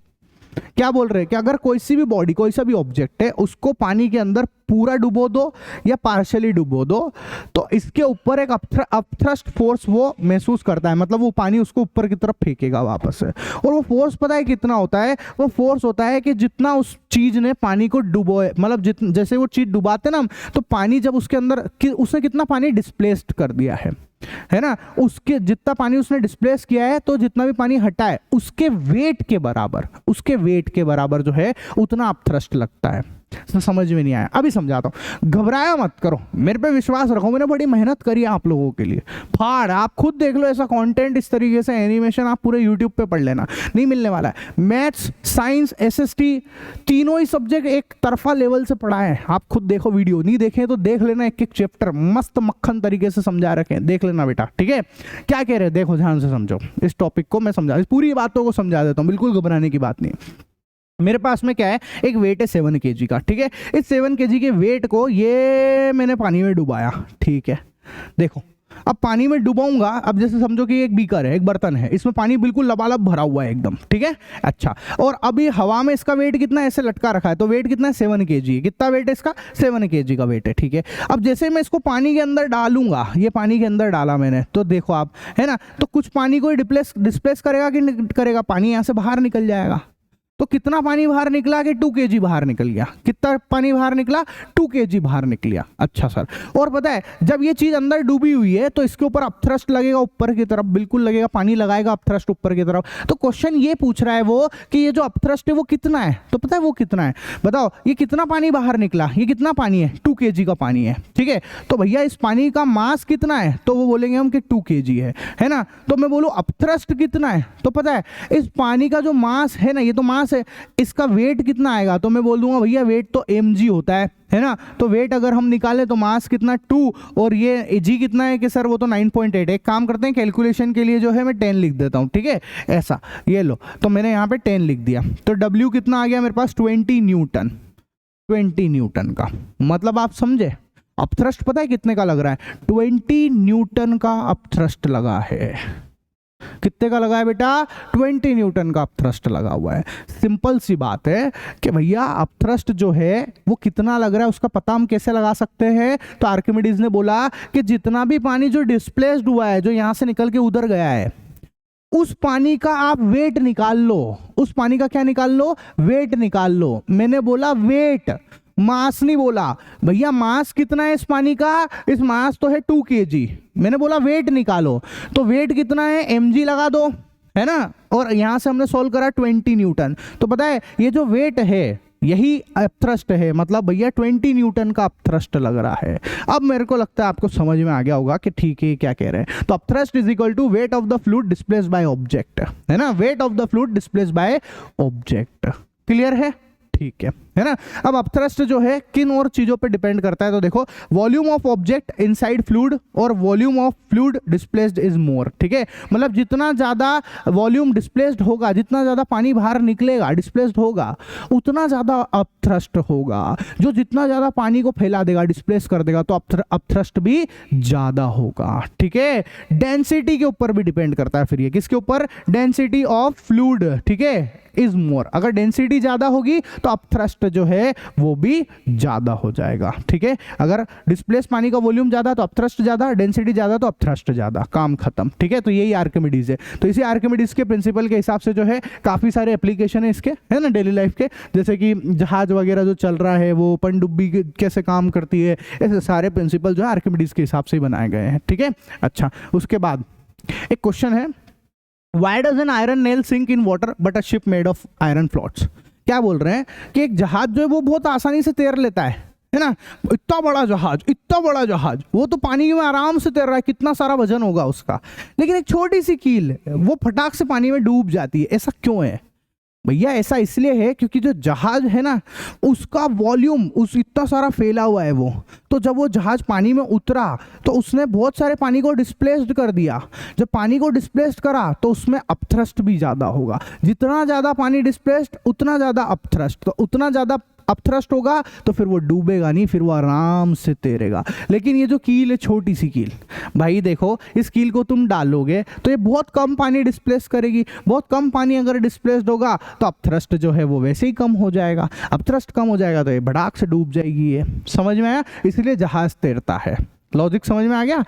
क्या बोल रहे हैं कि अगर कोई सी भी बॉडी, कोई सा भी ऑब्जेक्ट है, उसको पानी के अंदर पूरा डुबो दो या पार्शियली डुबो दो, तो इसके ऊपर एक अपथ्रस्ट फोर्स वो महसूस करता है, मतलब वो पानी उसको ऊपर की तरफ फेंकेगा वापस से। और वो फोर्स पता है कितना होता है? वो फोर्स होता है कि जितना उस चीज ने पानी को डुबोए, मतलब जैसे वो चीज डुबाते ना, तो पानी जब उसके अंदर उसने कितना पानी डिस्प्लेस्ड कर दिया है ना, उसके जितना पानी उसने डिस्प्लेस किया है, तो जितना भी पानी हटा है उसके वेट के बराबर, उसके वेट के बराबर जो है उतना अपथ्रस्ट लगता है। समझ में नहीं आया? अभी समझाता हूँ, घबराया मत करो, मेरे पे विश्वास रखो, मैंने बड़ी मेहनत करी है आप लोगों के लिए। फाड़, आप खुद देख लो ऐसा कंटेंट, इस तरीके से एनिमेशन आप पूरे यूट्यूब पे पढ़ लेना, नहीं मिलने वाला है। मैथ्स, साइंस, एसएसटी तीनों ही सब्जेक्ट एक तरफा लेवल से पढ़ा है। आप खुद देखो, वीडियो नहीं देखे तो देख लेना, एक एक चैप्टर मस्त मक्खन तरीके से समझा रखे हैं, देख लेना बेटा, ठीक है? क्या कह रहे हैं देखो, ध्यान से समझो इस टॉपिक को, मैं समझा, इस पूरी बातों को समझा देता हूँ, बिल्कुल घबराने की बात नहीं। मेरे पास में क्या है, एक वेट है 7 kg का, ठीक है? इस 7 kg के वेट को ये मैंने पानी में डुबाया, ठीक है? देखो, अब पानी में डुबाऊंगा, अब जैसे समझो कि एक बीकर है, एक बर्तन है, इसमें पानी बिल्कुल लबालब भरा हुआ है एकदम, ठीक है? अच्छा, और अभी हवा में इसका वेट कितना ऐसे लटका रखा है, तो वेट कितना है? 7 kg। कितना वेट है इसका? 7 kg का वेट है, ठीक है? अब जैसे मैं इसको पानी के अंदर डालूंगा, ये पानी के अंदर डाला मैंने, तो देखो आप, है ना, तो कुछ पानी को डिस्प्लेस करेगा कि नहीं करेगा? पानी यहाँ से बाहर निकल जाएगा। तो कितना पानी बाहर निकला कि 2 kg बाहर निकल गया। कितना पानी बाहर निकला? 2 kg बाहर निकल गया। अच्छा सर, और पता है जब ये चीज अंदर डूबी हुई है तो इसके ऊपर अपथ्रस्ट लगेगा ऊपर की तरफ, बिल्कुल लगेगा, पानी लगाएगा अपथ्रस्ट ऊपर की तरफ। तो क्वेश्चन ये पूछ रहा है वो कि ये जो अपथ्रस्ट है वो कितना है, तो पता है वो कितना है? बताओ, ये कितना पानी बाहर निकला? ये कितना पानी है? 2 kg का पानी है, ठीक है? तो भैया इस पानी का मास कितना है? तो वो बोलेंगे हम कि 2 kg है ना? तो मैं बोलूँ अपथ्रस्ट कितना है, तो पता है इस पानी का जो मास है ना, ये तो मास है, इसका वेट कितना आएगा? तो मैं बोल दूंगा भैया वेट तो mg होता है ना? तो वेट अगर हम निकालें तो मास कितना 2, और ये g कितना है कि सर वो तो 9.8। एक काम करते हैं, कैलकुलेशन के लिए जो है मैं 10 लिख देता हूं, ठीक है? ऐसा, ये लो, तो मैंने यहाँ पे 10 लिख दिया, तो W कितना आ गया मेरे पास? 20 न्यूटन। 20 न्यूटन का मतलब आप समझे, अपथ्रस्ट पता है कितने का लग रहा है? 20 न्यूटन का अपथ्रस्ट लगा है। कितने का लगा है बेटा? 20 न्यूटन का अपथ्रस्ट लगा हुआ है। सिंपल सी बात है कि भैया अपथ्रस्ट जो है वो कितना लग रहा है, उसका पता हम कैसे लगा सकते हैं? तो आर्किमिडीज ने बोला कि जितना भी पानी जो डिस्प्लेस्ड हुआ है, जो यहां से निकल के उधर गया है, उस पानी का आप वेट निकाल लो। उस पानी का क्या निकाल लो? वेट निकाल लो। मैंने बोला वेट, मास नहीं बोला। भैया मास कितना है इस पानी का? इस मास तो है 2 kg। मैंने बोला वेट निकालो, तो वेट कितना है? mg लगा दो, है ना? और यहां से हमने सोल्व करा 20 न्यूटन। तो पता है ये जो वेट है यही अपथ्रस्ट है, मतलब भैया 20 न्यूटन का अपथ्रस्ट लग रहा है। अब मेरे को लगता है आपको समझ में आ गया होगा कि ठीक है क्या कह रहे हैं। तो upthrust is equal to weight of the fluid displaced by object, है ना? Weight of the fluid displaced by object. Clear है? ठीक है ना? अब अपथ्रस्ट जो है किन और चीजों पे डिपेंड करता है, तो देखो volume of object inside fluid और volume of fluid displaced is more, ठीक है? मतलब जितना ज्यादा वॉल्यूम डिस्प्लेस्ड होगा, जितना ज्यादा पानी बाहर निकलेगा, डिस्प्लेस्ड होगा, उतना ज्यादा अपथ्रस्ट होगा। जो जितना ज्यादा पानी को फैला देगा, डिस्प्लेस कर देगा, तो अपथ्रस्ट भी ज्यादा होगा, ठीक है? डेंसिटी के ऊपर भी डिपेंड करता है फिर ये, किसके ऊपर? डेंसिटी ऑफ फ्लूइड, ठीक है, इज मोर। अगर डेंसिटी ज्यादा होगी तो अपथ्रस्ट जो है वो भी ज्यादा हो जाएगा, ठीक है? अगर डिस्प्लेस पानी का वॉल्यूम ज्यादा तो अपथ्रस्ट ज्यादा, डेंसिटी ज्यादा तो अपथ्रस्ट ज्यादा, काम खत्म, ठीक है? तो यही आर्किमिडीज है। तो इसी आर्किमिडीज के प्रिंसिपल के हिसाब से जो है काफी सारे एप्लीकेशन है इसके, है ना, डेली लाइफ के, जैसे कि जहाज वगैरह जो चल रहा है वो पनडुब्बी कैसे काम करती है, ऐसे सारे प्रिंसिपल जो है आर्किमिडीज के हिसाब से ही बनाए गए हैं, ठीक है? अच्छा, उसके बाद एक क्वेश्चन है, Why does an iron nail sink in water but a ship made of iron floats? क्या बोल रहे हैं कि एक जहाज जो है वो बहुत आसानी से तैर लेता है ना? इतना बड़ा जहाज वो तो पानी में आराम से तैर रहा है, कितना सारा वजन होगा उसका, लेकिन एक छोटी सी कील वो फटाक से पानी में डूब जाती है। ऐसा क्यों है भैया? ऐसा इसलिए है क्योंकि जो जहाज है ना उसका वॉल्यूम उस इतना सारा फैला हुआ है वो, तो जब वो जहाज पानी में उतरा तो उसने बहुत सारे पानी को डिस्प्लेस्ड कर दिया। जब पानी को डिस्प्लेस्ड करा तो उसमें अपथ्रस्ट भी ज़्यादा होगा। जितना ज़्यादा पानी डिस्प्लेस्ड उतना ज़्यादा अपथ्रस्ट, तो उतना ज़्यादा अपथ्रस्ट होगा तो फिर वो डूबेगा नहीं, फिर वो आराम से तैरेगा। लेकिन ये जो कील है, छोटी सी कील, भाई देखो इस कील को तुम डालोगे तो ये बहुत कम पानी डिस्प्लेस करेगी। बहुत कम पानी अगर डिस्प्लेस्ड होगा तो अपथ्रस्ट जो है वो वैसे ही कम हो जाएगा। अपथ्रस्ट कम हो जाएगा तो ये भड़ाक से डूब जाएगी। ये समझ में आया? इसलिए जहाज तैरता है। लॉजिक समझ में आ गया?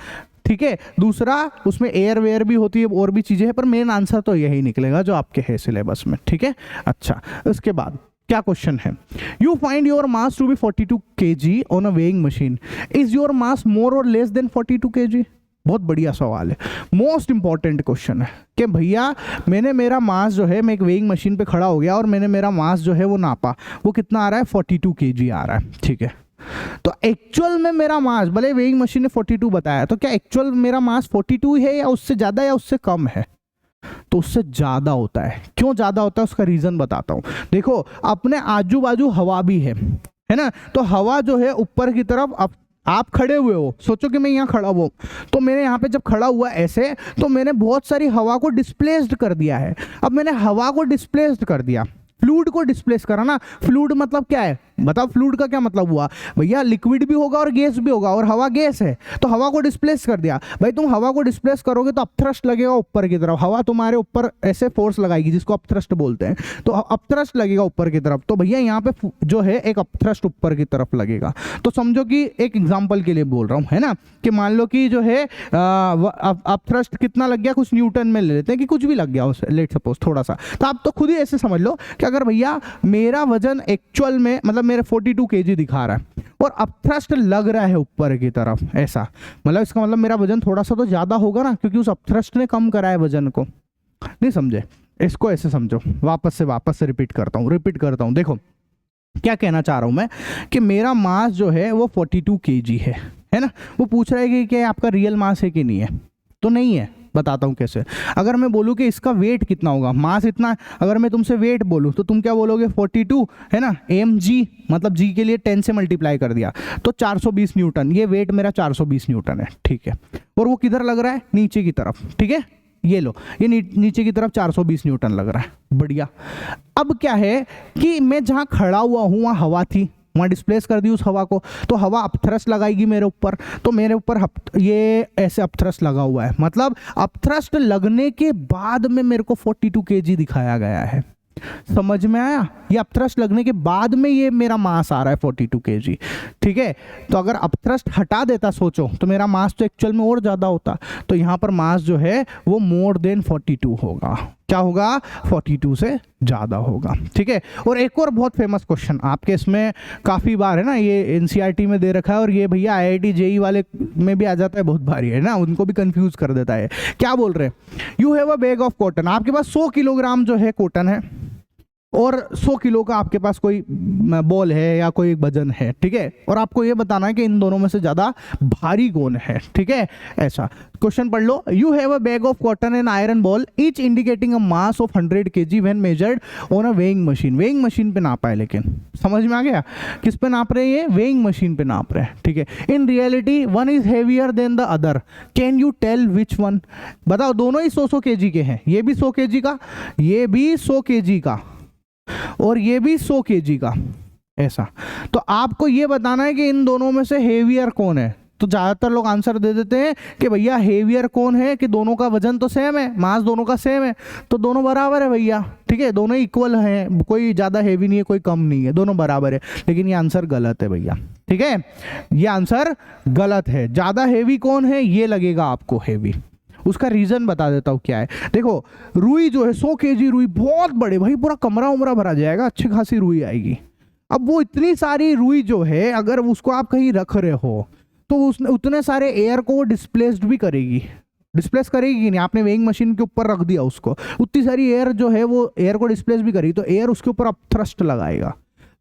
ठीक है। दूसरा, उसमें एयर वेयर भी होती है, और भी चीजें हैं, पर मेन आंसर तो यही निकलेगा जो आपके है सिलेबस में। ठीक है। अच्छा, उसके बाद क्या क्वेश्चन है? You find your mass to be 42 kg on a weighing machine, is your mass more और लेस देन 42 kg? बहुत बढ़िया सवाल है, मोस्ट इंपॉर्टेंट क्वेश्चन है कि भैया मैंने मेरा मास जो है, मैं एक वेइंग मशीन पे खड़ा हो गया और मैंने मेरा मास जो है वो नापा, वो कितना आ रहा है? 42 kg आ रहा है। ठीक है। तो एक्चुअल में मेरा मास, भले वेइंग मशीन ने 42 बताया, तो क्या एक्चुअल मेरा मास 42 है या उससे ज़्यादा या उससे कम है? तो उससे ज़्यादा होता है। क्यों ज़्यादा होता है उसका रीज़न बताता हूँ। देखो अपने आजू बाजू हवा भी है ना, तो हवा जो है ऊपर की तरफ, आप खड़े हुए हो, सोचो कि मैं यहाँ खड़ा हुआ, तो मैंने यहाँ पे जब खड़ा हुआ ऐसे, तो मैंने बहुत सारी हवा को डिस्प्लेस्ड कर दिया है। अब मैंने हवा को डिस्प्लेस्ड कर दिया, फ्लूइड को डिस्प्लेस करा ना। फ्लूइड मतलब क्या है बताओ? फ्लूइड का क्या मतलब हुआ भैया? लिक्विड भी होगा और गैस भी होगा, और हवा गैस है, तो हवा को डिस्प्लेस कर दिया। भाई तुम हवा को डिस्प्लेस करोगे तो अपथ्रस्ट लगेगा ऊपर की तरफ, हवा तुम्हारे ऊपर ऐसे फोर्स लगाएगी जिसको अपथ्रस्ट बोलते हैं, तो अपथ्रस्ट लगेगा ऊपर की तरफ। तो भैया यहाँ पे जो है एक अपथ्रस्ट ऊपर की तरफ लगेगा। तो समझो कि एक एग्जाम्पल के लिए बोल रहा हूँ, है ना, कि मान लो कि जो है अपथ्रस्ट कितना लग गया, कुछ न्यूटन में ले लेते हैं कि कुछ भी लग गया उसे, लेट सपोज थोड़ा सा। तो आप तो खुद ही ऐसे समझ लो कि अगर भैया मेरा वजन एक्चुअल में, मतलब मेरे 42 kg दिखा रहा है और अपथ्रस्ट लग रहा है ऊपर की तरफ, ऐसा मतलब इसका मतलब मेरा वजन थोड़ा सा तो ज्यादा होगा ना, क्योंकि उस अपथ्रस्ट ने कम करा है वजन को। नहीं समझे? इसको ऐसे समझो। वापस से रिपीट करता हूँ। देखो क्या कहना चाह रहा हूं मैं, कि मेरा मास जो है वो 42 kg है ना। वो पूछ रहा है कि आपका रियल मास है कि नहीं है, तो नहीं है। बताता हूँ कैसे। अगर मैं बोलूँ कि इसका वेट कितना होगा, मास इतना, अगर मैं तुमसे वेट बोलूँ तो तुम क्या बोलोगे? 42 है ना, mg, मतलब g के लिए 10 से मल्टीप्लाई कर दिया तो 420 न्यूटन। ये वेट मेरा 420 न्यूटन है। ठीक है। और वो किधर लग रहा है? नीचे की तरफ। ठीक है, ये लो, ये नीचे की तरफ 420 न्यूटन लग रहा है। बढ़िया। अब क्या है कि मैं जहाँ खड़ा हुआ हूँ वहाँ हवा थी, वहाँ डिस्प्लेस कर दी उस हवा को, तो हवा अपथ्रस्ट लगाएगी मेरे ऊपर, तो मेरे ऊपर ये ऐसे अपथ्रस्ट लगा हुआ है, मतलब अपथ्रस्ट लगने के बाद में मेरे को 42 kg दिखाया गया है। समझ में आया? ये अपथ्रस्ट लगने के बाद में ये मेरा मास आ रहा है 42 kg। ठीक है। तो अगर अपथ्रस्ट हटा देता, सोचो, तो मेरा मास तो एक्चुअल में और ज्यादा होता, तो यहाँ पर मास जो है वो मोर देन 42 होगा। क्या होगा? 42 से ज्यादा होगा। ठीक है। और एक और बहुत फेमस क्वेश्चन आपके इसमें काफी बार है ना, ये एनसीईआरटी में दे रखा है, और ये भैया आईआईटी जेई वाले में भी आ जाता है, बहुत भारी है ना, उनको भी कंफ्यूज कर देता है। क्या बोल रहे हैं? You have a bag of cotton, आपके पास 100 किलोग्राम जो है कॉटन है, और 100 किलो का आपके पास कोई बॉल है या कोई वजन है। ठीक है। और आपको ये बताना है कि इन दोनों में से ज्यादा भारी कौन है। ठीक है। ऐसा क्वेश्चन पढ़ लो। You have a bag of cotton and iron ball each indicating a mass of 100 kg when measured on a weighing machine. Weighing machine पे नापा है, लेकिन समझ में आ गया किस पे नाप रहे हैं? ये वेइंग मशीन पे नाप रहे हैं। ठीक है। In reality one is heavier than the other, can you tell which one? बताओ, दोनों ही 100 kg के हैं, ये भी 100 kg का, ये भी 100 kg का, और ये भी 100 kg का, ऐसा। तो आपको ये बताना है कि इन दोनों में से हेवियर कौन है। तो ज्यादातर लोग आंसर दे देते हैं कि भैया हेवियर कौन है, कि दोनों का वजन तो सेम है, मास दोनों का सेम है, तो दोनों बराबर है भैया। ठीक है, दोनों इक्वल हैं, कोई ज्यादा हेवी नहीं है, कोई कम नहीं है, दोनों बराबर है। लेकिन ये आंसर गलत है भैया। ठीक है, ये आंसर गलत है। ज्यादा हेवी कौन है, ये लगेगा आपको हेवी। उसका रीजन बता देता हूँ क्या है। देखो, रुई जो है 100 kg रुई, बहुत बड़े भाई, पूरा कमरा उमरा भरा जाएगा, अच्छी खासी रुई आएगी। अब वो इतनी सारी रुई जो है, अगर उसको आप कहीं रख रहे हो तो उतने सारे एयर को वो डिस्प्लेस्ड भी करेगी। डिस्प्लेस करेगी नहीं, आपने वेइंग मशीन के ऊपर रख दिया उसको, उतनी सारी एयर जो है वो एयर को डिस्प्लेस भी करेगी, तो एयर उसके ऊपर अपथ्रस्ट लगाएगा।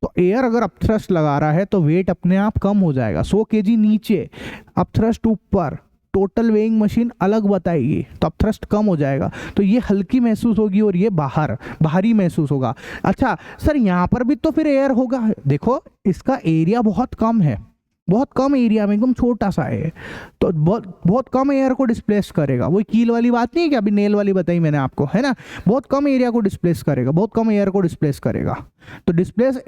तो एयर अगर अपथ्रस्ट लगा रहा है तो वेट अपने आप कम हो जाएगा। 100 kg नीचे, अपथ्रस्ट ऊपर, टोटल वेइंग मशीन अलग बताएगी, तो अपथ्रस्ट कम हो जाएगा। तो ये हल्की महसूस होगी और ये भारी महसूस होगा। अच्छा सर, यहाँ पर भी तो फिर एयर होगा। देखो, इसका एरिया बहुत कम है, बहुत कम एरिया में, एकदम छोटा सा है, तो बहुत कम एयर को डिस्प्लेस करेगा। वही कील वाली बात नहीं है कि अभी नेल वाली बताई मैंने आपको, है ना, बहुत कम एरिया को डिस्प्लेस करेगा, बहुत कम एयर को डिस्प्लेस करेगा। तो डिस्प्लेस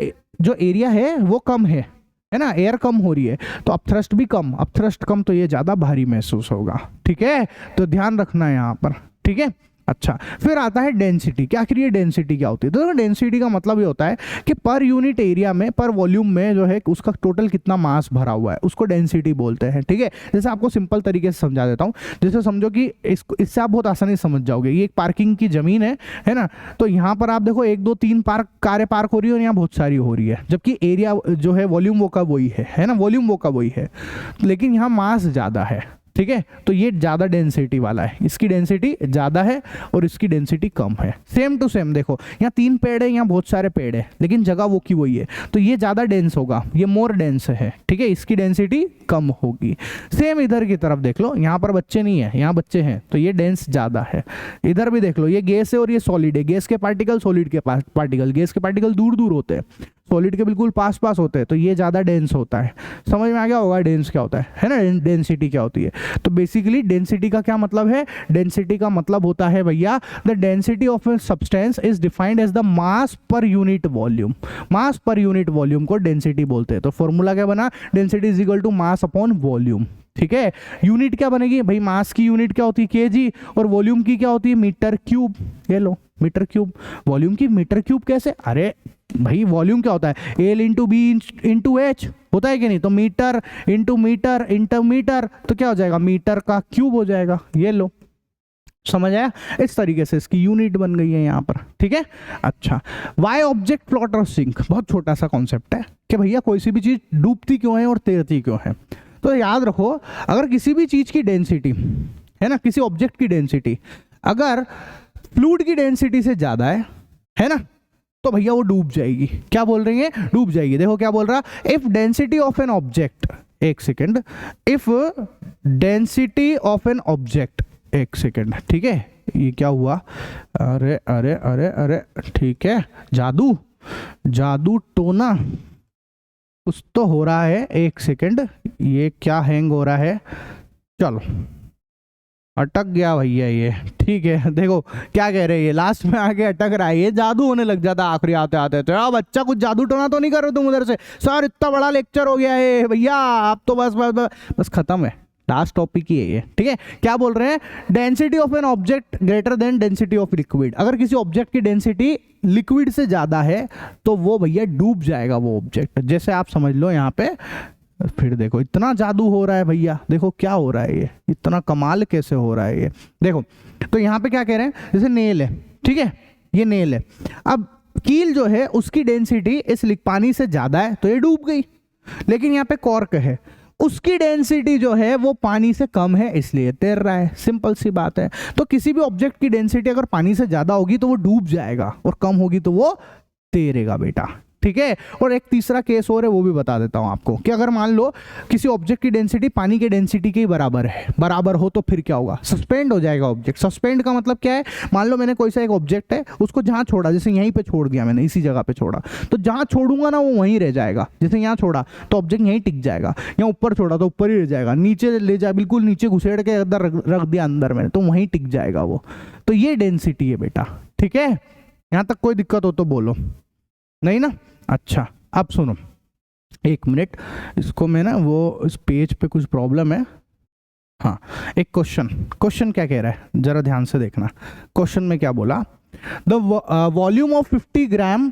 जो एरिया है वो कम है ना, एयर कम हो रही है, तो अपथ्रस्ट भी कम, अपथ्रस्ट कम तो ये ज़्यादा भारी महसूस होगा। ठीक है, तो ध्यान रखना है यहाँ पर। ठीक है, अच्छा, फिर आता है डेंसिटी। क्या आखिर ये डेंसिटी क्या होती है? तो डेंसिटी का मतलब ये होता है कि पर यूनिट एरिया में, पर वॉल्यूम में जो है उसका टोटल कितना मास भरा हुआ है, उसको डेंसिटी बोलते हैं। ठीक है, जैसे आपको सिंपल तरीके से समझा देता हूँ। जैसे समझो कि इससे आप बहुत आसानी से समझ जाओगे। ये एक पार्किंग की जमीन है ना, तो यहाँ पर आप देखो 1 2 3 कारें पार्क हो रही है और यहाँ बहुत सारी हो रही है, जबकि एरिया जो है वॉल्यूम वो का वही है ना, वॉल्यूम वो का वही है, लेकिन यहाँ मास ज़्यादा है। ठीक है, तो ये ज़्यादा डेंसिटी वाला है, इसकी डेंसिटी ज़्यादा है और इसकी डेंसिटी कम है। सेम टू सेम देखो, यहाँ 3 पेड़ है, यहाँ बहुत सारे पेड़ है, लेकिन जगह वो की वही है, तो ये ज़्यादा डेंस होगा, ये मोर डेंस है। ठीक है, इसकी डेंसिटी कम होगी। सेम इधर की तरफ देख लो, यहाँ पर बच्चे नहीं है, यहाँ बच्चे हैं, तो ये डेंस ज़्यादा है। इधर भी देख लो, ये गैस है और ये सॉलिड है। गैस के पार्टिकल, सॉलिड के पार्टिकल, गैस के पार्टिकल दूर दूर होते हैं, सॉलिड के बिल्कुल पास पास होते हैं, तो ये ज़्यादा डेंस होता है। समझ में आ गया होगा डेंस क्या होता है ना, डेंसिटी क्या होती है। तो बेसिकली डेंसिटी का क्या मतलब है? डेंसिटी का मतलब होता है भैया, the density of a substance is defined as the mass per unit volume. Mass per unit volume को डेंसिटी बोलते हैं। तो फॉर्मूला क्या बना? Density is equal to mass upon volume. ठीक है, यूनिट क्या बनेगी भाई? मास की यूनिट क्या होती है? केजी, और वॉल्यूम की क्या होती है? Metre cube. ये लो, मीटर क्यूब। वॉल्यूम की मीटर क्यूब कैसे? अरे भाई वॉल्यूम क्या होता है? L into B into H होता है कि नहीं? तो metre into metre into metre, तो क्या हो जाएगा? मीटर का क्यूब हो जाएगा। ये लो, समझ आया? इस तरीके से इसकी यूनिट बन गई है यहाँ पर। ठीक है, अच्छा, वाई ऑब्जेक्ट फ्लोट और सिंक, बहुत छोटा सा कॉन्सेप्ट है कि भैया कोई सी भी चीज डूबती क्यों है और तैरती क्यों है। तो याद रखो, अगर किसी भी चीज की डेंसिटी है ना, किसी ऑब्जेक्ट की डेंसिटी अगर फ्लूइड की डेंसिटी से ज्यादा है ना, तो भैया वो डूब जाएगी। क्या बोल रही है? डूब जाएगी। देखो क्या बोल रहा, if density of an object, एक second, if density of an object, एक सेकेंड, ठीक है, ये क्या हुआ? अरे अरे अरे अरे, ठीक है, जादू जादू टोना कुछ तो हो रहा है। एक सेकेंड, ये क्या हैंग हो रहा है? चलो, अटक गया भैया ये। ठीक है, देखो क्या कह रहे हैं, ये लास्ट में आके अटक रहा है। ये जादू होने लग जाता आखिरी आते आते। तो यार बच्चा, कुछ जादू टोना तो नहीं कर रहे तुम उधर से? सर इतना बड़ा लेक्चर हो गया है भैया, आप तो बस बस बस, बस खत्म है। लास्ट टॉपिक ही है ये। ठीक है, क्या बोल रहे हैं? Density of an object greater than density of liquid. अगर किसी ऑब्जेक्ट की डेंसिटी लिक्विड से ज्यादा है तो वो भैया डूब जाएगा वो ऑब्जेक्ट। जैसे आप समझ लो यहाँ पे, फिर देखो इतना जादू हो रहा है भैया, देखो क्या हो रहा है, ये इतना कमाल कैसे हो रहा है ये। देखो तो यहाँ पे क्या कह रहे हैं, जैसे नेल है, ठीक है, ये नेल है। अब कील जो है उसकी डेंसिटी इस पानी से ज्यादा है तो ये डूब गई, लेकिन यहाँ पे कॉर्क है, उसकी डेंसिटी जो है वो पानी से कम है इसलिए तैर रहा है। सिंपल सी बात है। तो किसी भी ऑब्जेक्ट की डेंसिटी अगर पानी से ज्यादा होगी तो वो डूब जाएगा और कम होगी तो वो तैरेगा बेटा। ठीक है, और एक तीसरा केस और है, वो भी बता देता हूं आपको कि अगर मान लो किसी ऑब्जेक्ट की डेंसिटी पानी की डेंसिटी के बराबर है, बराबर हो, तो फिर क्या होगा? सस्पेंड हो जाएगा ऑब्जेक्ट। सस्पेंड का मतलब क्या है? मान लो मैंने कोई सा एक ऑब्जेक्ट है, उसको जहां छोड़ा, जैसे यहीं पे छोड़ दिया मैंने, इसी जगह पे छोड़ा, तो जहां छोड़ूंगा ना वो वहीं रह जाएगा। जैसे यहाँ छोड़ा तो ऑब्जेक्ट यहीं टिक जाएगा, यहाँ ऊपर छोड़ा तो ऊपर ही रह जाएगा, नीचे ले जाए, बिल्कुल नीचे घुसेड़ के अंदर रख दिया अंदर मैंने, तो वहीं टिक जाएगा वो। तो ये डेंसिटी है बेटा। ठीक है, यहाँ तक कोई दिक्कत हो तो बोलो, नहीं ना? अच्छा, अब सुनो, एक मिनट, इसको मैं ना, वो इस पेज पे कुछ प्रॉब्लम है। हाँ, एक क्वेश्चन क्या कह रहा है जरा ध्यान से देखना। क्वेश्चन में क्या बोला? The volume of 50 gram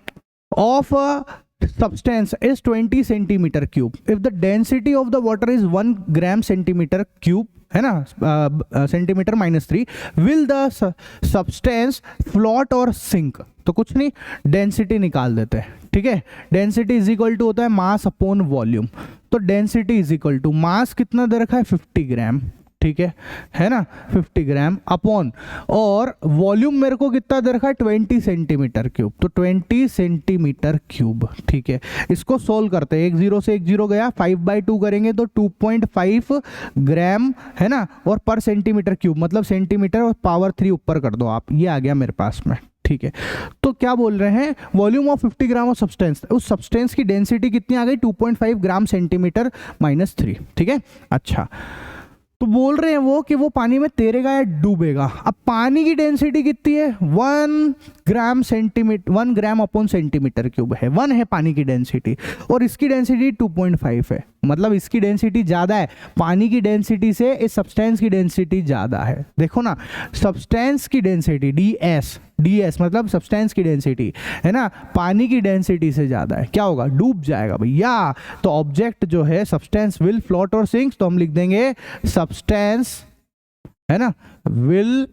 of substance is 20 centimeter cube if the density of the water is 1 gram centimeter cube, है ना, centimetre -3, will the substance float or sink? तो कुछ नहीं, डेंसिटी निकाल देते हैं। ठीक है, डेंसिटी इज इक्वल टू होता है मास अपॉन वॉल्यूम। तो density is equal to mass कितना दे रखा है? 50 ग्राम। ठीक है ना, 50 ग्राम अपॉन, और वॉल्यूम मेरे को कितना दे रखा है? 20 सेंटीमीटर क्यूब। तो 20 सेंटीमीटर क्यूब। ठीक है, इसको सोल्व करते हैं। 1 0 से 1 0 गया, 5/2 करेंगे तो 2.5 ग्राम, है ना, और पर सेंटीमीटर क्यूब, मतलब सेंटीमीटर और पावर 3 ऊपर कर दो आप, ये आ गया मेरे पास में। ठीक है। तो क्या बोल रहे हैं, volume of 50 gram of substance, उस सब्सटेंस की डेंसिटी कितनी आ गई 2.5 ग्राम सेंटीमीटर माइनस 3, ठीक है। अच्छा, तो बोल रहे हैं वो कि वो पानी में तैरेगा या डूबेगा। अब पानी की डेंसिटी कितनी है 1 ग्राम सेंटीमीटर, 1 ग्राम अपॉन सेंटीमीटर क्यूब है, 1 है पानी की डेंसिटी, और इसकी डेंसिटी 2.5 है, मतलब इसकी डेंसिटी ज़्यादा है पानी की डेंसिटी से, इस सब्सटेंस की डेंसिटी ज़्यादा है। देखो ना, सब्सटेंस की डेंसिटी ds मतलब सब्सटेंस की डेंसिटी है ना, पानी की डेंसिटी से ज़्यादा है, क्या होगा, डूब जाएगा भैया। तो ऑब्जेक्ट जो है सब्सटेंस विल फ्लोट और सिंक, तो हम लिख देंगे सब्सटेंस है ना विल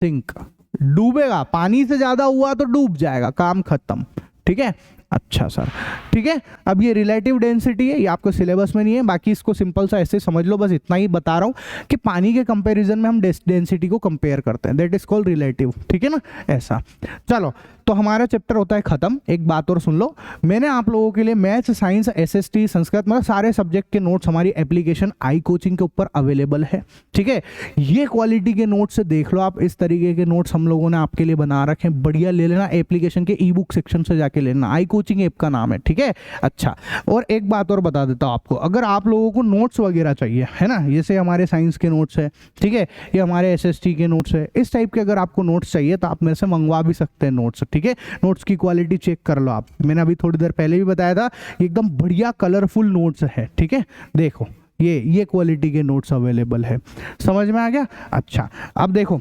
सिंक, डूबेगा, पानी से ज़्यादा हुआ तो डूब जाएगा, काम खत्म, ठीक है। अच्छा सर, ठीक है। अब ये रिलेटिव डेंसिटी है, ये आपको सिलेबस में नहीं है, बाकी इसको सिंपल सा ऐसे समझ लो, बस इतना ही बता रहा हूँ कि पानी के कंपैरिजन में हम डेंसिटी को कंपेयर करते हैं, दैट इज कॉल्ड रिलेटिव, ठीक है ना, ऐसा। चलो, तो हमारा चैप्टर होता है खत्म। एक बात और सुन लो, मैंने आप लोगों के लिए मैथ्स, साइंस, एसएसटी, संस्कृत, मतलब सारे सब्जेक्ट के नोट्स हमारी एप्लीकेशन आई कोचिंग के ऊपर अवेलेबल है, ठीक है। ये क्वालिटी के नोट्स से देख लो आप, इस तरीके के नोट्स हम लोगों ने आपके लिए बना रखे हैं, बढ़िया ले लेना, एप्लीकेशन के ई बुक सेक्शन से जाके लेना, आई कोचिंग ऐप का नाम है, ठीक है। अच्छा, और एक बात और बता देता हूँ आपको, अगर आप लोगों को नोट्स वगैरह चाहिए है ना, जैसे हमारे साइंस के नोट्स है, ठीक है, ये हमारे एसएसटी के नोट्स है, इस टाइप के अगर आपको नोट्स चाहिए तो आप मेरे से मंगवा भी सकते हैं नोट्स, ठीक है। नोट्स की क्वालिटी चेक कर लो आप, मैंने अभी थोड़ी देर पहले भी बताया था, एकदम बढ़िया कलरफुल नोट्स है, ठीक है। देखो ये क्वालिटी के नोट्स अवेलेबल है, समझ में आ गया। अच्छा, अब देखो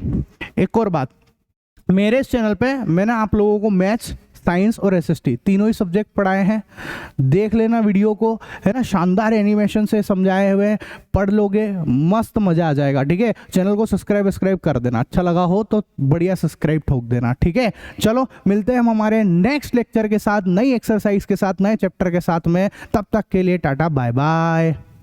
एक और बात, मेरे इस चैनल पे मैंने आप लोगों को मैथ्स, साइंस और एसएसटी तीनों ही सब्जेक्ट पढ़ाए हैं, देख लेना वीडियो को, है ना, शानदार एनिमेशन से समझाए हुए, पढ़ लोगे मस्त मजा आ जाएगा, ठीक है। चैनल को सब्सक्राइब कर देना, अच्छा लगा हो तो बढ़िया सब्सक्राइब ठोक देना, ठीक है। चलो, मिलते हैं हम हमारे नेक्स्ट लेक्चर के साथ, नई एक्सरसाइज के साथ, नए चैप्टर के साथ में, तब तक के लिए टाटा बाय बाय।